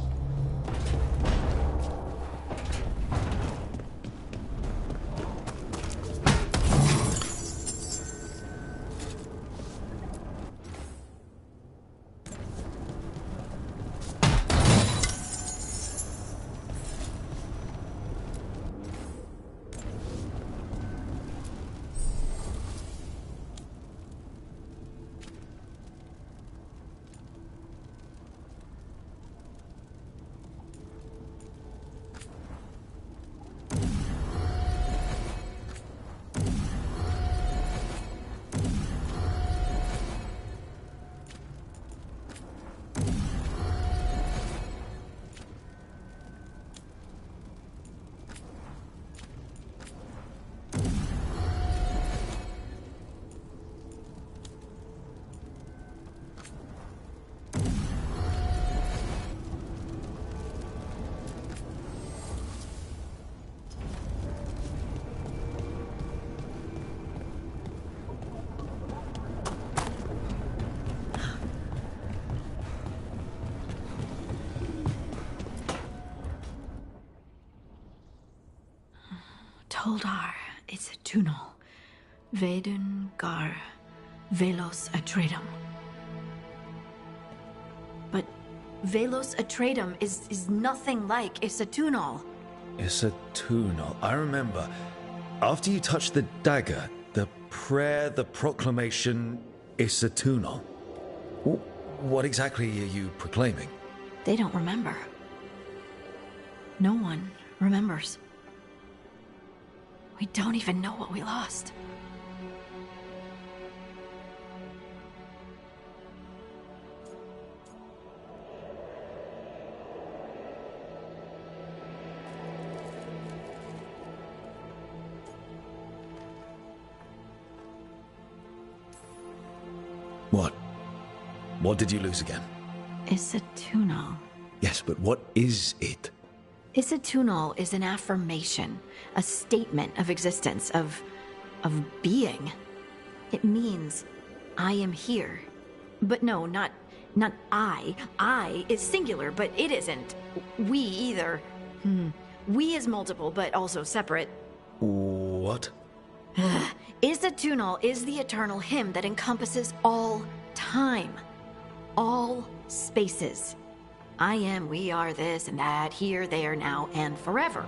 Toldar, it's a tunal. Vedun gar velos atredum. But velos atredum is nothing like Isatunal. Isatunal. I remember. After you touched the dagger, the prayer, the proclamation, Isatunal. What exactly are you proclaiming? They don't remember. No one remembers. We don't even know what we lost. What? What did you lose again? Isatunal. Yes, but what is it? Isatunal is an affirmation, a statement of existence, of being. It means, I am here. But no, not I. I is singular, but it isn't. We either. We is multiple, but also separate. What? Isatunal is the eternal hymn that encompasses all time. All spaces. I am, we are, this and that, here, there, now, and forever.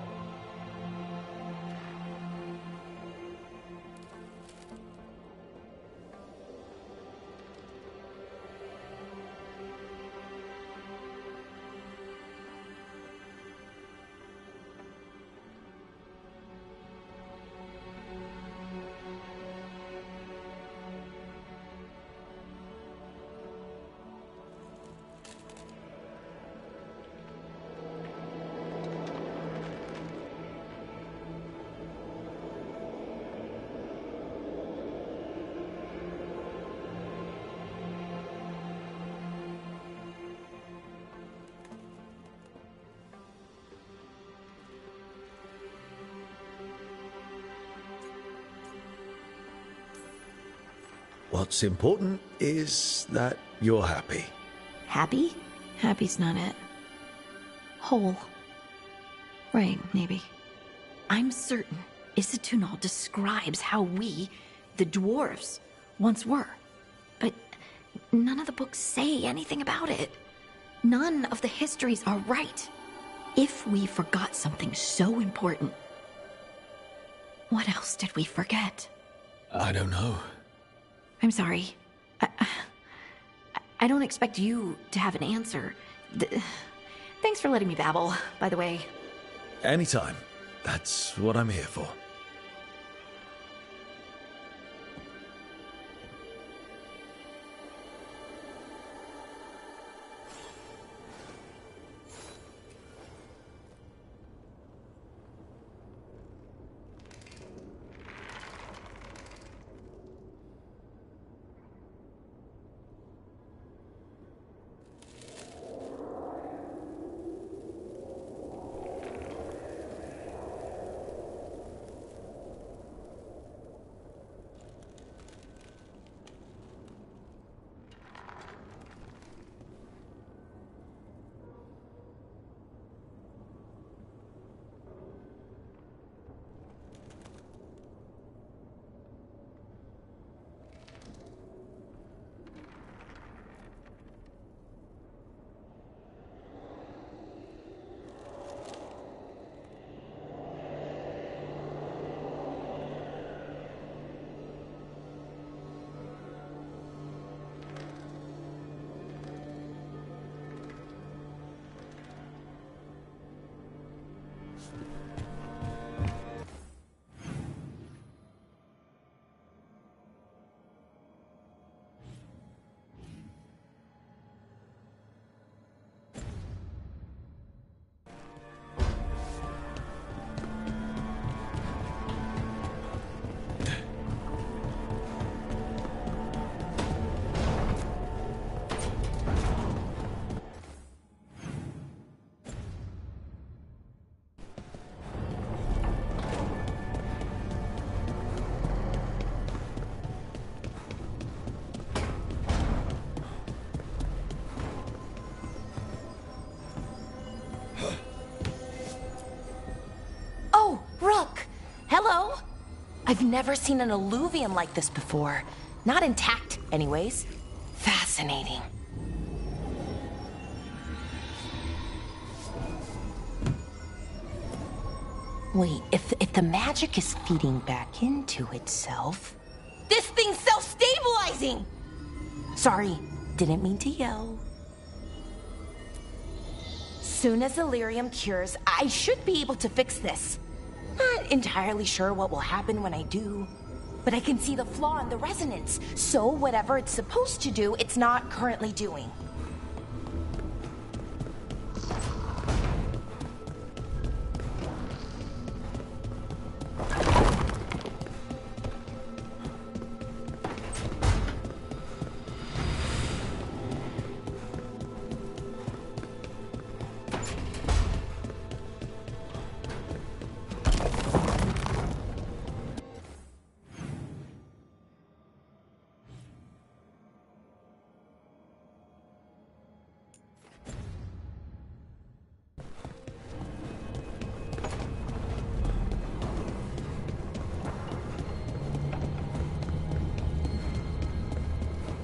What's important is that you're happy. Happy? Happy's not it. Whole. Right, maybe. I'm certain Isatunal describes how we, the dwarves, once were. But none of the books say anything about it. None of the histories are right. If we forgot something so important, what else did we forget? I don't know. I'm sorry. I don't expect you to have an answer. Thanks for letting me babble, by the way. Anytime. That's what I'm here for. I've never seen an alluvium like this before. Not intact, anyways. Fascinating. Wait, if the magic is feeding back into itself... This thing's self-stabilizing! Sorry, didn't mean to yell. Soon as Illyrium cures, I should be able to fix this. Not entirely sure what will happen when I do, but I can see the flaw in the resonance, so whatever it's supposed to do, it's not currently doing.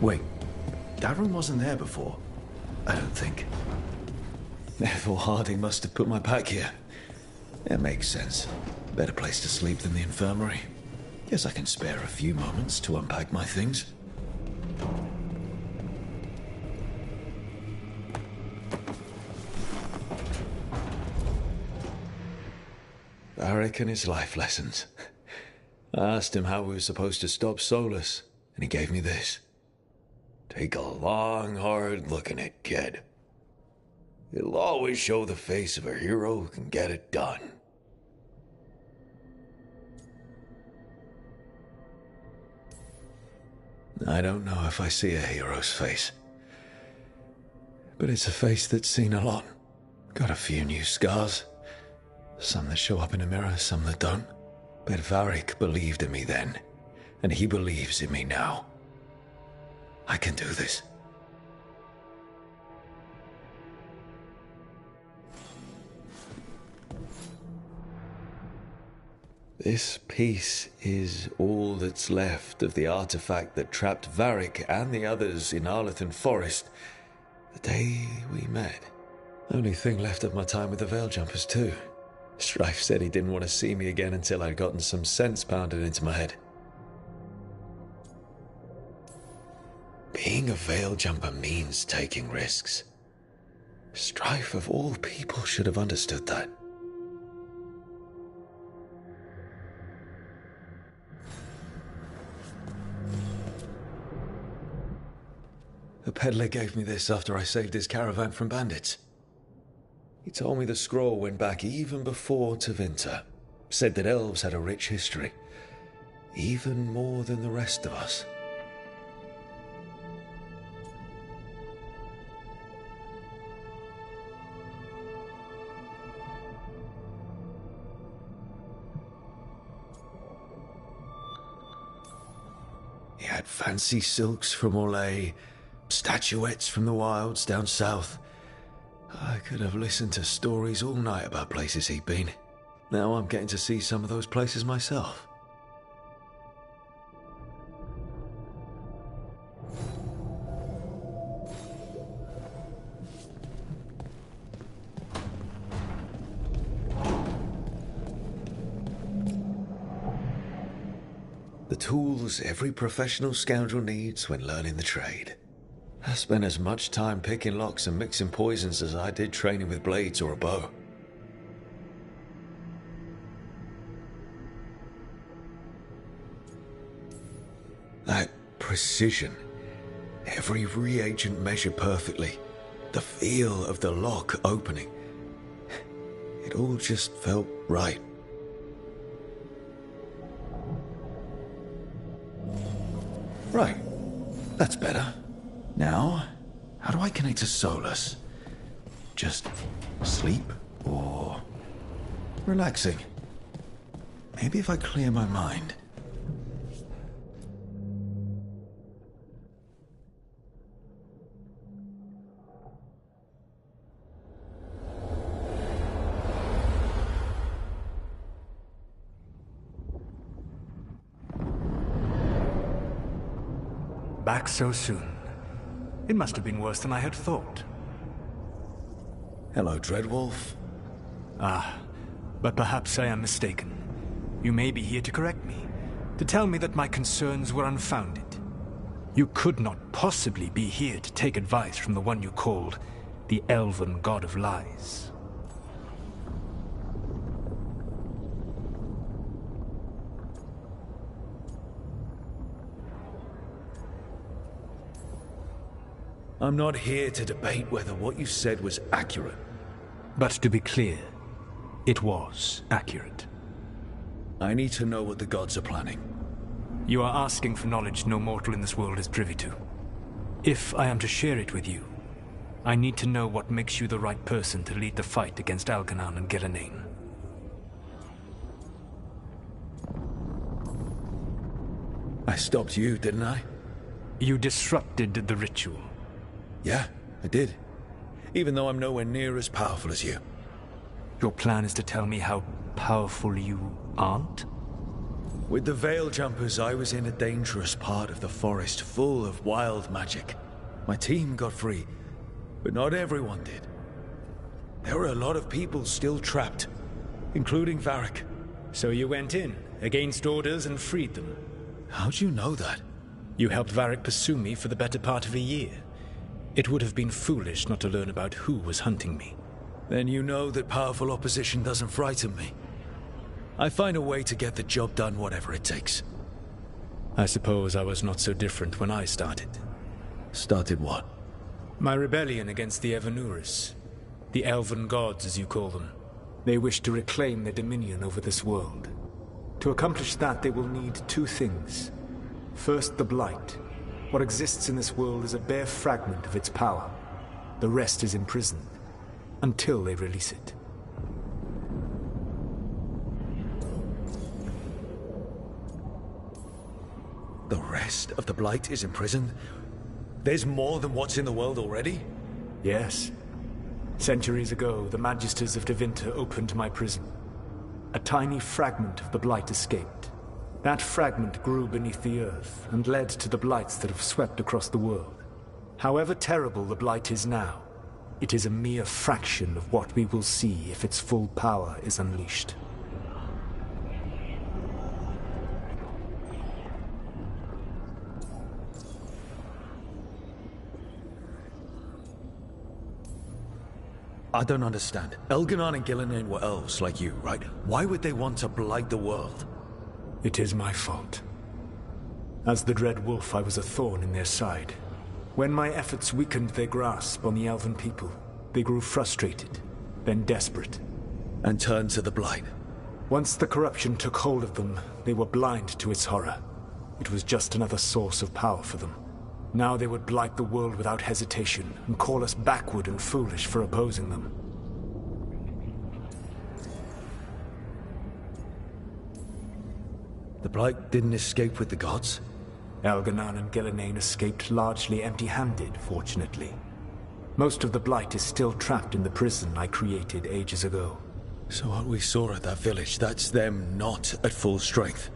Wait, that room wasn't there before. I don't think. Therefore, Harding must have put my pack here. It makes sense. Better place to sleep than the infirmary. Guess I can spare a few moments to unpack my things. Varric and his life lessons. I asked him how we were supposed to stop Solus, and he gave me this. Take a long, hard look at it, kid. It'll always show the face of a hero who can get it done. I don't know if I see a hero's face. But it's a face that's seen a lot. Got a few new scars. Some that show up in a mirror, some that don't. But Varric believed in me then, and he believes in me now. I can do this. This piece is all that's left of the artifact that trapped Varric and the others in Arlethan Forest the day we met. Only thing left of my time with the Veil Jumpers too. Strife said he didn't want to see me again until I'd gotten some sense pounded into my head. Being a Veil Jumper means taking risks. Strife of all people should have understood that. The peddler gave me this after I saved his caravan from bandits. He told me the scroll went back even before Tevinter. Said that elves had a rich history, even more than the rest of us. He had fancy silks from Orlais, statuettes from the wilds down south. I could have listened to stories all night about places he'd been. Now I'm getting to see some of those places myself. The tools every professional scoundrel needs when learning the trade. I spent as much time picking locks and mixing poisons as I did training with blades or a bow. That precision, every reagent measured perfectly, the feel of the lock opening, it all just felt right. Right, that's better. Now, how do I connect to Solus? Just sleep or relaxing? Maybe if I clear my mind. Back so soon. It must have been worse than I had thought. Hello, Dreadwolf. Ah, but perhaps I am mistaken. You may be here to correct me, to tell me that my concerns were unfounded. You could not possibly be here to take advice from the one you called the Elven God of Lies. I'm not here to debate whether what you said was accurate. But to be clear, it was accurate. I need to know what the gods are planning. You are asking for knowledge no mortal in this world is privy to. If I am to share it with you, I need to know what makes you the right person to lead the fight against Algernon and Gillenane. I stopped you, didn't I? You disrupted the ritual. Yeah, I did. Even though I'm nowhere near as powerful as you. Your plan is to tell me how powerful you aren't? With the Veil Jumpers, I was in a dangerous part of the forest full of wild magic. My team got free, but not everyone did. There were a lot of people still trapped, including Varric. So you went in, against orders, and freed them? How'd you know that? You helped Varric pursue me for the better part of a year. It would have been foolish not to learn about who was hunting me. Then you know that powerful opposition doesn't frighten me. I find a way to get the job done, whatever it takes. I suppose I was not so different when I started. Started what? My rebellion against the Evanuris. The Elven Gods, as you call them. They wish to reclaim their dominion over this world. To accomplish that, they will need two things. First, the Blight. What exists in this world is a bare fragment of its power. The rest is imprisoned, until they release it. The rest of the Blight is imprisoned? There's more than what's in the world already? Yes. Centuries ago, the Magisters of Tevinter opened my prison. A tiny fragment of the Blight escaped. That fragment grew beneath the earth and led to the blights that have swept across the world. However terrible the Blight is now, it is a mere fraction of what we will see if its full power is unleashed. I don't understand. Elginan and Gillenane were elves like you, right? Why would they want to blight the world? It is my fault. As the Dread Wolf, I was a thorn in their side. When my efforts weakened their grasp on the Elven people, they grew frustrated, then desperate. And turned to the Blight. Once the corruption took hold of them, they were blind to its horror. It was just another source of power for them. Now they would blight the world without hesitation, and call us backward and foolish for opposing them. The Blight didn't escape with the gods? Elginan and Gillenane escaped largely empty-handed, fortunately. Most of the Blight is still trapped in the prison I created ages ago. So what we saw at that village, that's them not at full strength?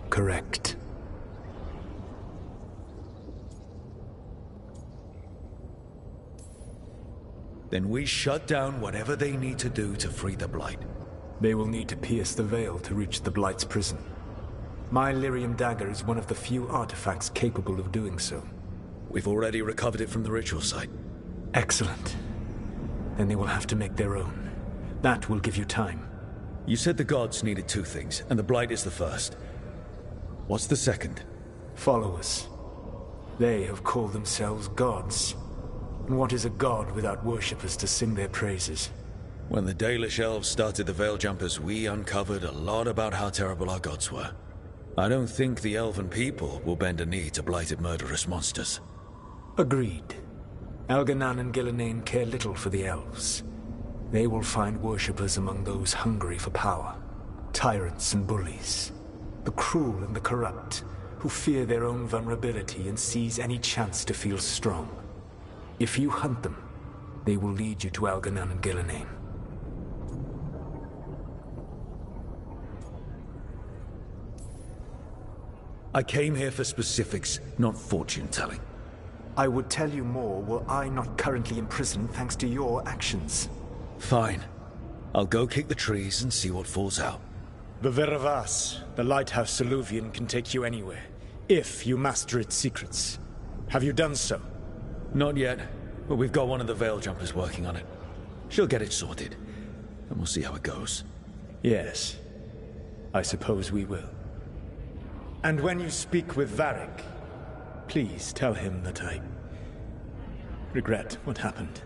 Correct. Then we shut down whatever they need to do to free the Blight. They will need to pierce the veil to reach the Blight's prison. My Lyrium dagger is one of the few artifacts capable of doing so. We've already recovered it from the ritual site. Excellent. Then they will have to make their own. That will give you time. You said the gods needed two things, and the Blight is the first. What's the second? Followers. They have called themselves gods. And what is a god without worshippers to sing their praises? When the Dalish elves started the Veil Jumpers, we uncovered a lot about how terrible our gods were. I don't think the elven people will bend a knee to blighted murderous monsters. Agreed. Elginan and Gillenane care little for the elves. They will find worshippers among those hungry for power. Tyrants and bullies. The cruel and the corrupt, who fear their own vulnerability and seize any chance to feel strong. If you hunt them, they will lead you to Elginan and Gillenane. I came here for specifics, not fortune-telling. I would tell you more were I not currently imprisoned thanks to your actions. Fine. I'll go kick the trees and see what falls out. The Veravas, the lighthouse Soluvian, can take you anywhere, if you master its secrets. Have you done so? Not yet, but we've got one of the Veil Jumpers working on it. She'll get it sorted, and we'll see how it goes. Yes. I suppose we will. And when you speak with Varric, please tell him that I regret what happened.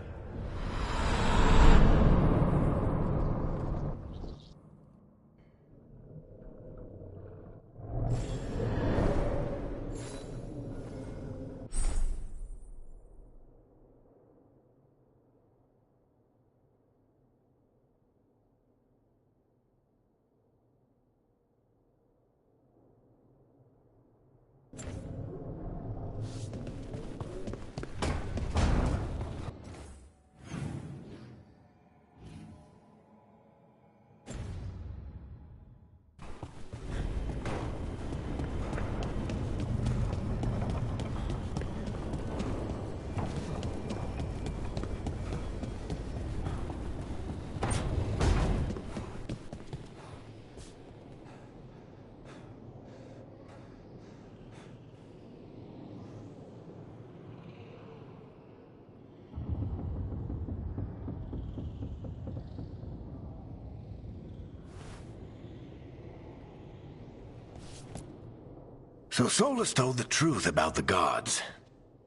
So Solus told the truth about the gods.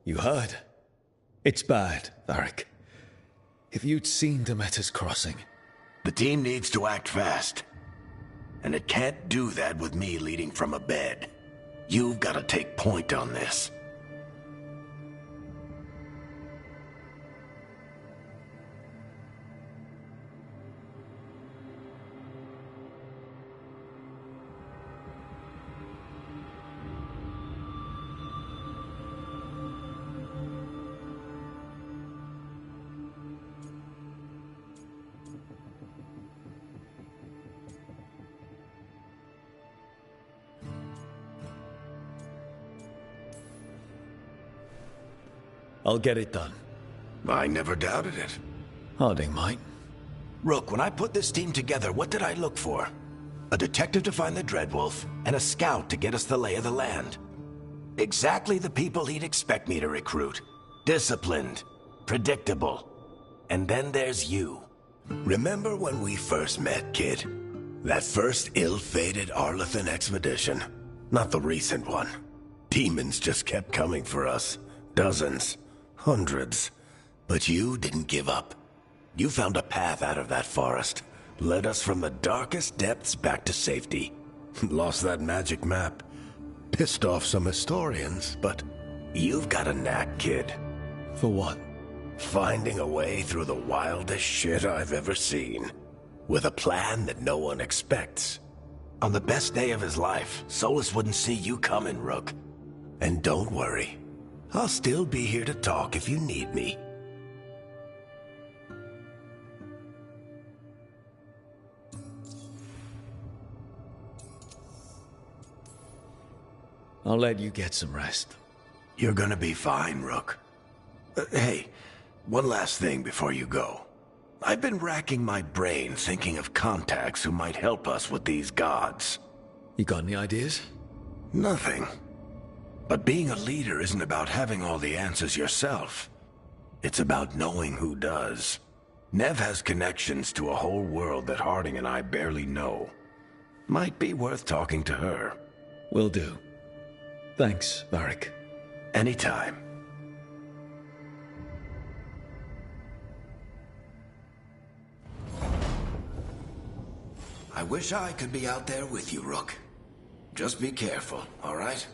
You heard? It's bad, Varric. If you'd seen Demeter's crossing... The team needs to act fast. And it can't do that with me leading from a bed. You've got to take point on this. I'll get it done. I never doubted it. Harding might. Rook, when I put this team together, what did I look for? A detective to find the Dreadwolf, and a scout to get us the lay of the land. Exactly the people he'd expect me to recruit. Disciplined, predictable. And then there's you. Remember when we first met, kid? That first ill-fated Arlathan expedition. Not the recent one. Demons just kept coming for us. Dozens. Hundreds. But you didn't give up. You found a path out of that forest. Led us from the darkest depths back to safety. Lost that magic map. Pissed off some historians, but you've got a knack, kid. For what? Finding a way through the wildest shit I've ever seen. With a plan that no one expects. On the best day of his life, Solus wouldn't see you coming, Rook. And don't worry. I'll still be here to talk if you need me. I'll let you get some rest. You're gonna be fine, Rook. Hey, one last thing before you go. I've been racking my brain thinking of contacts who might help us with these gods. You got any ideas? Nothing. But being a leader isn't about having all the answers yourself. It's about knowing who does. Nev has connections to a whole world that Harding and I barely know. Might be worth talking to her. Will do. Thanks, Varric. Anytime. I wish I could be out there with you, Rook. Just be careful, all right?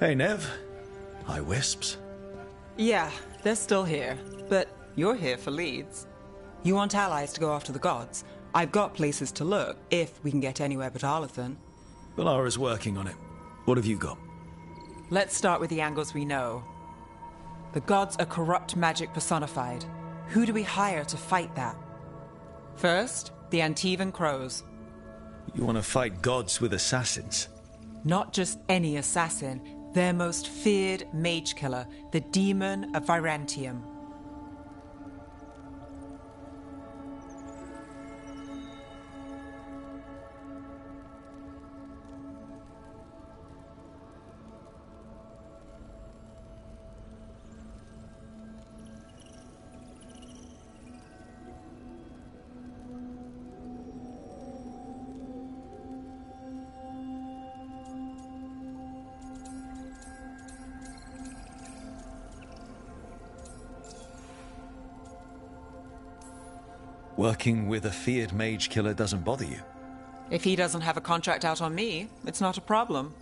Hey, Nev. Hi, Wisps. Yeah, they're still here. But you're here for leads. You want allies to go after the gods? I've got places to look, if we can get anywhere but Arlathan. Valara's working on it. What have you got? Let's start with the angles we know. The gods are corrupt magic personified. Who do we hire to fight that? First, the Antivan Crows. You want to fight gods with assassins? Not just any assassin, their most feared mage killer, the Demon of Virantium. Working with a feared mage killer doesn't bother you? If he doesn't have a contract out on me, it's not a problem.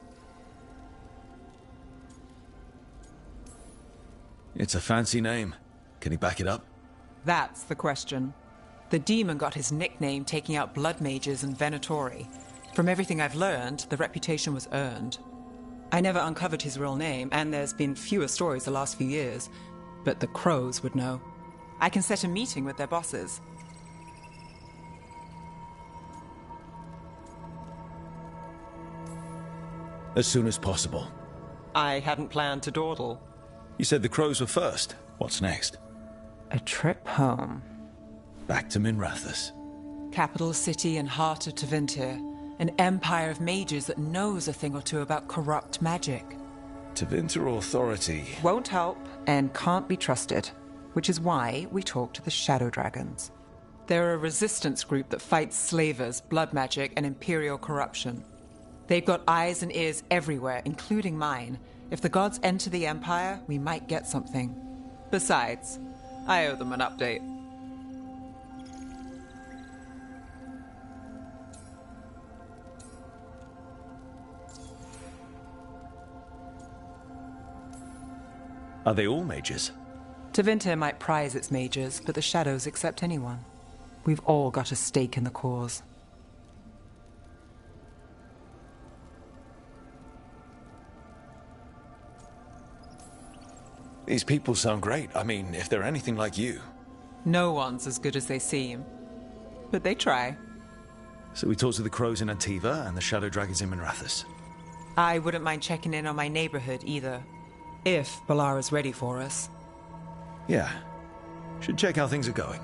It's a fancy name. Can he back it up? That's the question. The demon got his nickname taking out blood mages and Venatori. From everything I've learned, the reputation was earned. I never uncovered his real name, and there's been fewer stories the last few years. But the Crows would know. I can set a meeting with their bosses. As soon as possible. I hadn't planned to dawdle. You said the Crows were first. What's next? A trip home. Back to Minrathous. Capital city and heart of Tevinter. An empire of mages that knows a thing or two about corrupt magic. Tevinter Authority. Won't help and can't be trusted. Which is why we talk to the Shadow Dragons. They're a resistance group that fights slavers, blood magic, and imperial corruption. They've got eyes and ears everywhere, including mine. If the gods enter the Empire, we might get something. Besides, I owe them an update. Are they all mages? Tevinter might prize its mages, but the Shadows accept anyone. We've all got a stake in the cause. These people sound great. I mean, if they're anything like you. No one's as good as they seem. But they try. So we talk to the Crows in Antiva and the Shadow Dragons in Minrathous. I wouldn't mind checking in on my neighborhood either. If Balara's ready for us. Yeah. Should check how things are going.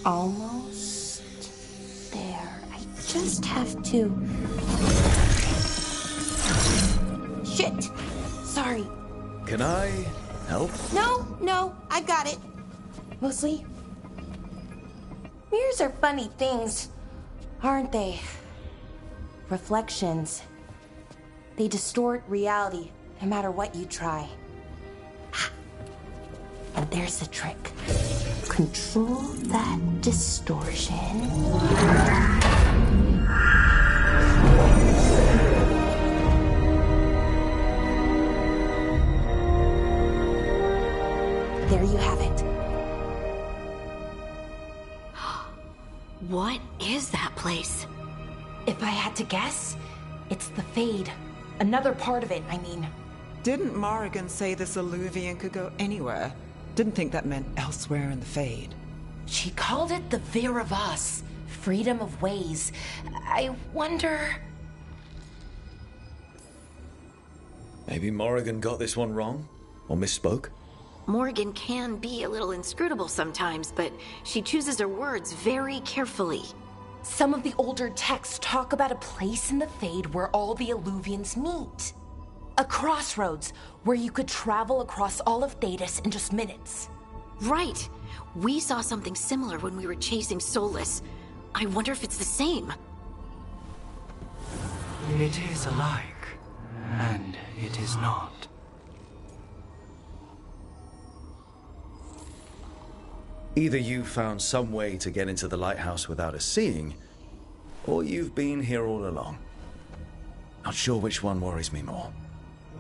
Almost there. I just have to... Shit! Sorry. Can I help? No, I've got it. Mostly, mirrors are funny things, aren't they? Reflections. They distort reality, no matter what you try. And there's the trick. Control that distortion. There you have it. What is that place? If I had to guess, It's the Fade. Another part of it, I mean. Didn't Morrigan say this Illuvian could go anywhere? Didn't think that meant elsewhere in the Fade. She called it the Fear of Us. Freedom of ways. I wonder... Maybe Morrigan got this one wrong? Or misspoke? Morgan can be a little inscrutable sometimes, but she chooses her words very carefully. Some of the older texts talk about a place in the Fade where all the Illuvians meet. A crossroads where you could travel across all of Thedas in just minutes. Right. We saw something similar when we were chasing Solus. I wonder if it's the same. It is alike, and it is not. Either you found some way to get into the lighthouse without us seeing, or you've been here all along. Not sure which one worries me more.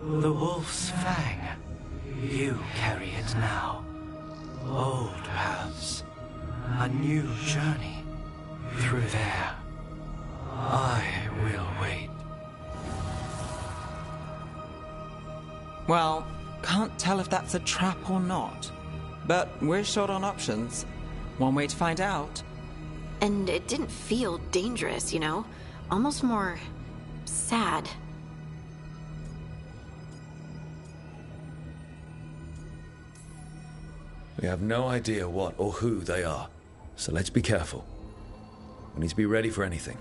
The Wolf's Fang. You carry it now. Old paths. A new journey. Through there. I will wait. Well, can't tell if that's a trap or not. But we're short on options. One way to find out. And it didn't feel dangerous, you know? Almost more... sad. We have no idea what or who they are, so let's be careful. We need to be ready for anything.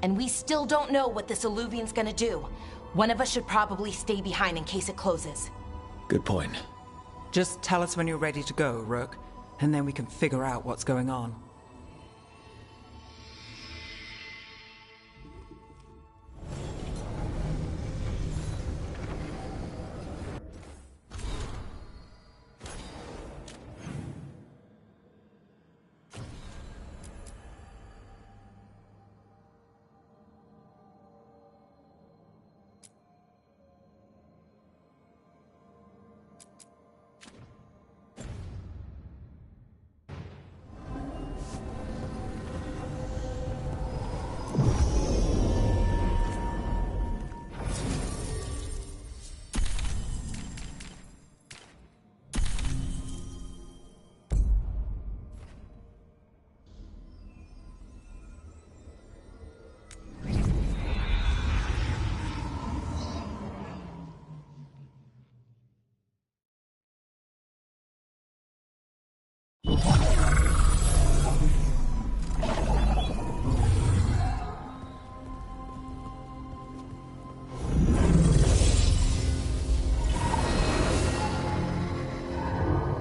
And we still don't know what this Illuvian's gonna do. One of us should probably stay behind in case it closes. Good point. Just tell us when you're ready to go, Rook, and then we can figure out what's going on.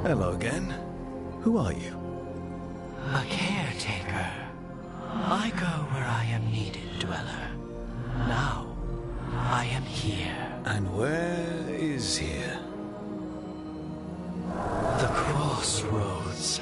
Hello again. Who are you? A caretaker. I go where I am needed, Dweller. Now, I am here. And where is here? The crossroads.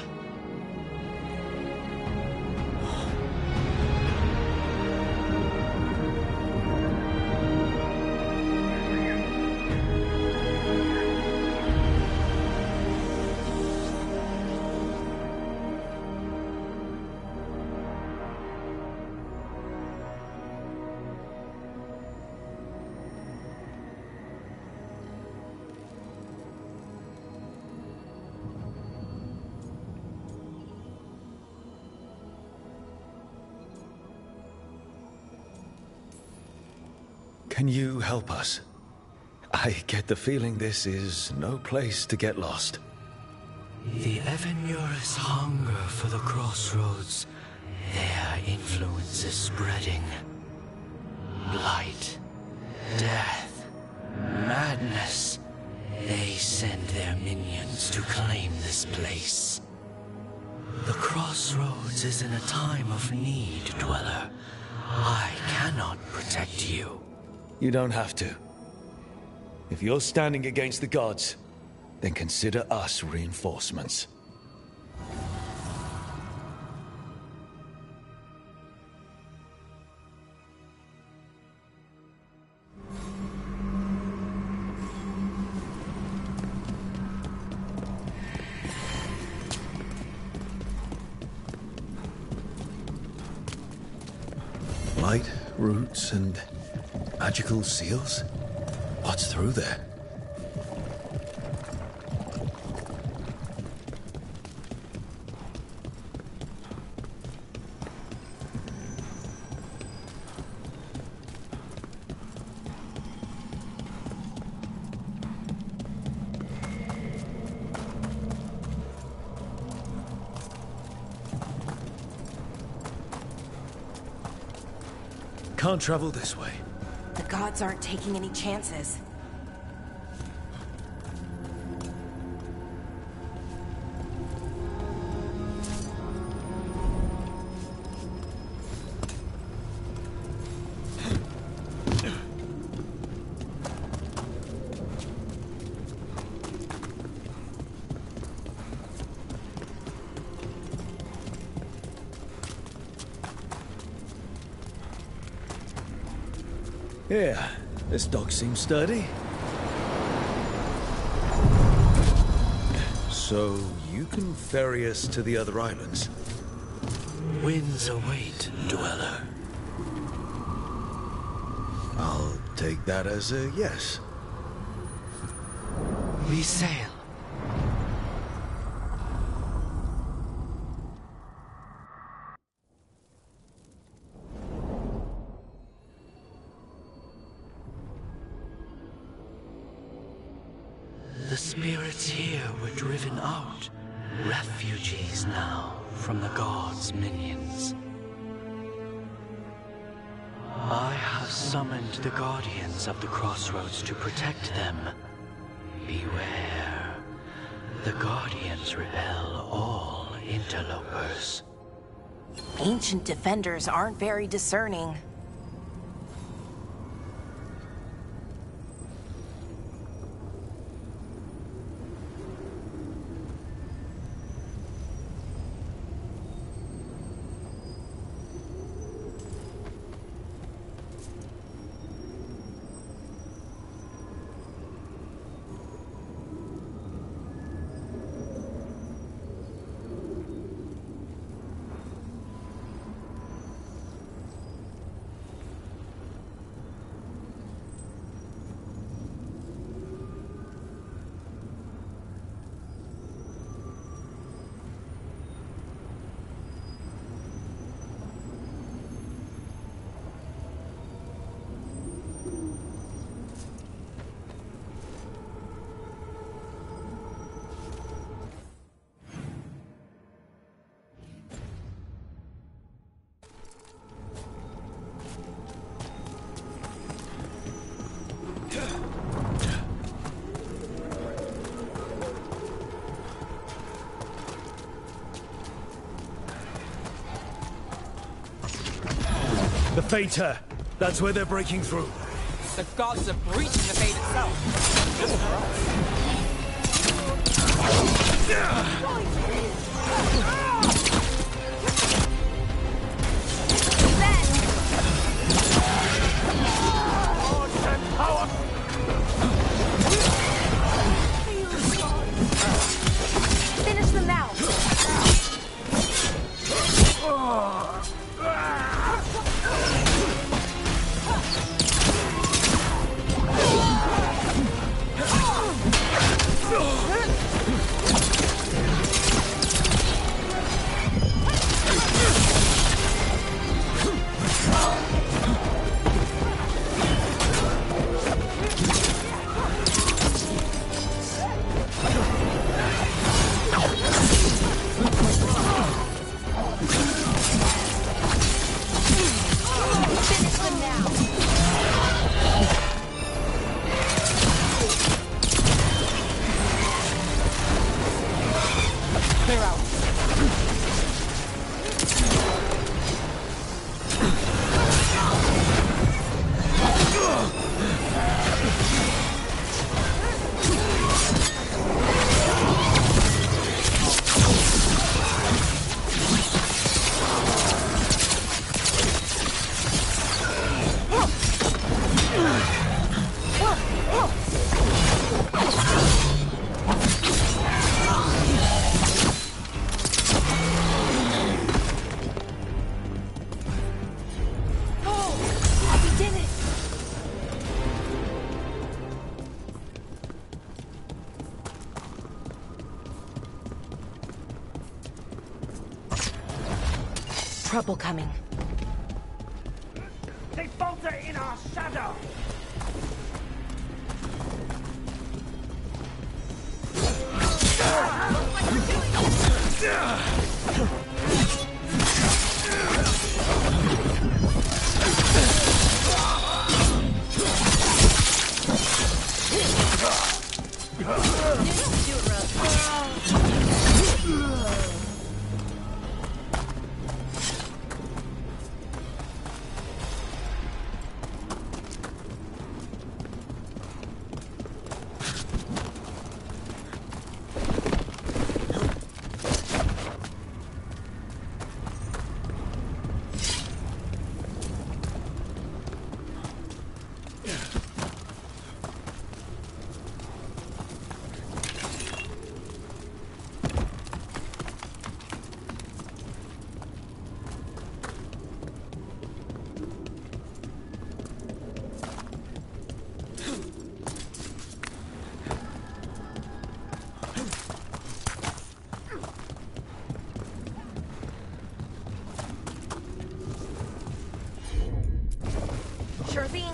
Can you help us? I get the feeling this is no place to get lost. The Evenurus hunger for the crossroads. Their influence is spreading. Blight, death, madness. They send their minions to claim this place. The crossroads is in a time of need, Dweller. I cannot protect you. You don't have to. If you're standing against the gods, then consider us reinforcements. Light, roots, and Magical seals? What's through there? Can't travel this way. The gods aren't taking any chances. Yeah, this dog seems sturdy. So, you can ferry us to the other islands? Winds await, dweller. I'll take that as a yes. We sail. The spirits here were driven out, refugees now from the gods' minions. I have summoned the guardians of the crossroads to protect them. Beware. The guardians repel all interlopers. Ancient defenders aren't very discerning. The Fater! That's where they're breaking through. The gods are breaching the fate itself. Just for Finish them now! trouble coming. They falter in our shadow! Sure thing.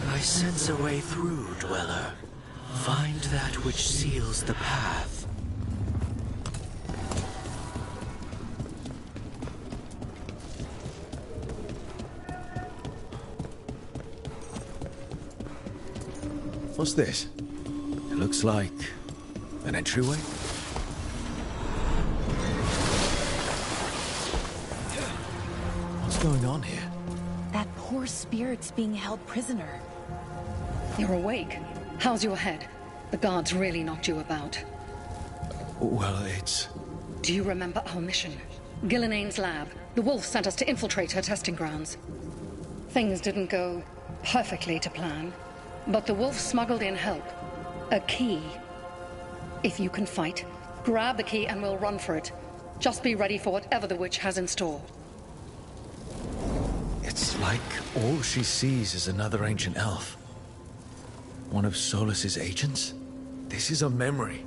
I sense a way through, Dweller. Find that which seals the path. What's this? It looks like an entryway. What's going on here? That poor spirit's being held prisoner. You're awake. How's your head? The guards really knocked you about. Well, it's... Do you remember our mission? Gillenane's lab. The wolf sent us to infiltrate her testing grounds. Things didn't go perfectly to plan, but the wolf smuggled in help. A key. If you can fight, grab the key and we'll run for it. Just be ready for whatever the witch has in store. It's like all she sees is another ancient elf. One of Solus's agents? This is a memory.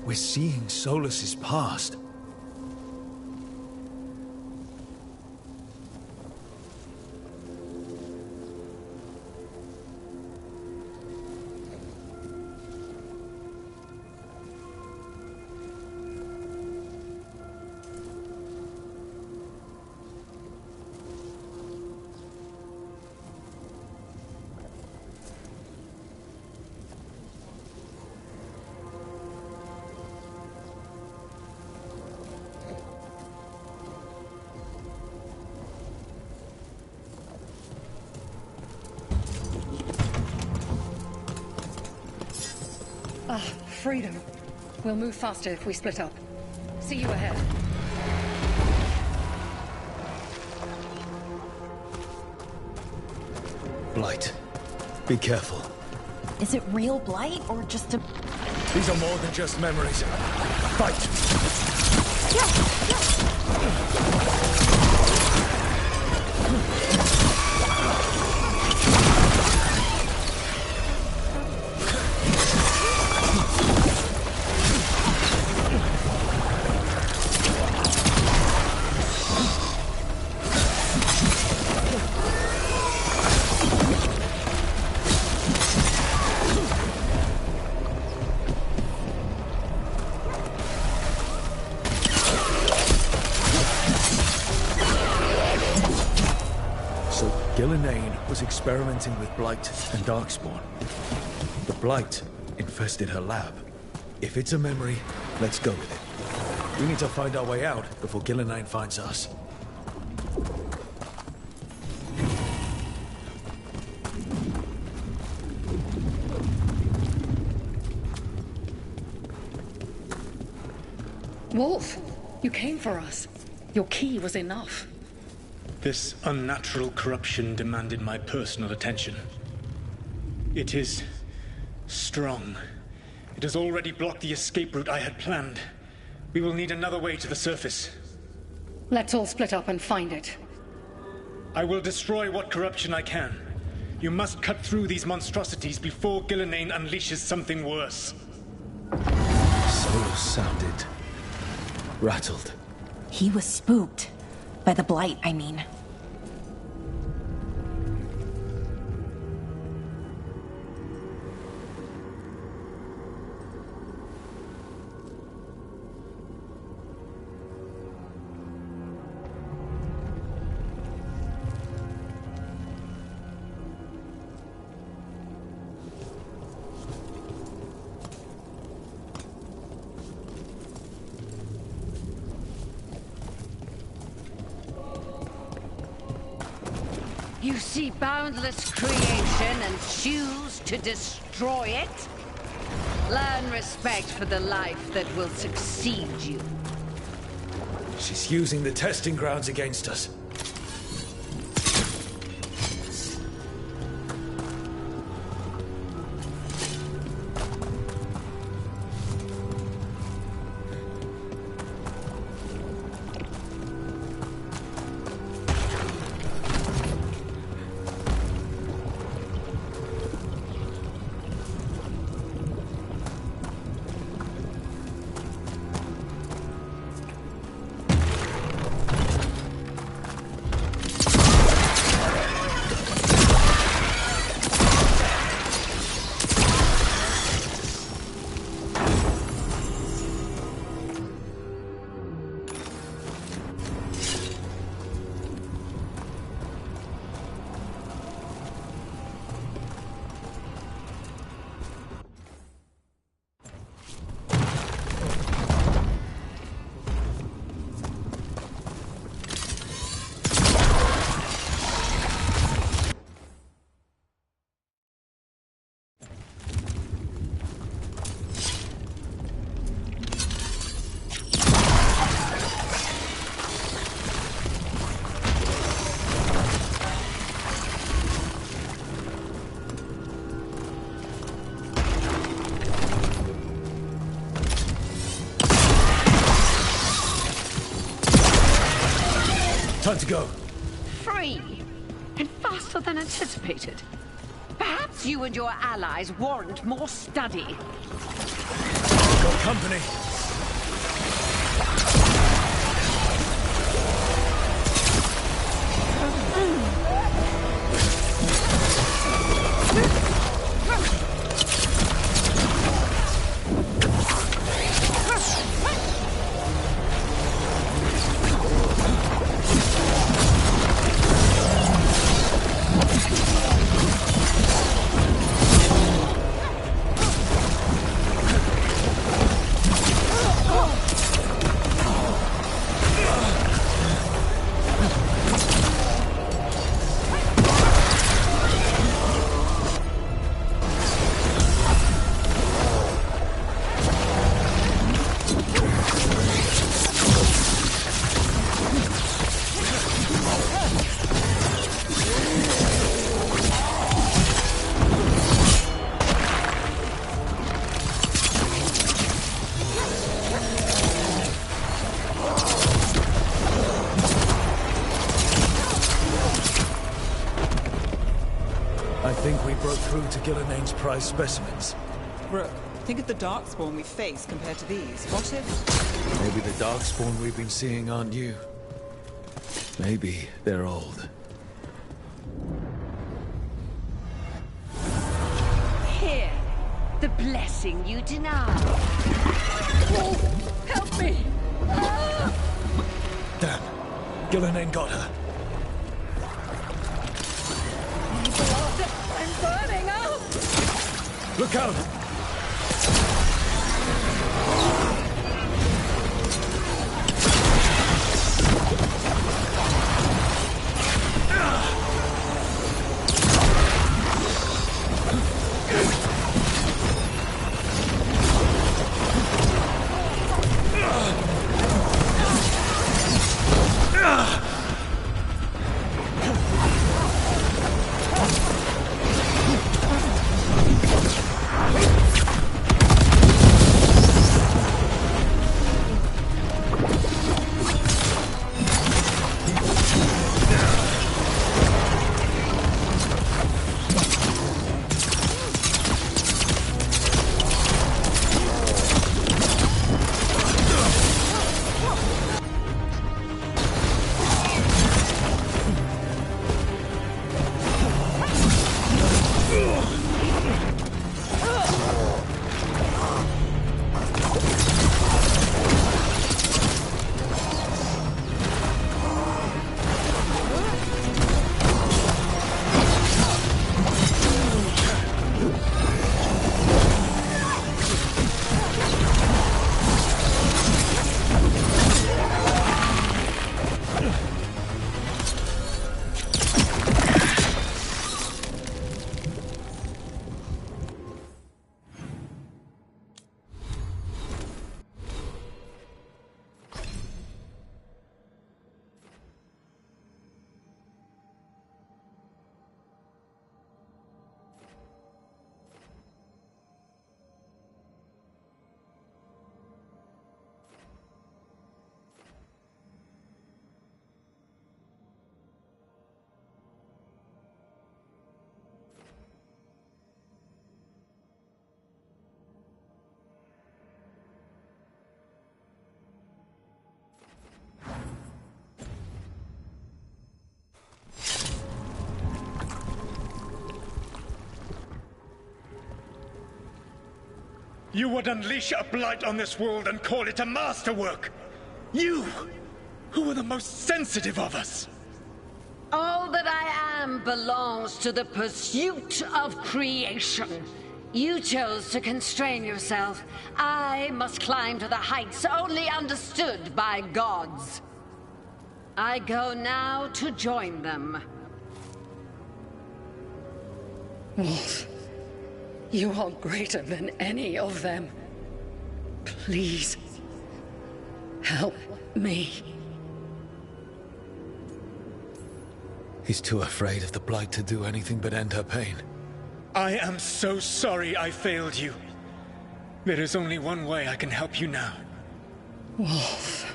We're seeing Solus's past. Ah, freedom. We'll move faster if we split up. See you ahead. Blight. Be careful. Is it real blight or just a... These are more than just memories. Fight! Gillenane was experimenting with Blight and Darkspawn. The Blight infested her lab. If it's a memory, let's go with it. We need to find our way out before Gillenane finds us. Wolf, you came for us. Your key was enough. This unnatural corruption demanded my personal attention. It is strong. It has already blocked the escape route I had planned. We will need another way to the surface. Let's all split up and find it. I will destroy what corruption I can. You must cut through these monstrosities before Gillenane unleashes something worse. Solus sounded rattled. He was spooked. By the blight, I mean. You see boundless creation and choose to destroy it? Learn respect for the life that will succeed you. She's using the testing grounds against us. Time to go. Free! And faster than anticipated. Perhaps you and your allies warrant more study. Got company. I think we broke through to Gillenane's prized specimens. Rook, think of the darkspawn we face compared to these. What if... Maybe the darkspawn we've been seeing aren't new. Maybe they're old. Here, the blessing you deny. Wolf, help me! Ah! Damn, Gillenane got her. I'm burning up! Look out! You would unleash a blight on this world and call it a masterwork! You, who were the most sensitive of us! All that I am belongs to the pursuit of creation. You chose to constrain yourself. I must climb to the heights only understood by gods. I go now to join them. Wolf, you are greater than any of them. Please, help me. He's too afraid of the Blight to do anything but end her pain. I am so sorry I failed you. There is only one way I can help you now. Wolf.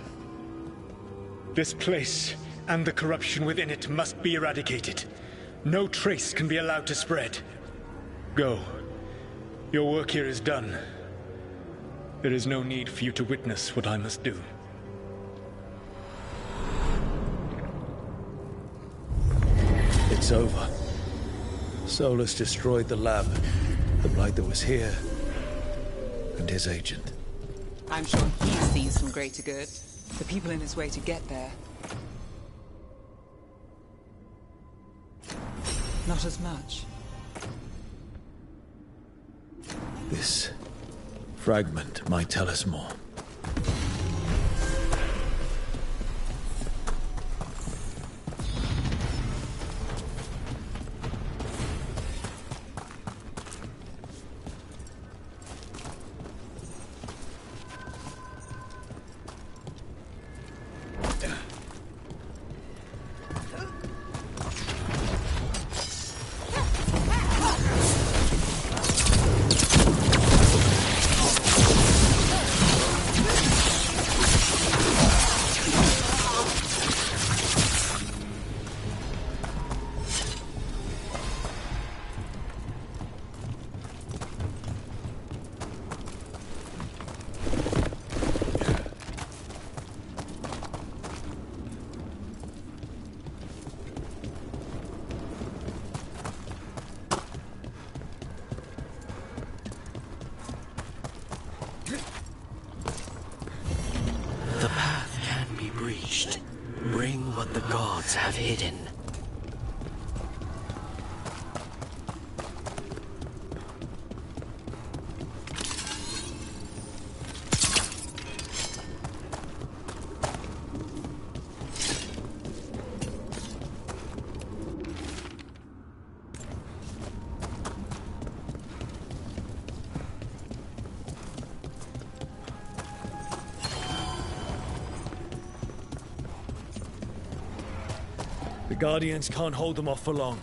This place and the corruption within it must be eradicated. No trace can be allowed to spread. Go. Your work here is done. There is no need for you to witness what I must do. It's over. Solus destroyed the lab, the Blight that was here, and his agent. I'm sure he sees some greater good. The people in his way to get there. Not as much. This fragment might tell us more. The path can be breached. Bring what the gods have hidden. The Guardians can't hold them off for long.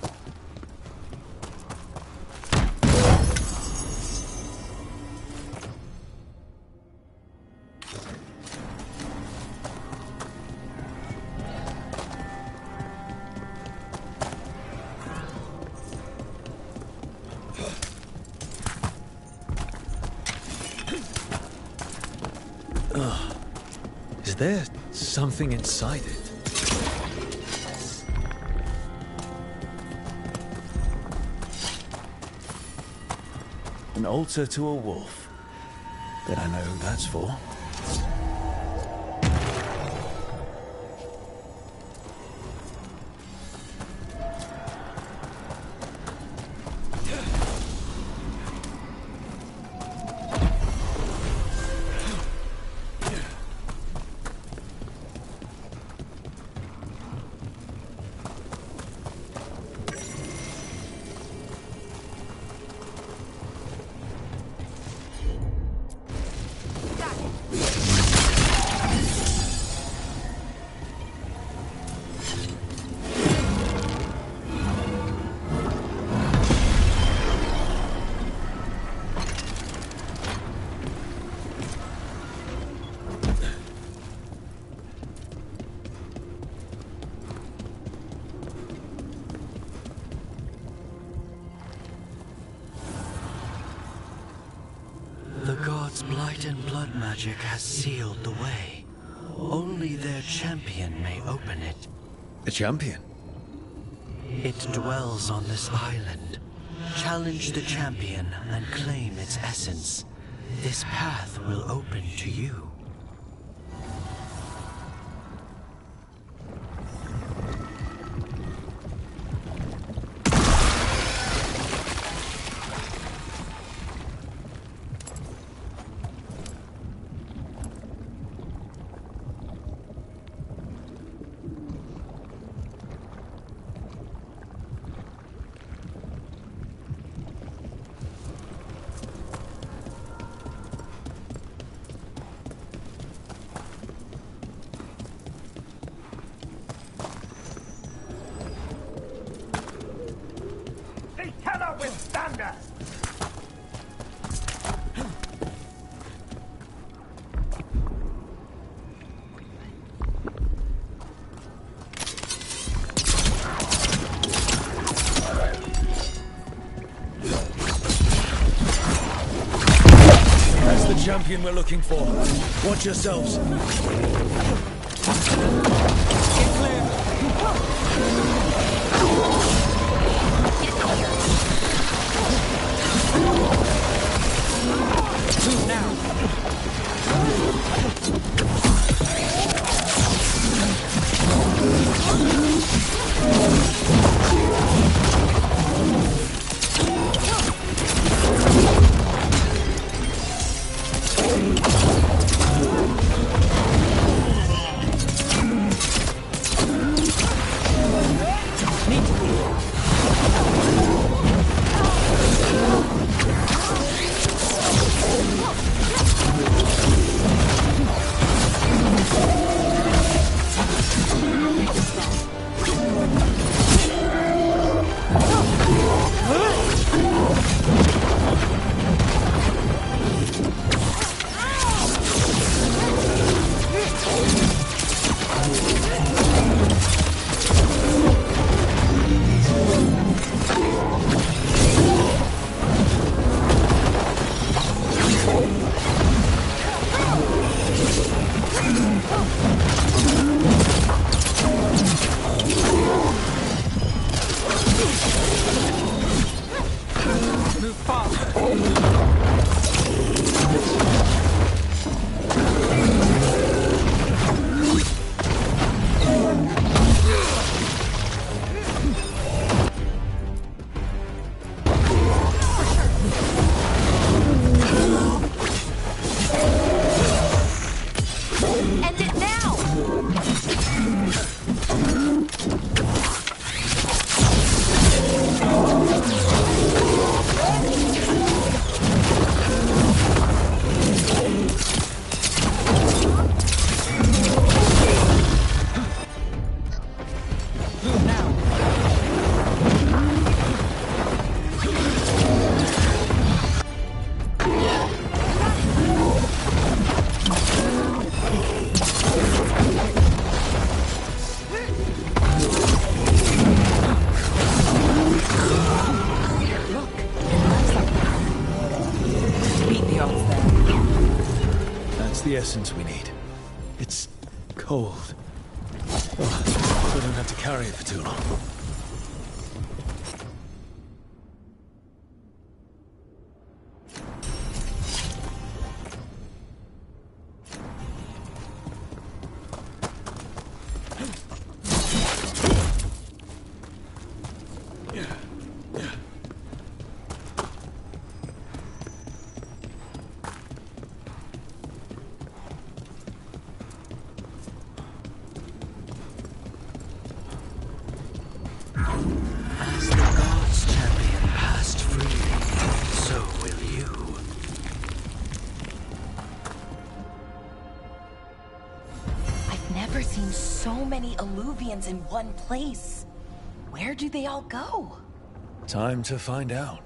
Is there something inside it? An altar to a wolf. Bet I know who that's for. The gods' blight and blood magic has sealed the way. Only their champion may open it. A champion? It dwells on this island. Challenge the champion and claim its essence. this path will open to you. They cannot withstand us! That's the champion we're looking for. Watch yourselves. Move now. Move faster. End it now! That's the essence we need. It's cold. Oh, I don't have to carry it for too long. As the gods' champion passed freely, so will you. I've never seen so many Illuvians in one place. Where do they all go? Time to find out.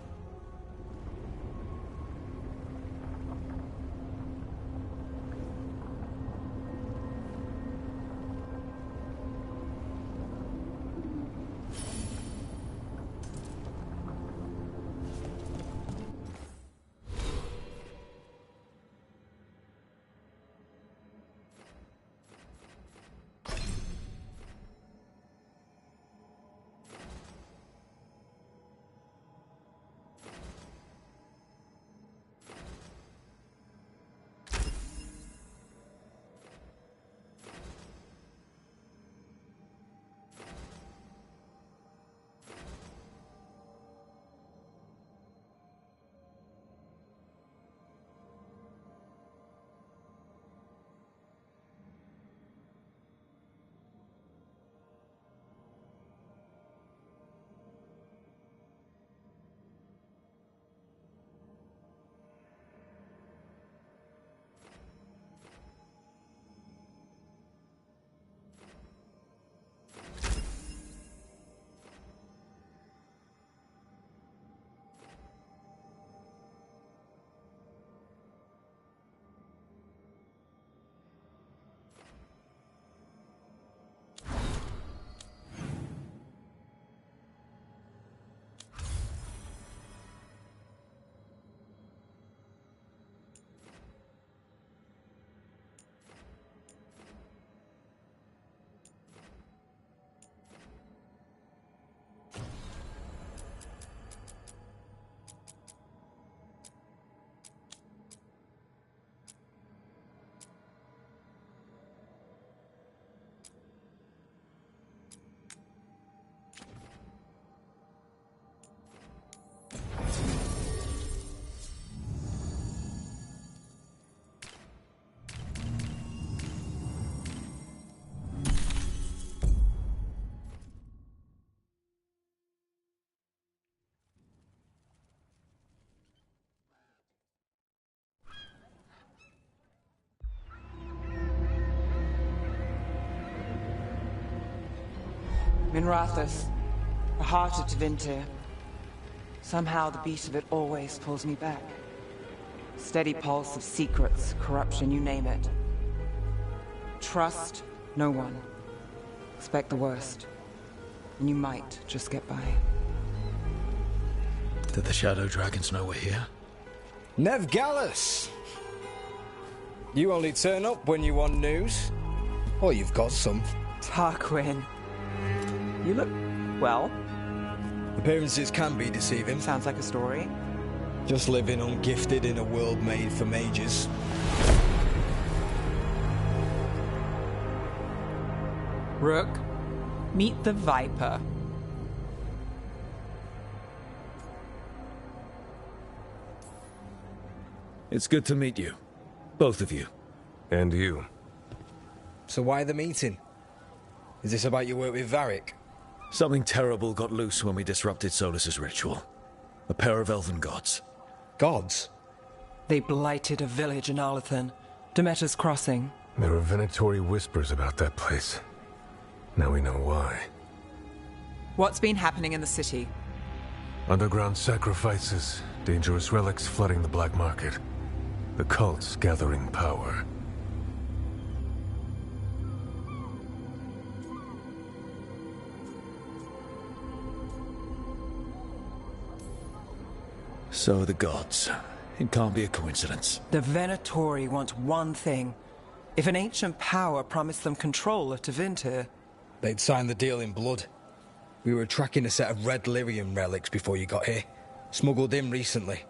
Minrathous, the heart of Tevinter. Somehow the beat of it always pulls me back. Steady pulse of secrets, corruption, you name it. Trust no one. Expect the worst. And you might just get by. Did the Shadow Dragons know we're here? Nev Gallus! You only turn up when you want news. Or you've got some. Tarquin. You look... well. Appearances can be deceiving. Sounds like a story. Just living ungifted in a world made for mages. Rook, meet the Viper. It's good to meet you. Both of you. And you. So why the meeting? Is this about your work with Varric? Something terrible got loose when we disrupted Solus's ritual. A pair of elven gods. Gods? They blighted a village in Arlethan. Demeter's Crossing. There were Venatori whispers about that place. Now we know why. What's been happening in the city? Underground sacrifices, dangerous relics flooding the black market. The cults gathering power. So the gods. It can't be a coincidence. The Venatori want one thing. If an ancient power promised them control of Tevinter... They'd sign the deal in blood. We were tracking a set of red lyrium relics before you got here. Smuggled in recently.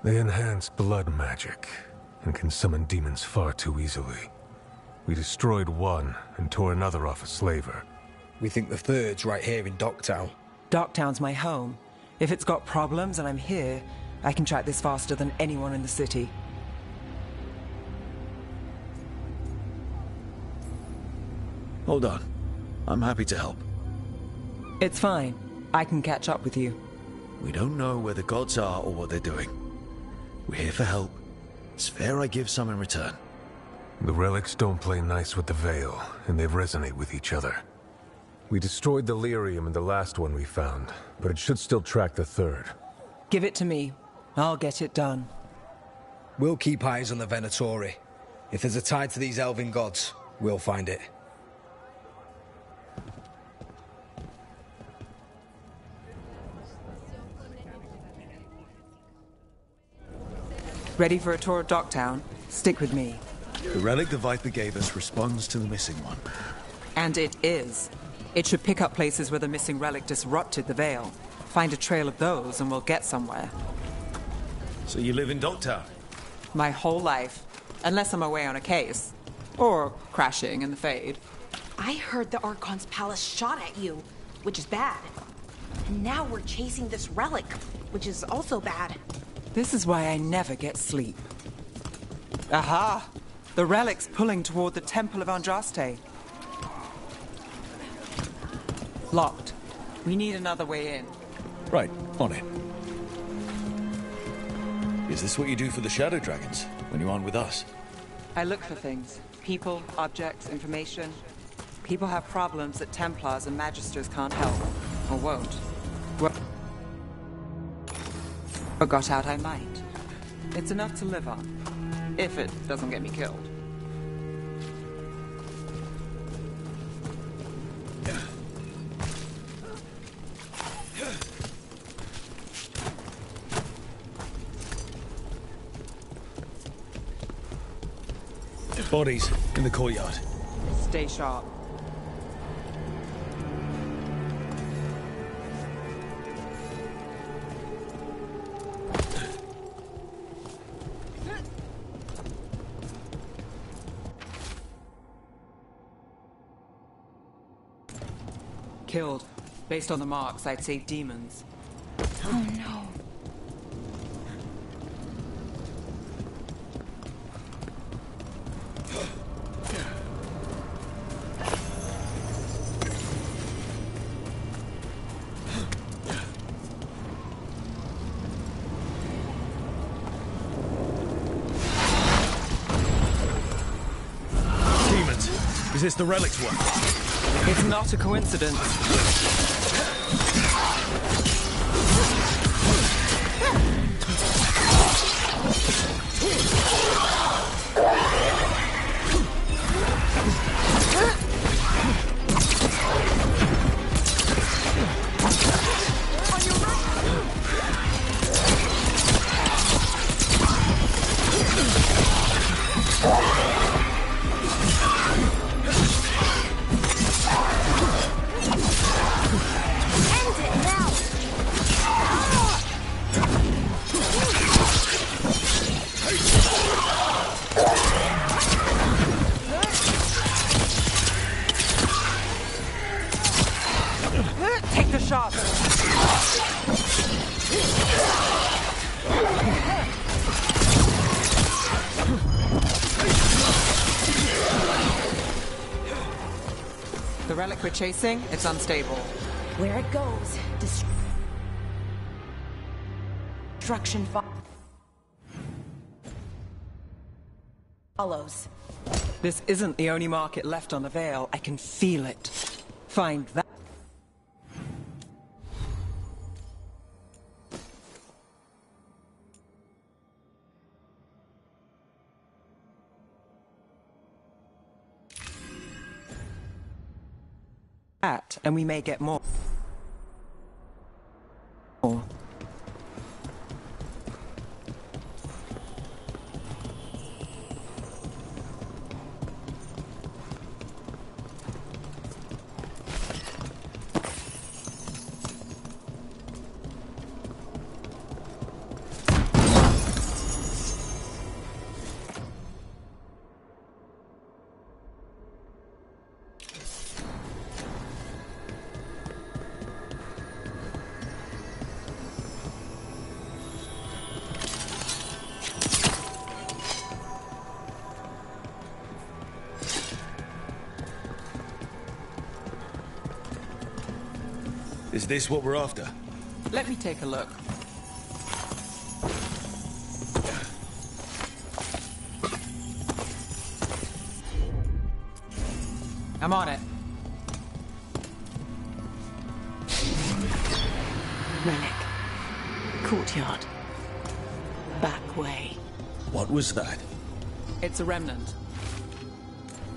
They enhance blood magic, and can summon demons far too easily. We destroyed one, and tore another off a slaver. We think the third's right here in Docktown. Docktown's my home. If it's got problems and I'm here, I can track this faster than anyone in the city. Hold on. I'm happy to help. It's fine. I can catch up with you. We don't know where the gods are or what they're doing. We're here for help. It's fair I give some in return. The relics don't play nice with the Veil, and they resonate with each other. We destroyed the lyrium in the last one we found, but it should still track the third. Give it to me. I'll get it done. We'll keep eyes on the Venatori. If there's a tie to these elven gods, we'll find it. Ready for a tour of Docktown? Stick with me. The relic the Viper gave us responds to the missing one. And it is. It should pick up places where the missing relic disrupted the Veil. Find a trail of those and we'll get somewhere. So you live in Docktown? My whole life. Unless I'm away on a case. Or crashing in the Fade. I heard the Archon's palace shot at you, which is bad. And now we're chasing this relic, which is also bad. This is why I never get sleep. Aha! The relic's pulling toward the Temple of Andraste. Locked. We need another way in. Right, on it. Is this what you do for the Shadow Dragons, when you aren't with us? I look for things. People, objects, information. People have problems that Templars and Magisters can't help. Or won't. Or got out I might. It's enough to live on. If it doesn't get me killed. Bodies in the courtyard. Stay sharp. Killed. Based on the marks, I'd say demons. Oh no. Demons. Is this the relic's work? It's not a coincidence. Take the shot. The relic we're chasing, it's unstable. Where it goes, destruction follows. This isn't the only market left on the Veil. I can feel it. Find that. And we may get more. Is this what we're after? Let me take a look. I'm on it. Relic. Courtyard. Back way. What was that? It's a remnant.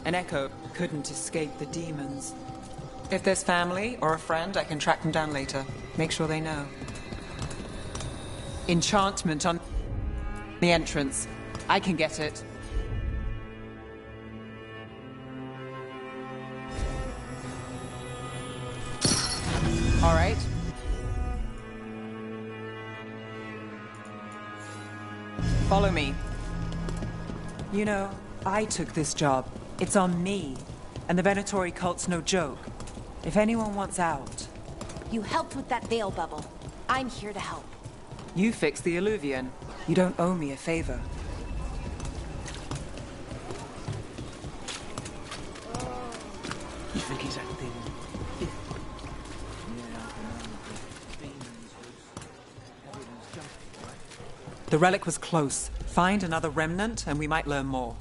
An echo couldn't escape the demons. If there's family or a friend, I can track them down later. Make sure they know. Enchantment on the entrance. I can get it. All right. Follow me. You know, I took this job. It's on me. And the Venatori cult's no joke. If anyone wants out... You helped with that veil bubble. I'm here to help. You fixed the Illuvian. You don't owe me a favor. You think he's acting? The relic was close. Find another remnant and we might learn more.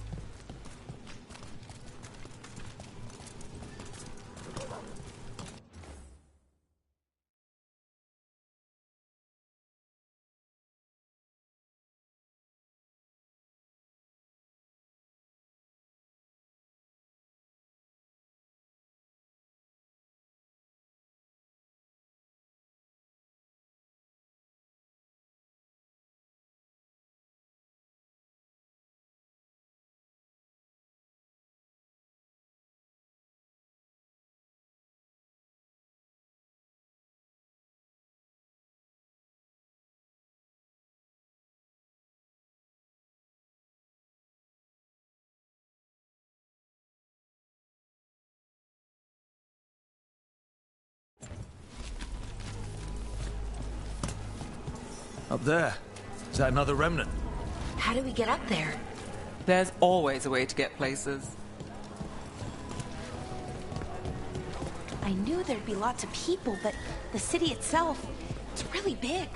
Up there. Is that another remnant? How do we get up there? There's always a way to get places. I knew there'd be lots of people, but the city itself, it's really big.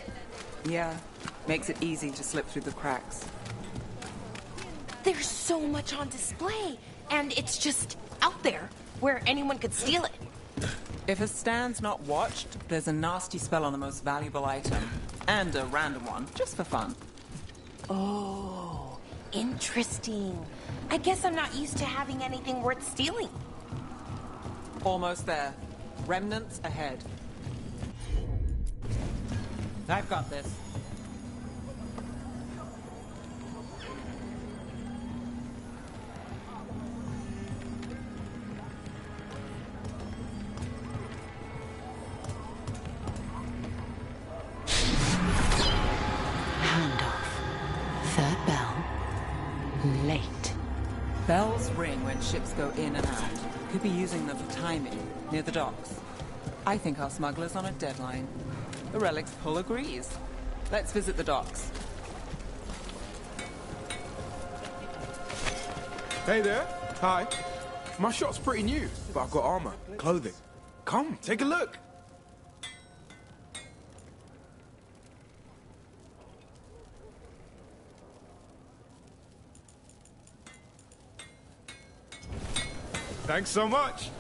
Yeah, makes it easy to slip through the cracks. There's so much on display, and it's just out there, where anyone could steal it. If a stand's not watched, there's a nasty spell on the most valuable item. And a random one, just for fun. Oh, interesting. I guess I'm not used to having anything worth stealing. Almost there. Remnants ahead. I've got this. Third bell. Late. Bells ring when ships go in and out. Could be using them for timing, near the docks. I think our smuggler's on a deadline. The relic's pull agrees. Let's visit the docks. Hey there. Hi. My shop's pretty new, but I've got armor, clothing. Come, take a look. Thanks so much.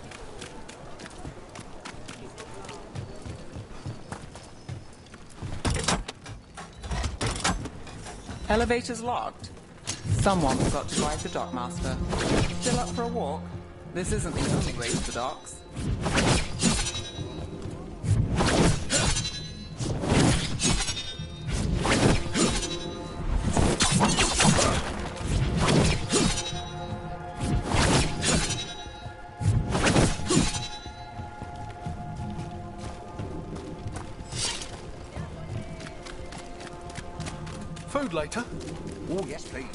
Elevator's locked. Someone forgot to drive the dockmaster. Still up for a walk? This isn't the only way to the docks. Food later? Oh, yes, please.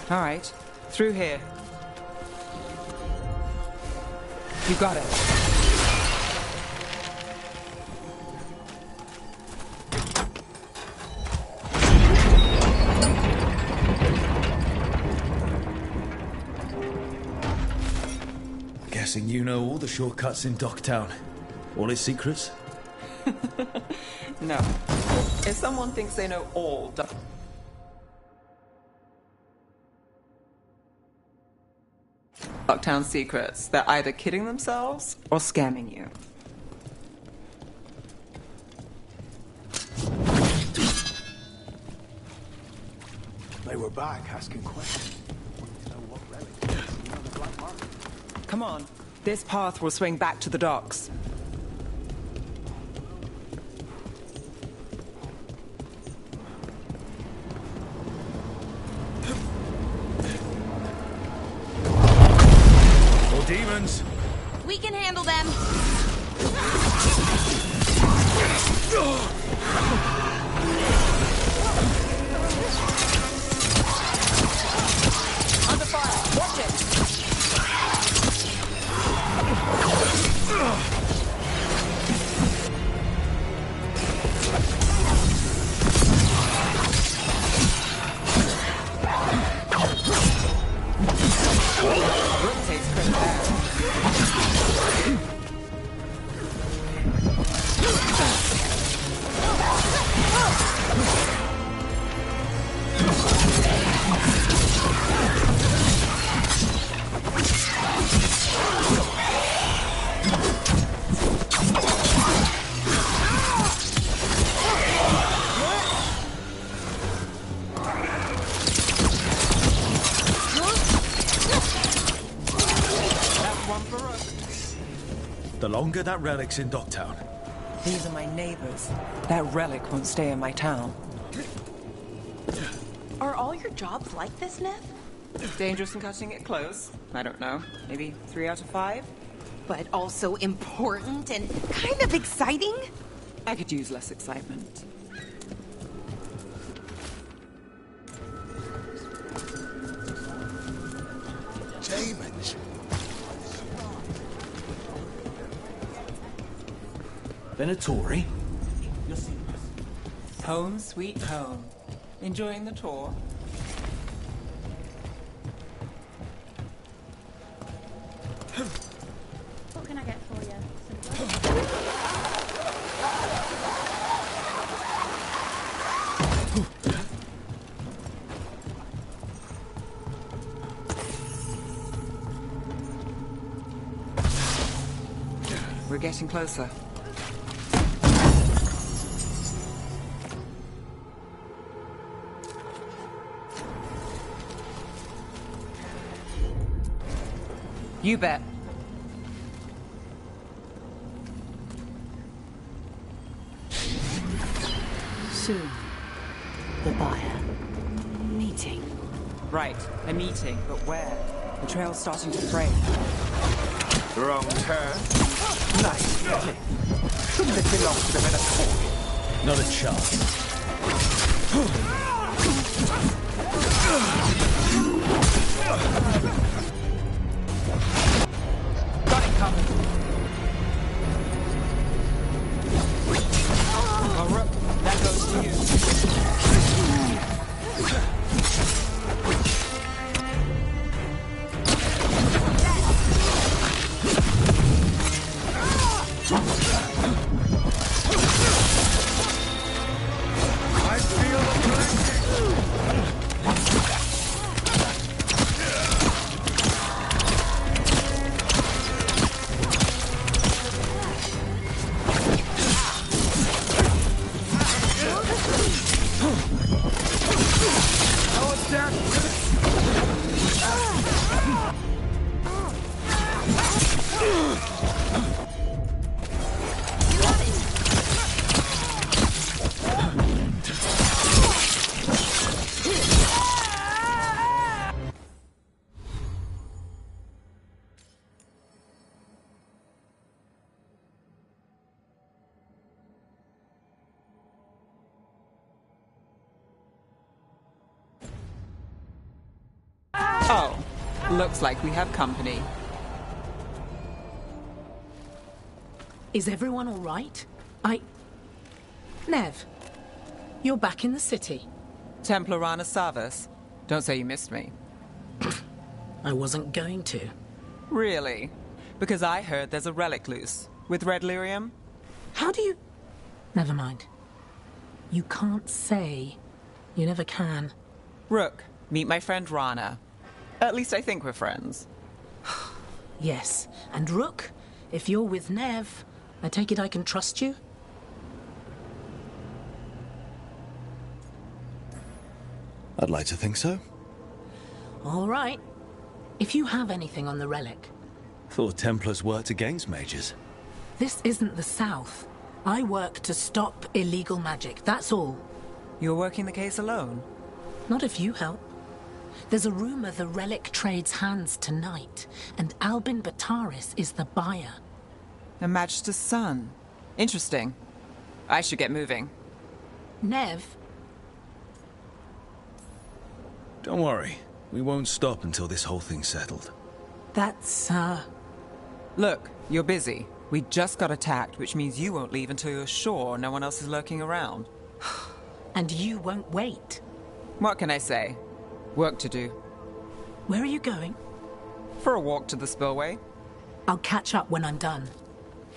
All right, through here. You got it. Guessing you know all the shortcuts in Docktown. All its secrets? No. If someone thinks they know all Docktown secrets, they're either kidding themselves or scamming you. They were back asking questions. Wanted to know what relic was on the black market. Come on. This path will swing back to the docks. Demons! We can handle them. Under fire! Watch it! Rook takes credit there. The longer that relic's in Docktown. These are my neighbors. That relic won't stay in my town. Are all your jobs like this, Neff? Dangerous and cutting it close. I don't know. Maybe 3 out of 5? But also important and kind of exciting? I could use less excitement. Demons. Venatori? Home sweet home. Enjoying the tour? What can I get for you? We're getting closer. You bet. Soon, the buyer. Meeting. Right, a meeting, but where? The trail's starting to fray. Wrong turn. Nice. Shouldn't it belong to the men of court? Not a chance. Got it coming. Well, Rook, that goes to you. Oh, looks like we have company. Is everyone all right? Nev, you're back in the city. Templar Rana Savas. Don't say you missed me. I wasn't going to. Really? Because I heard there's a relic loose. With red lyrium? How do you... Never mind. You can't say. You never can. Rook, meet my friend Rana. At least I think we're friends. Yes, and Rook, if you're with Nev, I take it I can trust you? I'd like to think so. All right. If you have anything on the relic... Thought Templars worked against mages. This isn't the South. I work to stop illegal magic, that's all. You're working the case alone? Not if you help. There's a rumor the relic trades hands tonight, and Albin Bataris is the buyer. A Magister's son. Interesting. I should get moving. Nev? Don't worry. We won't stop until this whole thing's settled. That's, Look, you're busy. We just got attacked, which means you won't leave until you're sure no one else is lurking around. And you won't wait. What can I say? Work to do. Where are you going? For a walk to the spillway. I'll catch up when I'm done.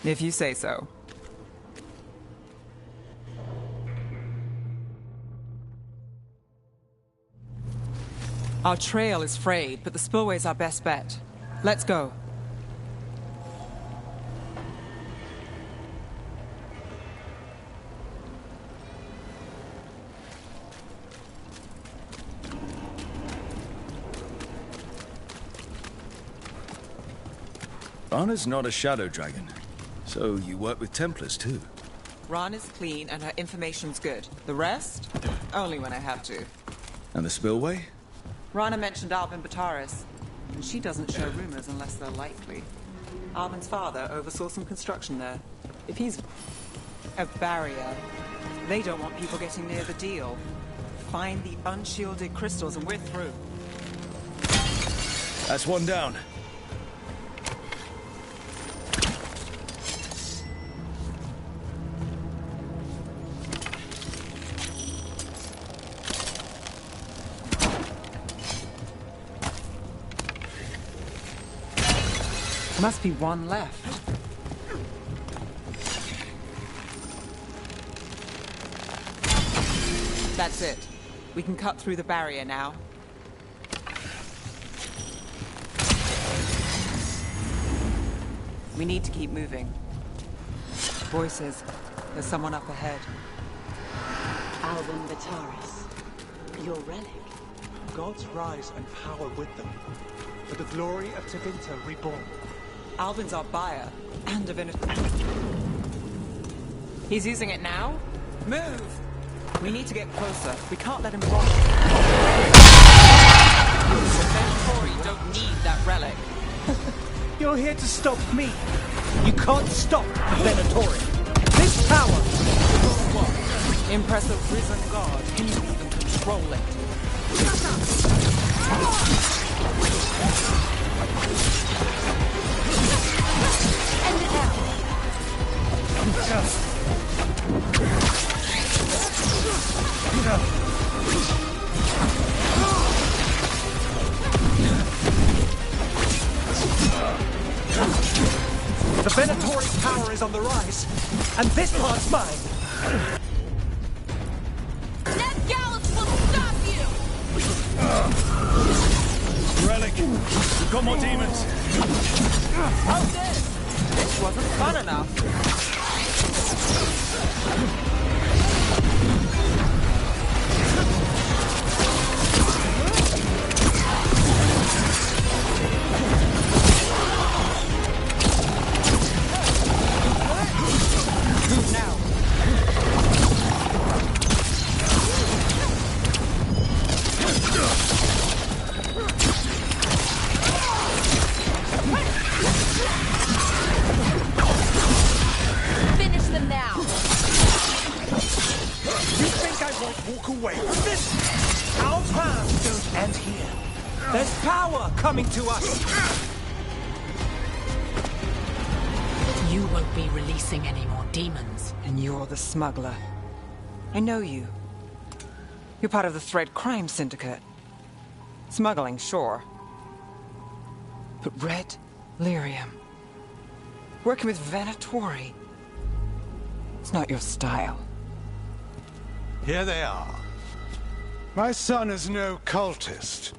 If you say so. Our trail is frayed, but the spillway's our best bet. Let's go. Rana's not a shadow dragon, so you work with Templars too. Ron is clean and her information's good. The rest? Only when I have to. And the spillway? Rana mentioned Albin Bataris, and she doesn't show rumors unless they're likely. Albin's father oversaw some construction there. If he's a barrier, they don't want people getting near the deal. Find the unshielded crystals and we're through. That's one down. Must be one left. That's it. We can cut through the barrier now. We need to keep moving. Voices. There's someone up ahead. Alvin Vitaris. Your relic. Gods rise and power with them. For the glory of Tevinter reborn. Alvin's our buyer, and divinity. He's using it now? Move! We need to get closer. We can't let him rob. You don't need that relic. You're here to stop me. You can't stop Venatori. This power! What? Impress a risen god. Can you even control it? End it now. The Venatori power is on the rise, and this part's mine. Ned Gallus will stop you! Relic, we've got more demons. Oh, this wasn't fun enough. Move now. Finish them now! You think I won't walk away from this? Our paths don't end here. There's power coming to us. You won't be releasing any more demons. And you're the smuggler. I know you. You're part of the Thread Crime Syndicate. Smuggling, sure. But Red Lyrium. Working with Venatori. It's not your style. Here they are. My son is no cultist.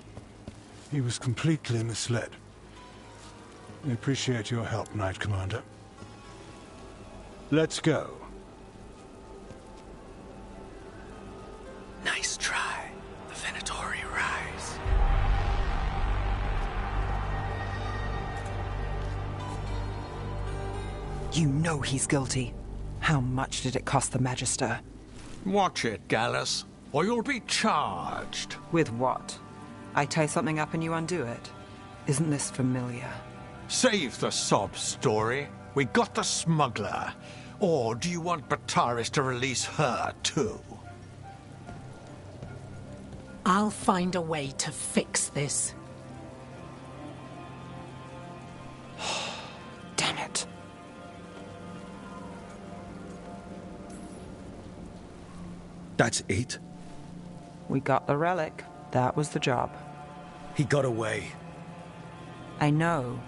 He was completely misled. I appreciate your help, Knight Commander. Let's go. Nice try. The Venatori rise. You know he's guilty. How much did it cost the Magister? Watch it, Gallus, or you'll be charged. With what? I tie something up and you undo it. Isn't this familiar? Save the sob story. We got the smuggler. Or do you want Bataris to release her, too? I'll find a way to fix this. Damn it. That's it? We got the relic. That was the job. He got away. I know.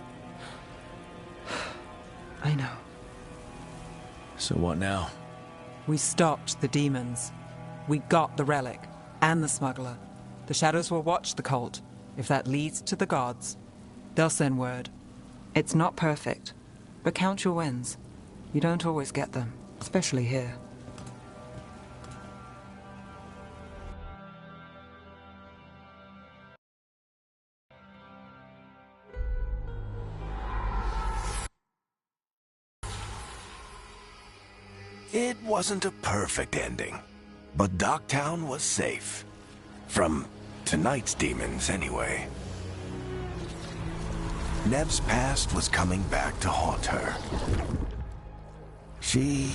I know. So what now? We stopped the demons. We got the relic. And the smuggler. The shadows will watch the cult. If that leads to the gods, they'll send word. It's not perfect, but count your wins. You don't always get them, especially here. It wasn't a perfect ending, but Docktown was safe. From tonight's demons, anyway. Nev's past was coming back to haunt her. She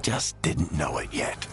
just didn't know it yet.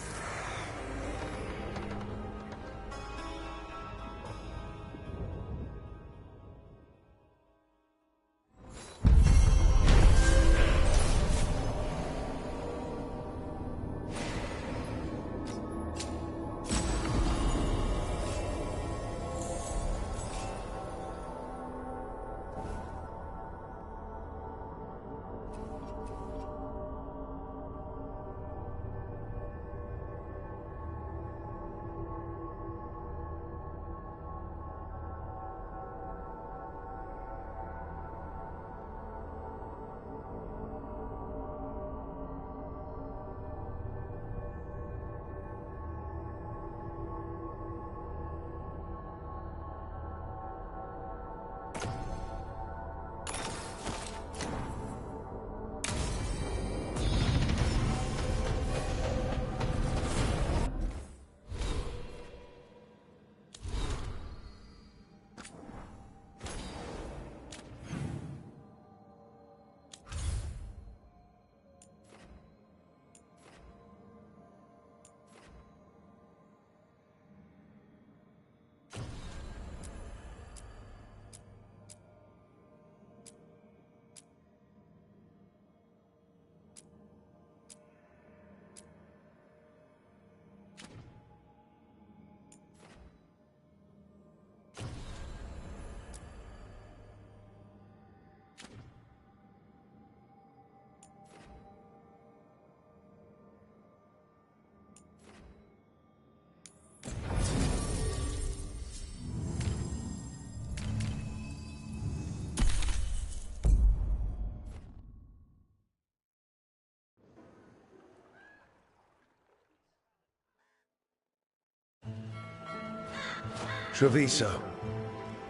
Treviso,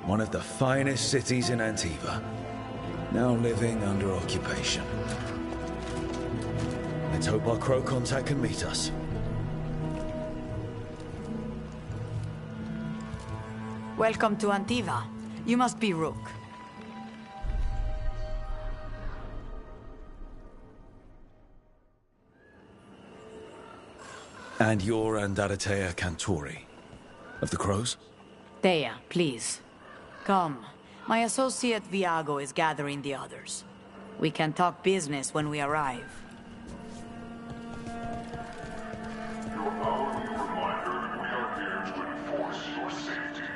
one of the finest cities in Antiva, now living under occupation. Let's hope our crow contact can meet us. Welcome to Antiva. You must be Rook. And you're Andaratea Cantori, of the Crows? Thea, please. Come. My associate Viago is gathering the others. We can talk business when we arrive. Your hourly reminder that we are here to enforce your safety.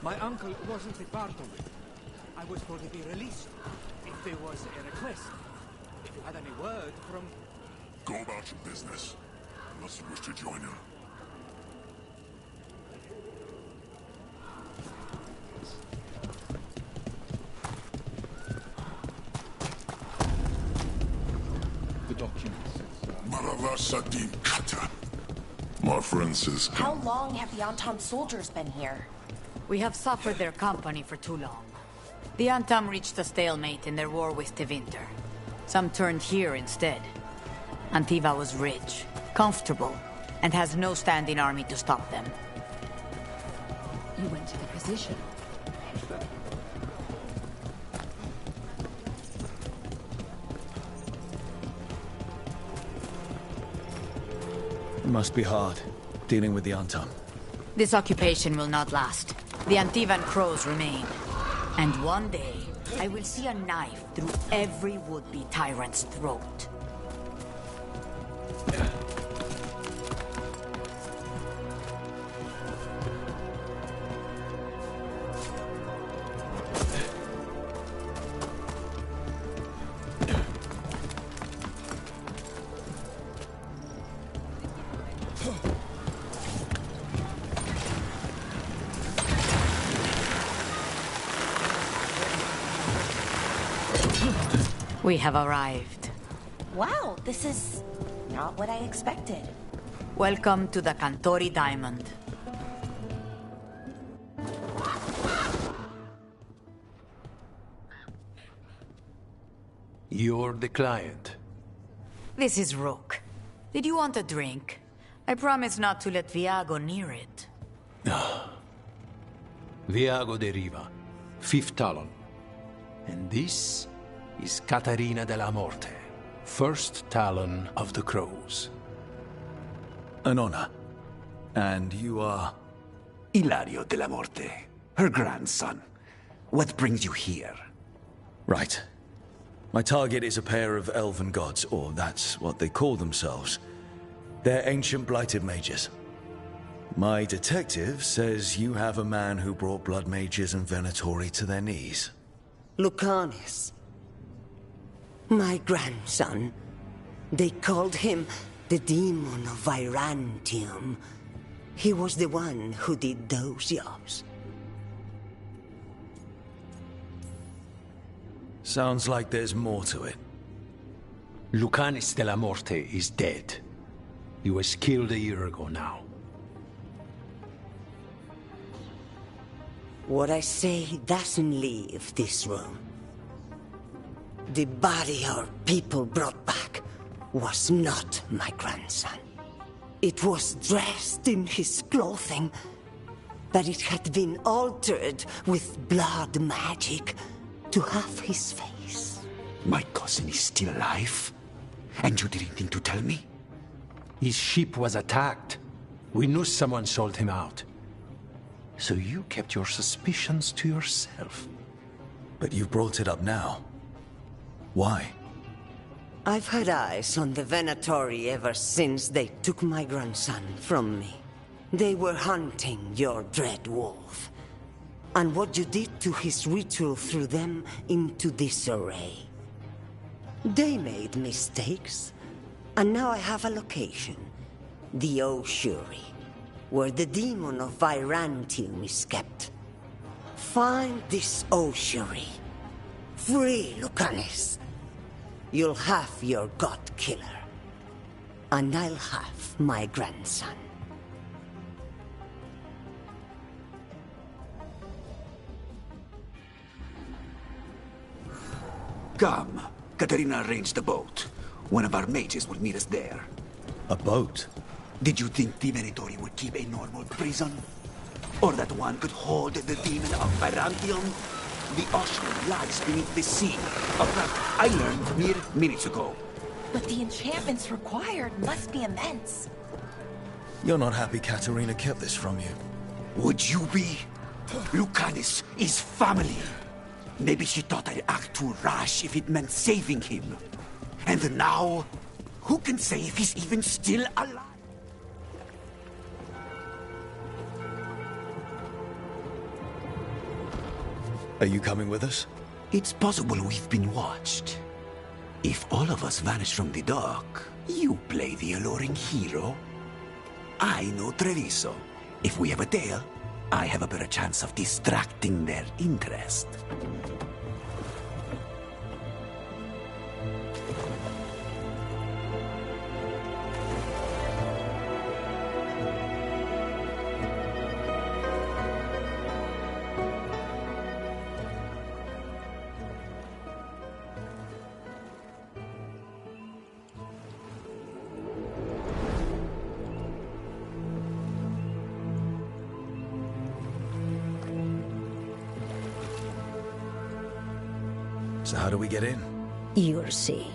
My uncle wasn't a part of it. I was told to be released if there was a request. If you had any word from... Go about your business, unless you wish to join him. The documents. Maravasadim Kata. My friend says... How long have the Antam soldiers been here? We have suffered their company for too long. The Antam reached a stalemate in their war with Tevinter. Some turned here instead. Antiva was rich, comfortable, and has no standing army to stop them. You went to the position. It must be hard, dealing with the Antam. This occupation will not last. The Antivan crows remain. And one day, I will see a knife through every would-be tyrant's throat. We have arrived. Wow, this is not what I expected. Welcome to the Cantori Diamond. You're the client. This is Rook. Did you want a drink? I promise not to let Viago near it. Viago de Riva, 5th Talon. And this is Caterina della Morte, 1st Talon of the Crows. An honor. And you are? Ilario della Morte, her grandson. What brings you here? Right. My target is a pair of elven gods, or that's what they call themselves. They're ancient blighted mages. My detective says you have a man who brought blood mages and Venatori to their knees. Lucanis. My grandson. They called him the Demon of Virantium. He was the one who did those jobs. Sounds like there's more to it. Lucanis della Morte is dead. He was killed a year ago now. What I say doesn't leave this room. The body our people brought back was not my grandson. It was dressed in his clothing, but it had been altered with blood magic to have his face. My cousin is still alive? And you didn't think to tell me? His ship was attacked. We knew someone sold him out. So you kept your suspicions to yourself. But you brought it up now. Why? I've had eyes on the Venatori ever since they took my grandson from me. They were hunting your dread wolf. And what you did to his ritual threw them into disarray. They made mistakes, and now I have a location. The Oshuri, where the demon of Virantium is kept. Find this Oshuri. Free Lucanis. You'll have your god killer. And I'll have my grandson. Come. Katerina arranged a boat. One of our mages will meet us there. A boat? Did you think the Venatori would keep a normal prison? Or that one could hold the demon of Virantium? The ocean lies beneath the sea. Of that I learned mere minutes ago. But the enchantments required must be immense. You're not happy Katerina kept this from you. Would you be? Lucanis is family. Maybe she thought I'd act too rash if it meant saving him. And now, who can say if he's even still alive? Are you coming with us? It's possible we've been watched. If all of us vanish from the dock, you play the alluring hero. I know Treviso. If we have a tail, I have a better chance of distracting their interest. So how do we get in? You'll see.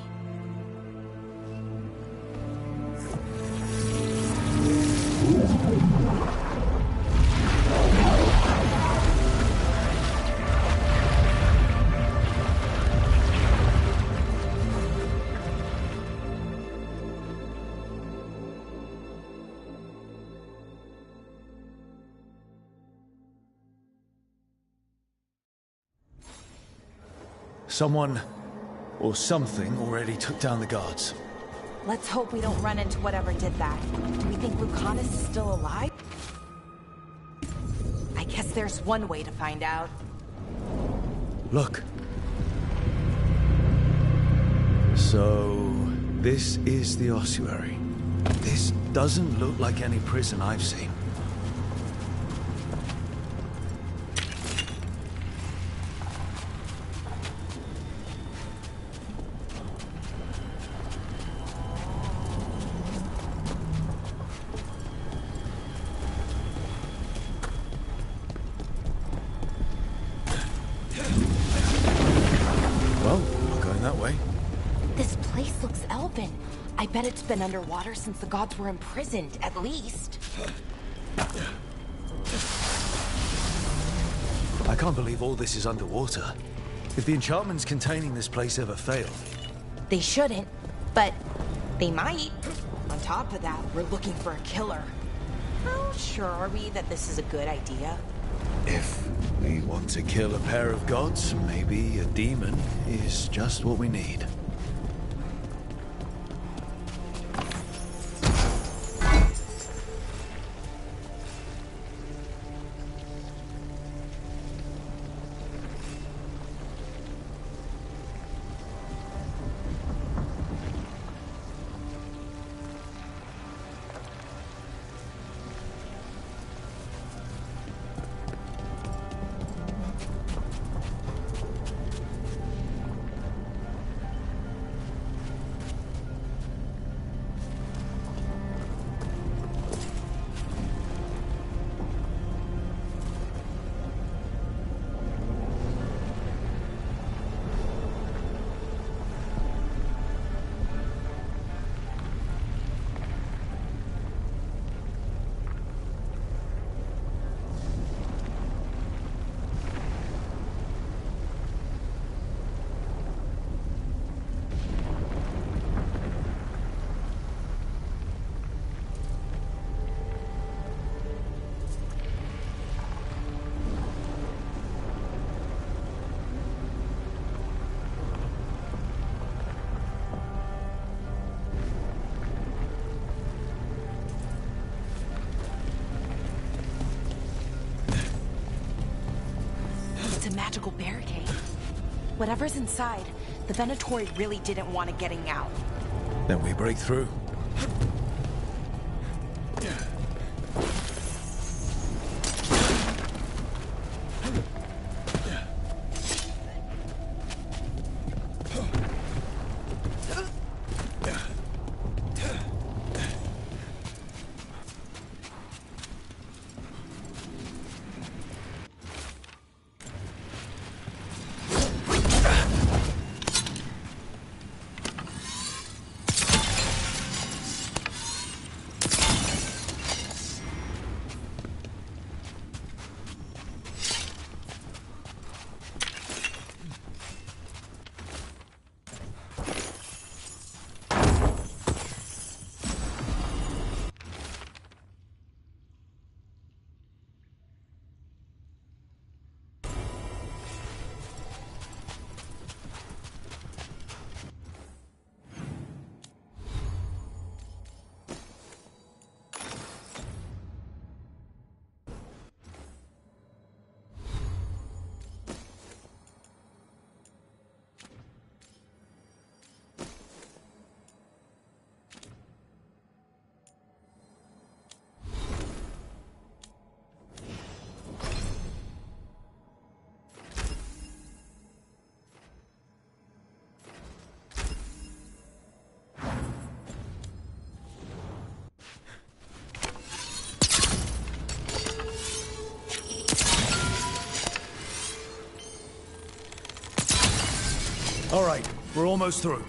Someone or something already took down the guards. Let's hope we don't run into whatever did that. Do we think Lucanus is still alive? I guess there's one way to find out. Look. So, this is the ossuary. This doesn't look like any prison I've seen. I bet it's been underwater since the gods were imprisoned, at least. I can't believe all this is underwater. If the enchantments containing this place ever fail... They shouldn't, but they might. On top of that, we're looking for a killer. How sure are we that this is a good idea? If we want to kill a pair of gods, maybe a demon is just what we need. Magical barricade. Whatever's inside, the Venatori really didn't want it getting out. Then we break through. All right, we're almost through.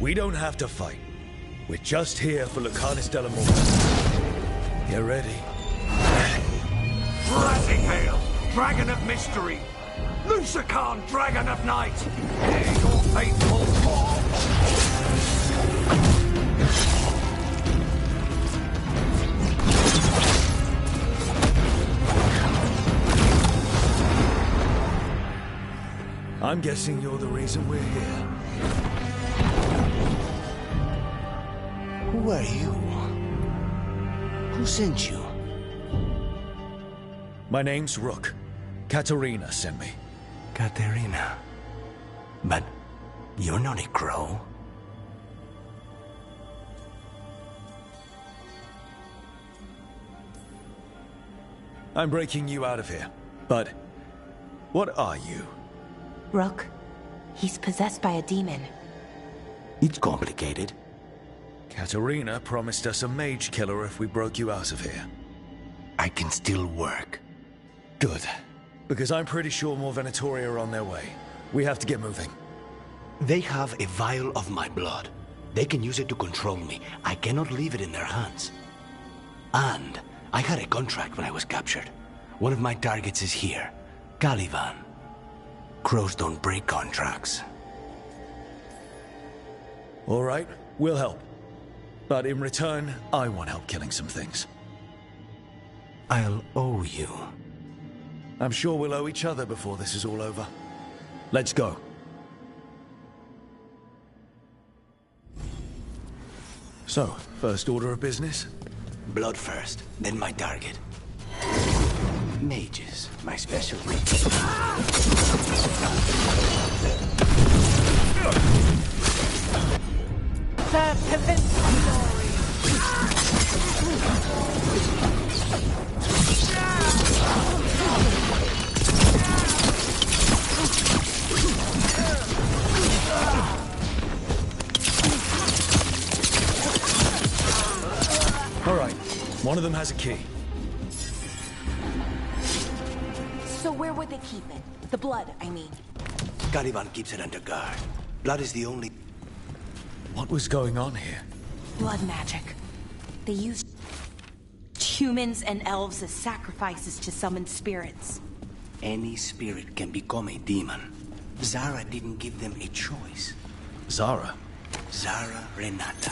We don't have to fight. We're just here for Lucanus de la Morte. You ready? Rising Hail, Dragon of Mystery! Lucia Khan, Dragon of Night! Hear your faithful call! I'm guessing you're the reason we're here. Who are you? Who sent you? My name's Rook. Katerina sent me. Katerina. But you're not a crow. I'm breaking you out of here. But what are you? Rook, he's possessed by a demon. It's complicated. Katerina promised us a mage killer if we broke you out of here. I can still work. Good. Because I'm pretty sure more Venatori are on their way. We have to get moving. They have a vial of my blood. They can use it to control me. I cannot leave it in their hands. And I had a contract when I was captured. One of my targets is here. Caliban. Crows don't break contracts. All right, we'll help. But in return, I want help killing some things. I'll owe you. I'm sure we'll owe each other before this is all over. Let's go. So, first order of business? Blood first, then my target. Mages, my specialty. All right, one of them has a key. So where would they keep it? The blood, I mean. Caliban keeps it under guard. Blood is the only... What was going on here? Blood magic. They used humans and elves as sacrifices to summon spirits. Any spirit can become a demon. Zara didn't give them a choice. Zara? Zara Renata.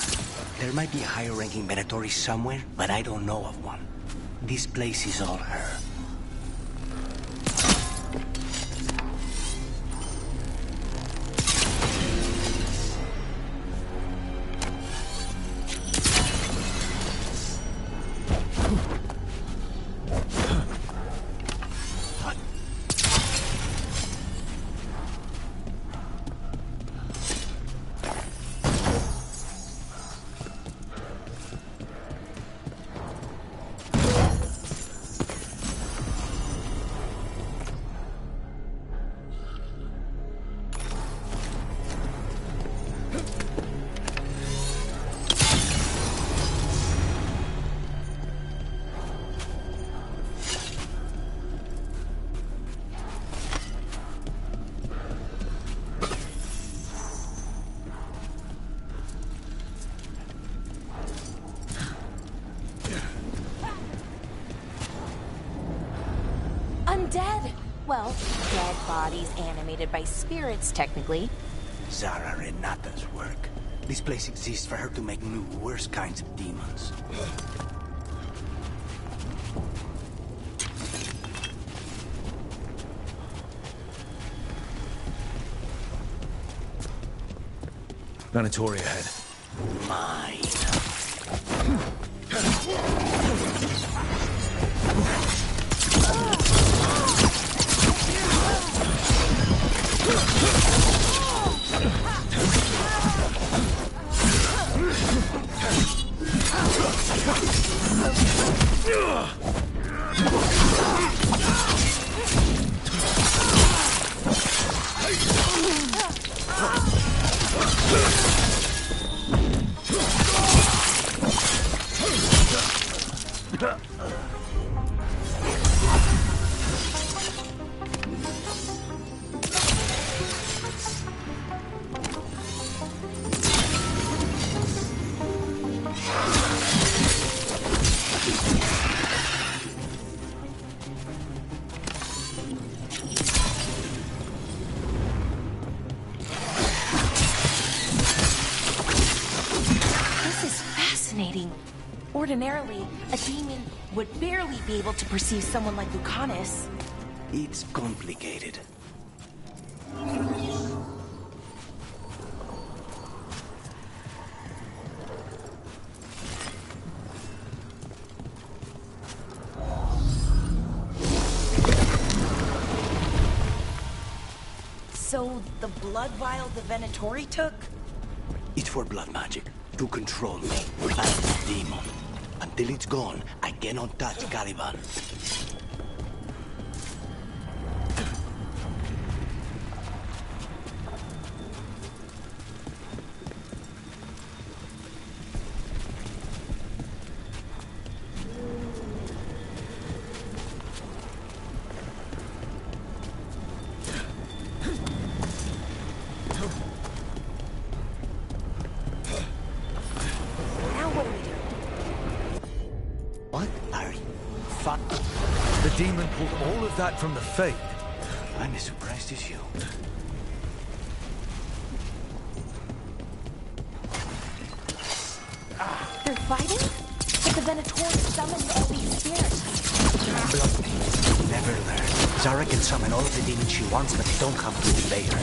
There might be a higher-ranking Venatori somewhere, but I don't know of one. This place is all her. Undead! Well, dead bodies animated by spirits, technically. Zara Renata's work. This place exists for her to make new, worse kinds of demons. Venatori ahead. Mine. Ordinarily, a demon would barely be able to perceive someone like Lucanus. It's complicated. So, the blood vial the Venatori took? It's for blood magic, to control me, as a demon. Until it's gone, I cannot touch Caliban. The demon pulled all of that from the Fade. I'm as surprised as you. They're fighting? But the Venatori summoned all these spirits. Blood things never learn. Zara can summon all of the demons she wants, but they don't come to invade her.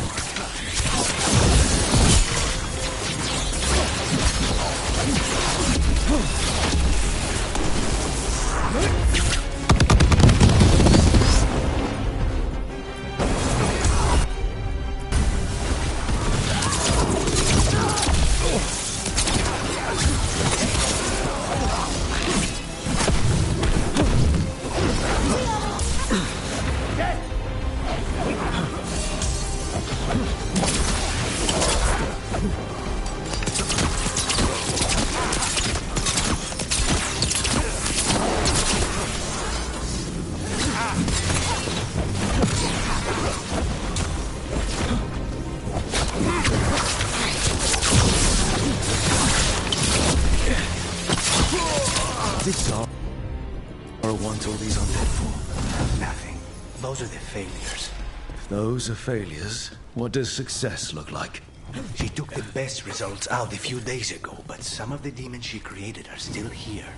Did Zara want all these undead for? Nothing. Those are the failures. If those are failures, what does success look like? She took the best results out a few days ago, but some of the demons she created are still here.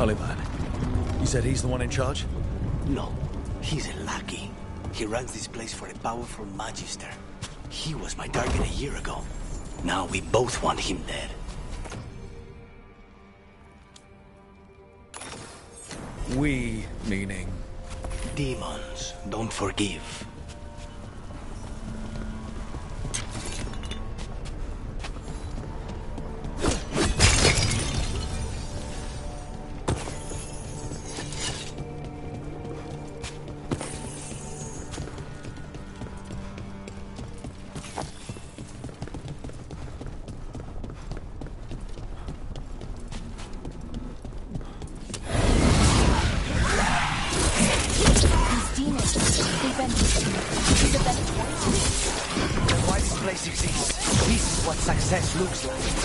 Caliban. You said he's the one in charge? No, he's a lackey. He runs this place for a powerful magister. He was my target a year ago. Now we both want him dead. We, meaning? Demons don't forgive. Why this place exists. This is what success looks like.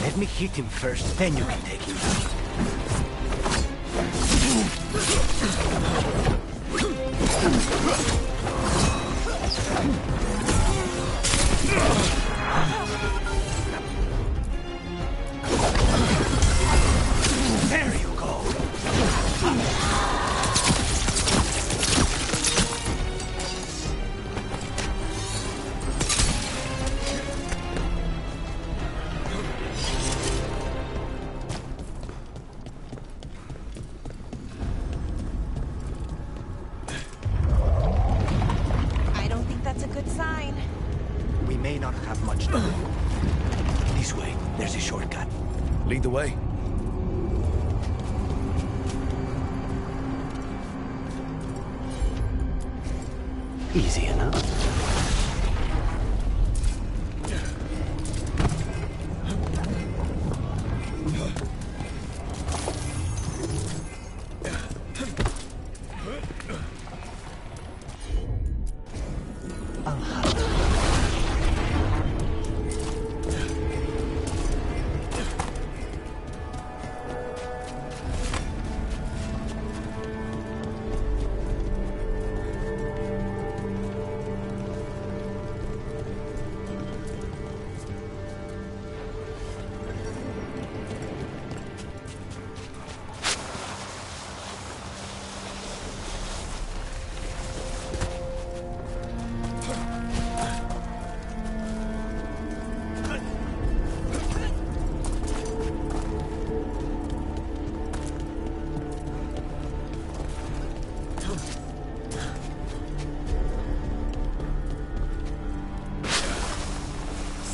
Let me hit him first, then you can take him down. There you go. I don't think that's a good sign. We may not have much time. This way, there's a shortcut. Lead the way. Easy enough.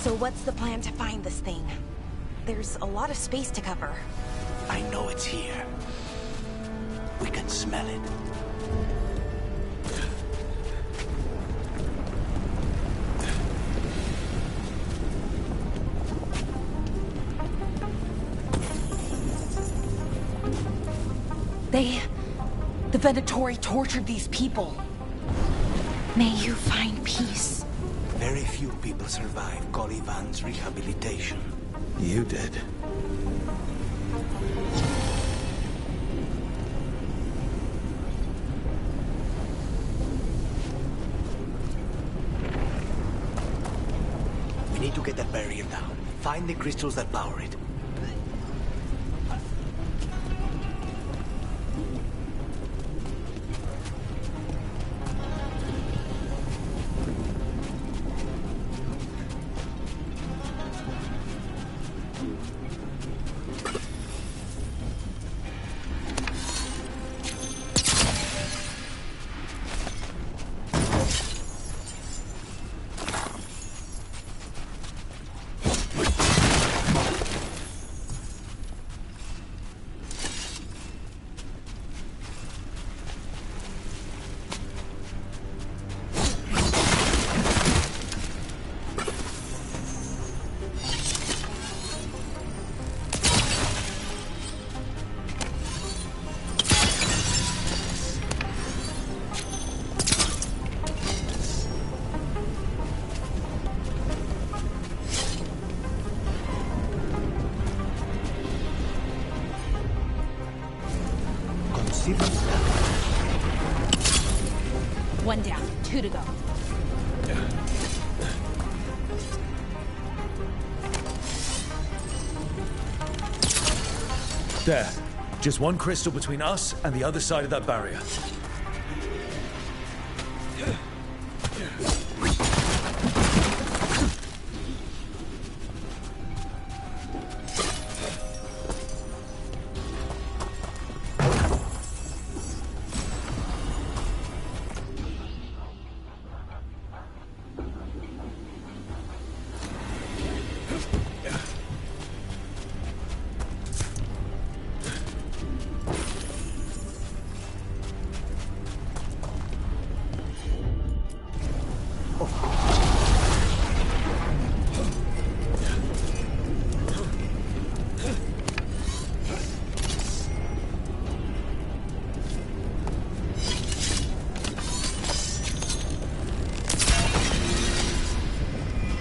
So what's the plan to find this thing? There's a lot of space to cover. I know it's here. We can smell it. The Venatori tortured these people. May you find peace. Very few people survive Colivan's rehabilitation. You did. We need to get that barrier down. Find the crystals that power it. One down, 2 to go. There. Just one crystal between us and the other side of that barrier.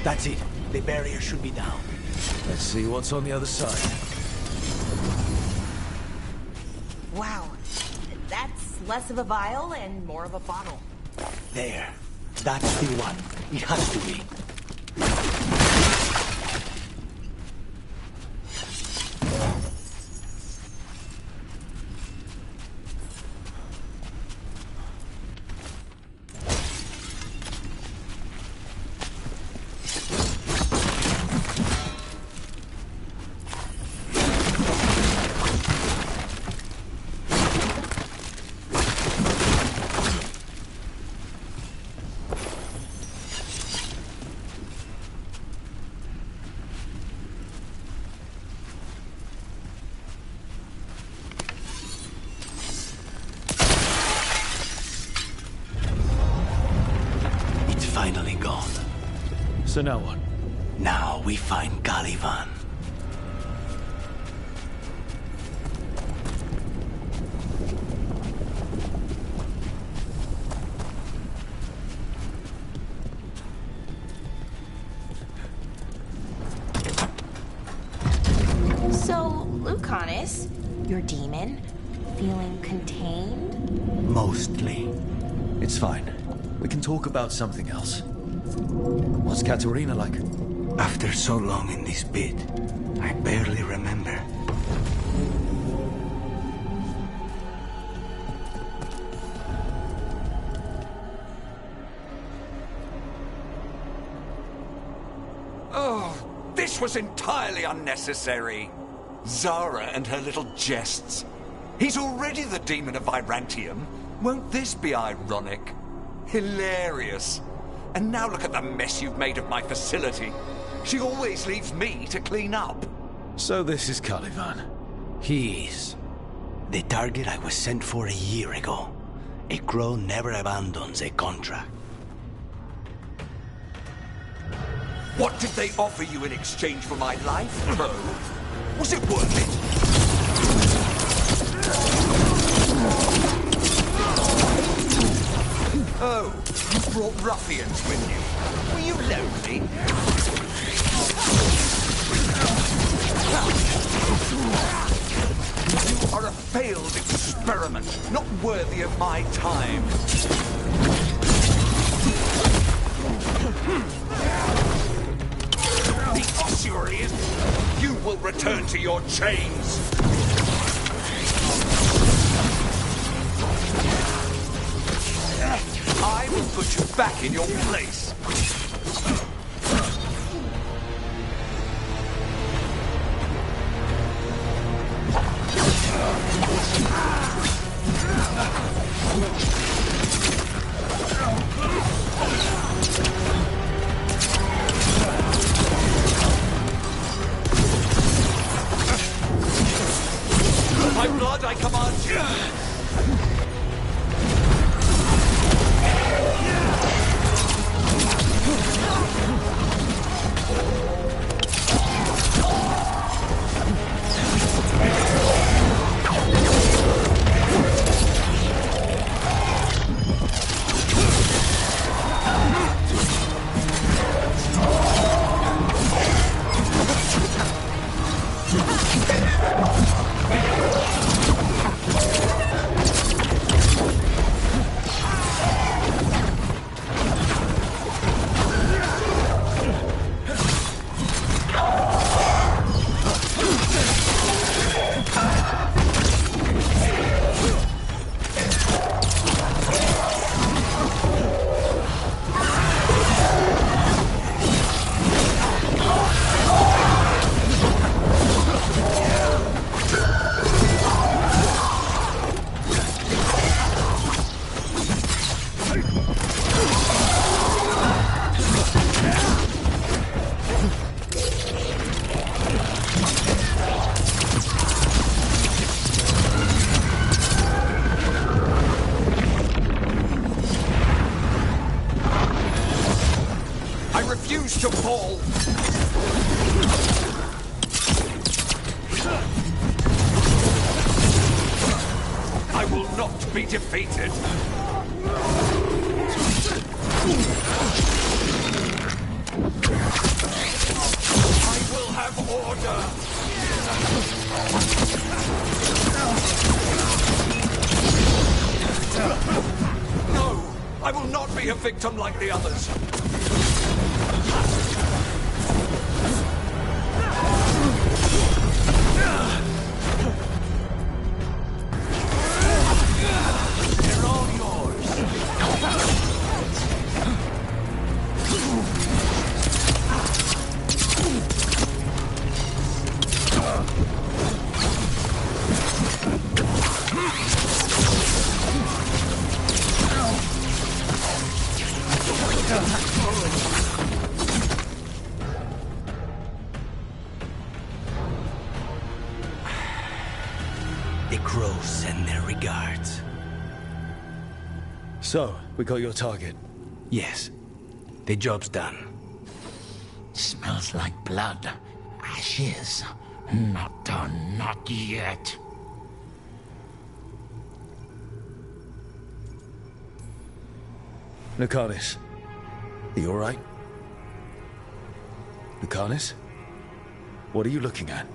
That's it. The barrier should be down. Let's see what's on the other side. Wow. That's less of a vial and more of a bottle. There. That's the one. It has to be. Finally gone. So now what? Now we find Caliban. So, Lucanus, your demon, feeling contained? Mostly. It's fine. We can talk about something else. What's Katerina like? After so long in this pit, I barely remember. Oh, this was entirely unnecessary. Zara and her little jests. He's already the demon of Virantium. Won't this be ironic? Hilarious. And now look at the mess you've made of my facility. She always leaves me to clean up. So this is Caliban. He is. The target I was sent for a year ago. A crow never abandons a contract. What did they offer you in exchange for my life, Crow? Was it worth it? Oh, you brought ruffians with you. Were you lonely? You are a failed experiment, not worthy of my time. The Ossuary is... You will return to your chains. I will put you back in your place. My blood, I command you. To fall. I will not be defeated. I will have order! No! I will not be a victim like the others! They're all yours! The crows send their regards. So, we got your target? Yes. The job's done. Smells like blood. Ashes. Not done, not yet. Lucanus. Are you alright? Lucanus? What are you looking at?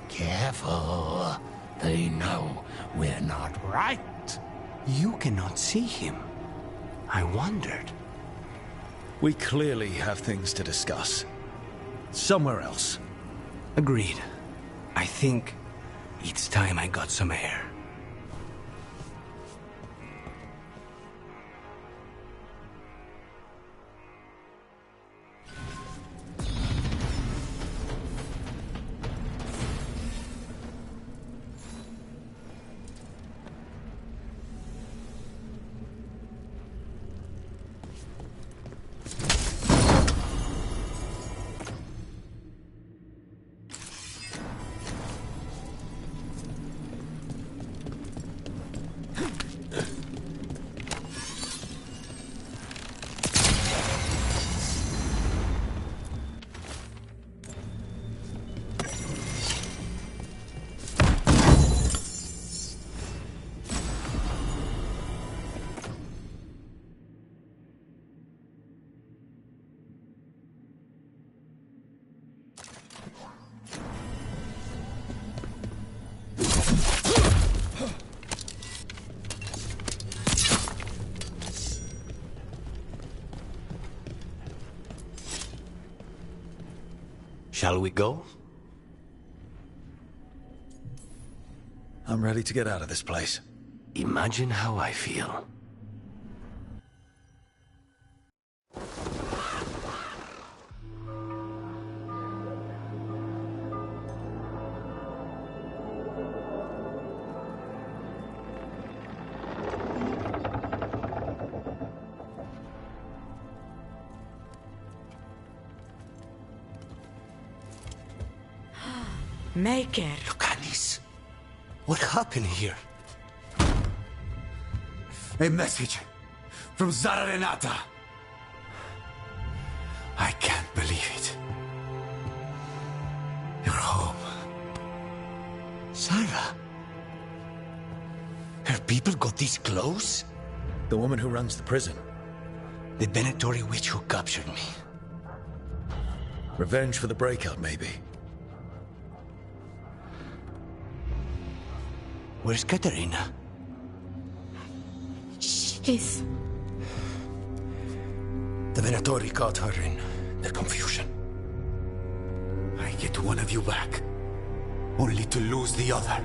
Careful. They know we're not right. You cannot see him. I wondered. We clearly have things to discuss. Somewhere else. Agreed. I think it's time I got some air. Shall we go? I'm ready to get out of this place. Imagine how I feel. Maker. Lucanus, what happened here? A message from Zara Renata. I can't believe it. You're home. Sarah? Her people got this close? The woman who runs the prison. The Venatori witch who captured me. Revenge for the breakout, maybe. Where's Katerina? She's... The Venatori caught her in their confusion. I get one of you back, only to lose the other.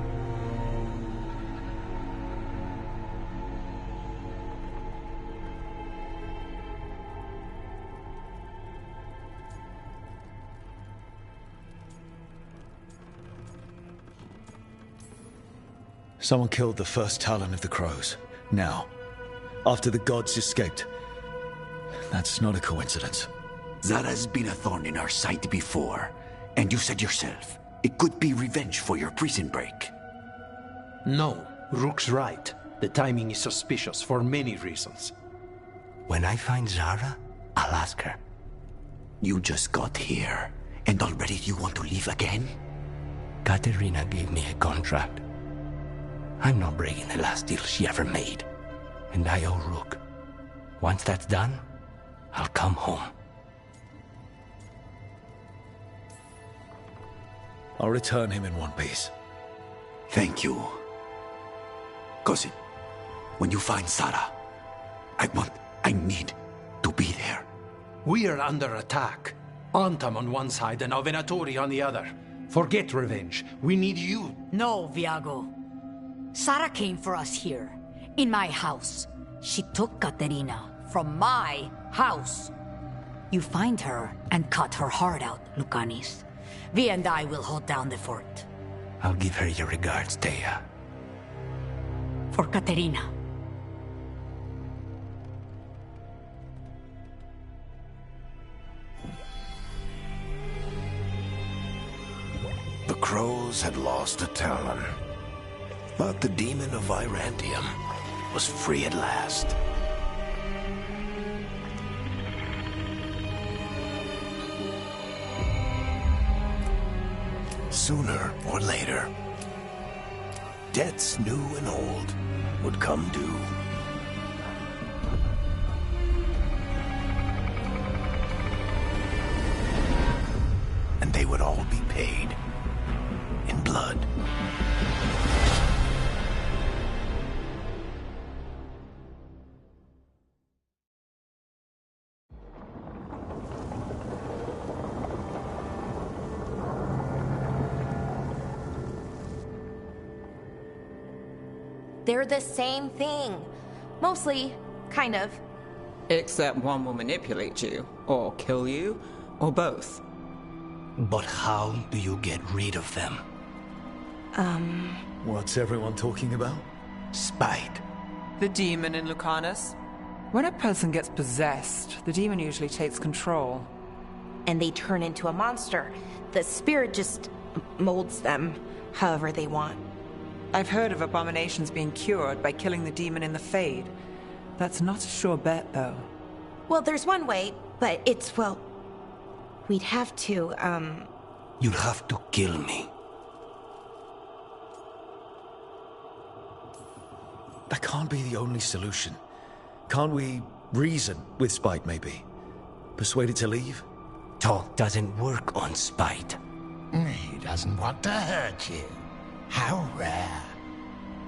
Someone killed the first Talon of the Crows. Now, after the gods escaped. That's not a coincidence. Zara's been a thorn in our side before, and you said yourself, it could be revenge for your prison break. No, Rook's right. The timing is suspicious for many reasons. When I find Zara, I'll ask her. You just got here, and already you want to leave again? Katerina gave me a contract. I'm not breaking the last deal she ever made. And I owe Rook. Once that's done, I'll come home. I'll return him in one piece. Thank you. Cousin, when you find Sarah, I need to be there. We are under attack. Antam on one side and Venatori on the other. Forget revenge. We need you. No, Viago. Sarah came for us here, in my house. She took Caterina from my house. You find her and cut her heart out, Lucanis. Vi and I will hold down the fort. I'll give her your regards, Thea. For Caterina. The crows had lost a talon, but the demon of Virantium was free at last. Sooner or later, debts new and old would come due. And they would all be paid in blood. They're the same thing. Mostly, kind of. Except one will manipulate you, or kill you, or both. But how do you get rid of them? What's everyone talking about? Spite. The demon in Lucanus. When a person gets possessed, the demon usually takes control. And they turn into a monster. The spirit just molds them however they want. I've heard of abominations being cured by killing the demon in the Fade. That's not a sure bet, though. Well, there's one way, but it's, well... We'd have to, You'd have to kill me. That can't be the only solution. Can't we reason with Spite, maybe? Persuade it to leave? Talk doesn't work on Spite. He doesn't want to hurt you. How rare.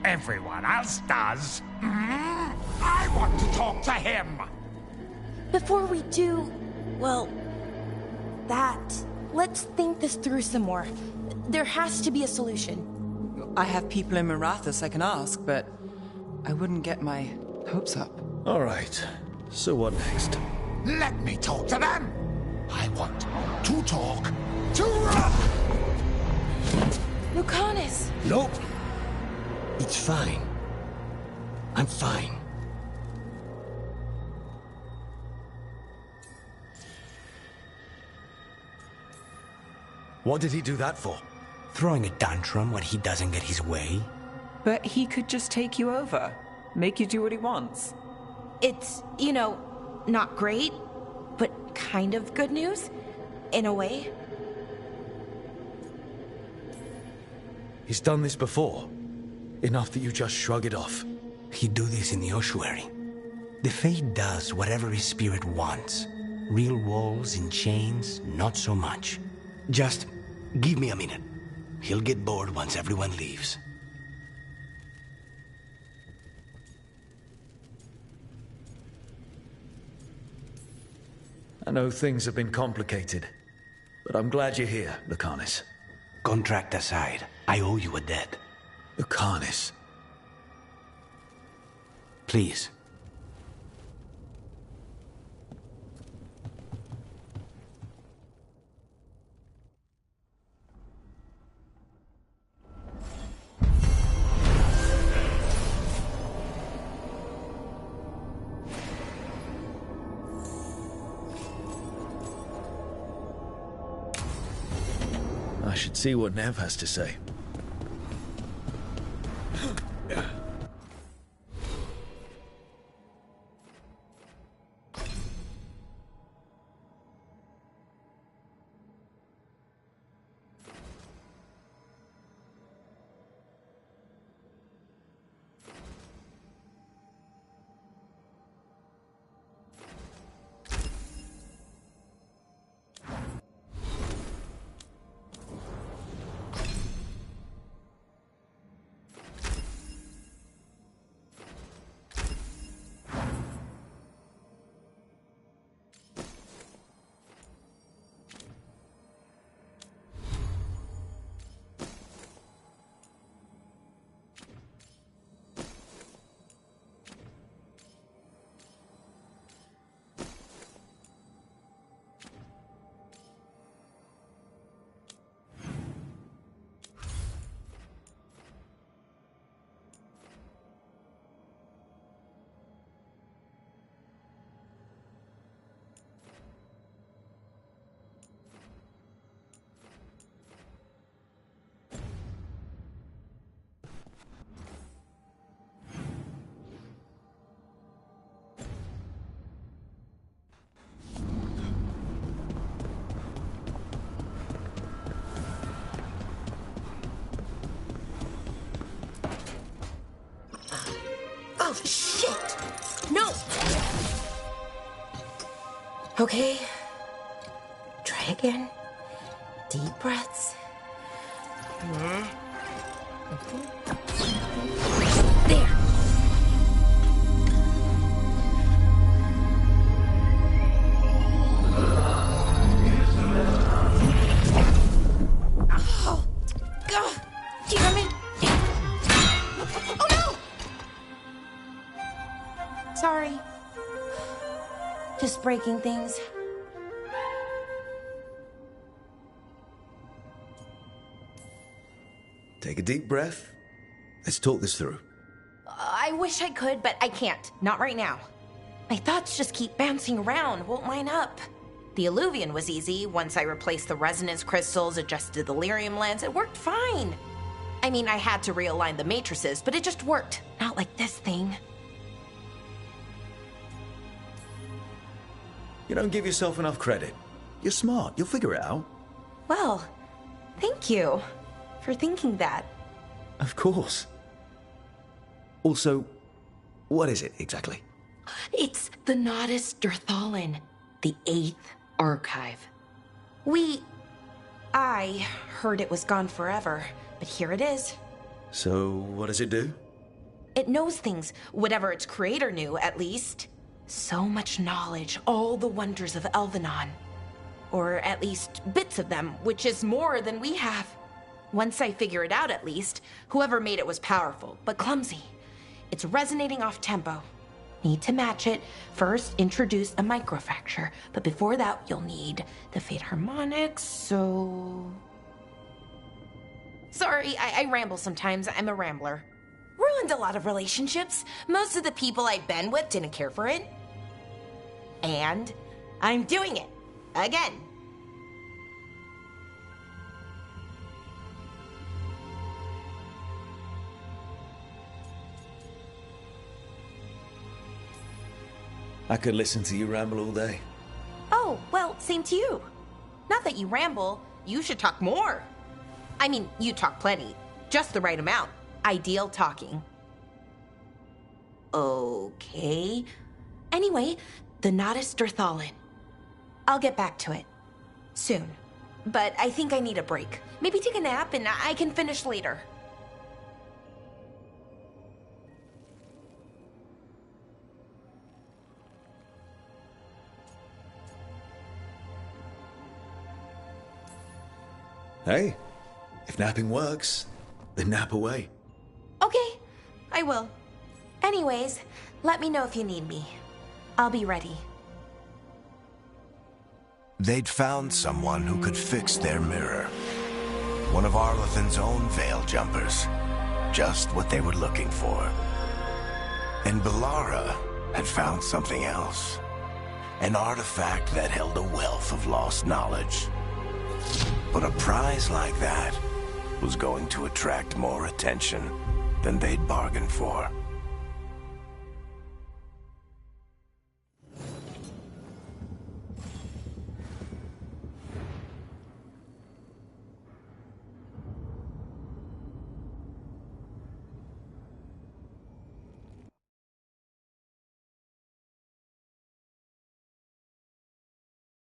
Everyone else does. I want to talk to him. Before we do, well, let's think this through some more. There has to be a solution. I have people in Marathas I can ask, but I wouldn't get my hopes up. All right. So what next? Let me talk to them. I want to talk to Lucanus! Nope. It's fine. I'm fine. What did he do that for? Throwing a tantrum when he doesn't get his way? But he could just take you over. Make you do what he wants. It's, not great, but kind of good news, in a way. He's done this before. Enough that you just shrug it off. He'd do this in the ossuary. The Fate does whatever his spirit wants. Real walls and chains, not so much. Just give me a minute. He'll get bored once everyone leaves. I know things have been complicated, but I'm glad you're here, Lucanus. Contract aside, I owe you a debt. Lucanus. Please. I should see what Nev has to say. Oh, shit! No! Okay. Try again. Deep breaths. There. Oh, God. Damn it. Oh, no! Sorry. Just breaking things. Take a deep breath. Let's talk this through. I wish I could, but I can't. Not right now. My thoughts just keep bouncing around, won't line up. The Illuvian was easy. Once I replaced the resonance crystals, adjusted the lyrium lens, it worked fine. I mean, I had to realign the matrices, but it just worked. Not like this thing. You don't give yourself enough credit. You're smart. You'll figure it out. Well, thank you for thinking that. Of course. Also, what is it exactly? It's the Nodus Durthalin, the 8th archive. I heard it was gone forever, but here it is. So, what does it do? It knows things, whatever its creator knew, at least. So much knowledge, all the wonders of Elvenon. Or at least bits of them, which is more than we have. Once I figure it out, at least, whoever made it was powerful, but clumsy. It's resonating off tempo. Need to match it. First, introduce a microfracture, but before that, you'll need the Fate harmonics, so... Sorry, I ramble sometimes. I'm a rambler. Ruined a lot of relationships. Most of the people I've been with didn't care for it. And I'm doing it. Again. I could listen to you ramble all day. Oh, well, same to you. Not that you ramble, you should talk more. I mean, you talk plenty. Just the right amount. Ideal talking. Okay. Anyway, the Nodus Durthalin. I'll get back to it. Soon. But I think I need a break. Maybe take a nap and I can finish later. Hey, if napping works, then nap away. Okay, I will. Anyways, let me know if you need me. I'll be ready. They'd found someone who could fix their mirror. One of Arlathan's own Veil Jumpers. Just what they were looking for. And Belara had found something else. An artifact that held a wealth of lost knowledge. But a prize like that was going to attract more attention than they'd bargained for.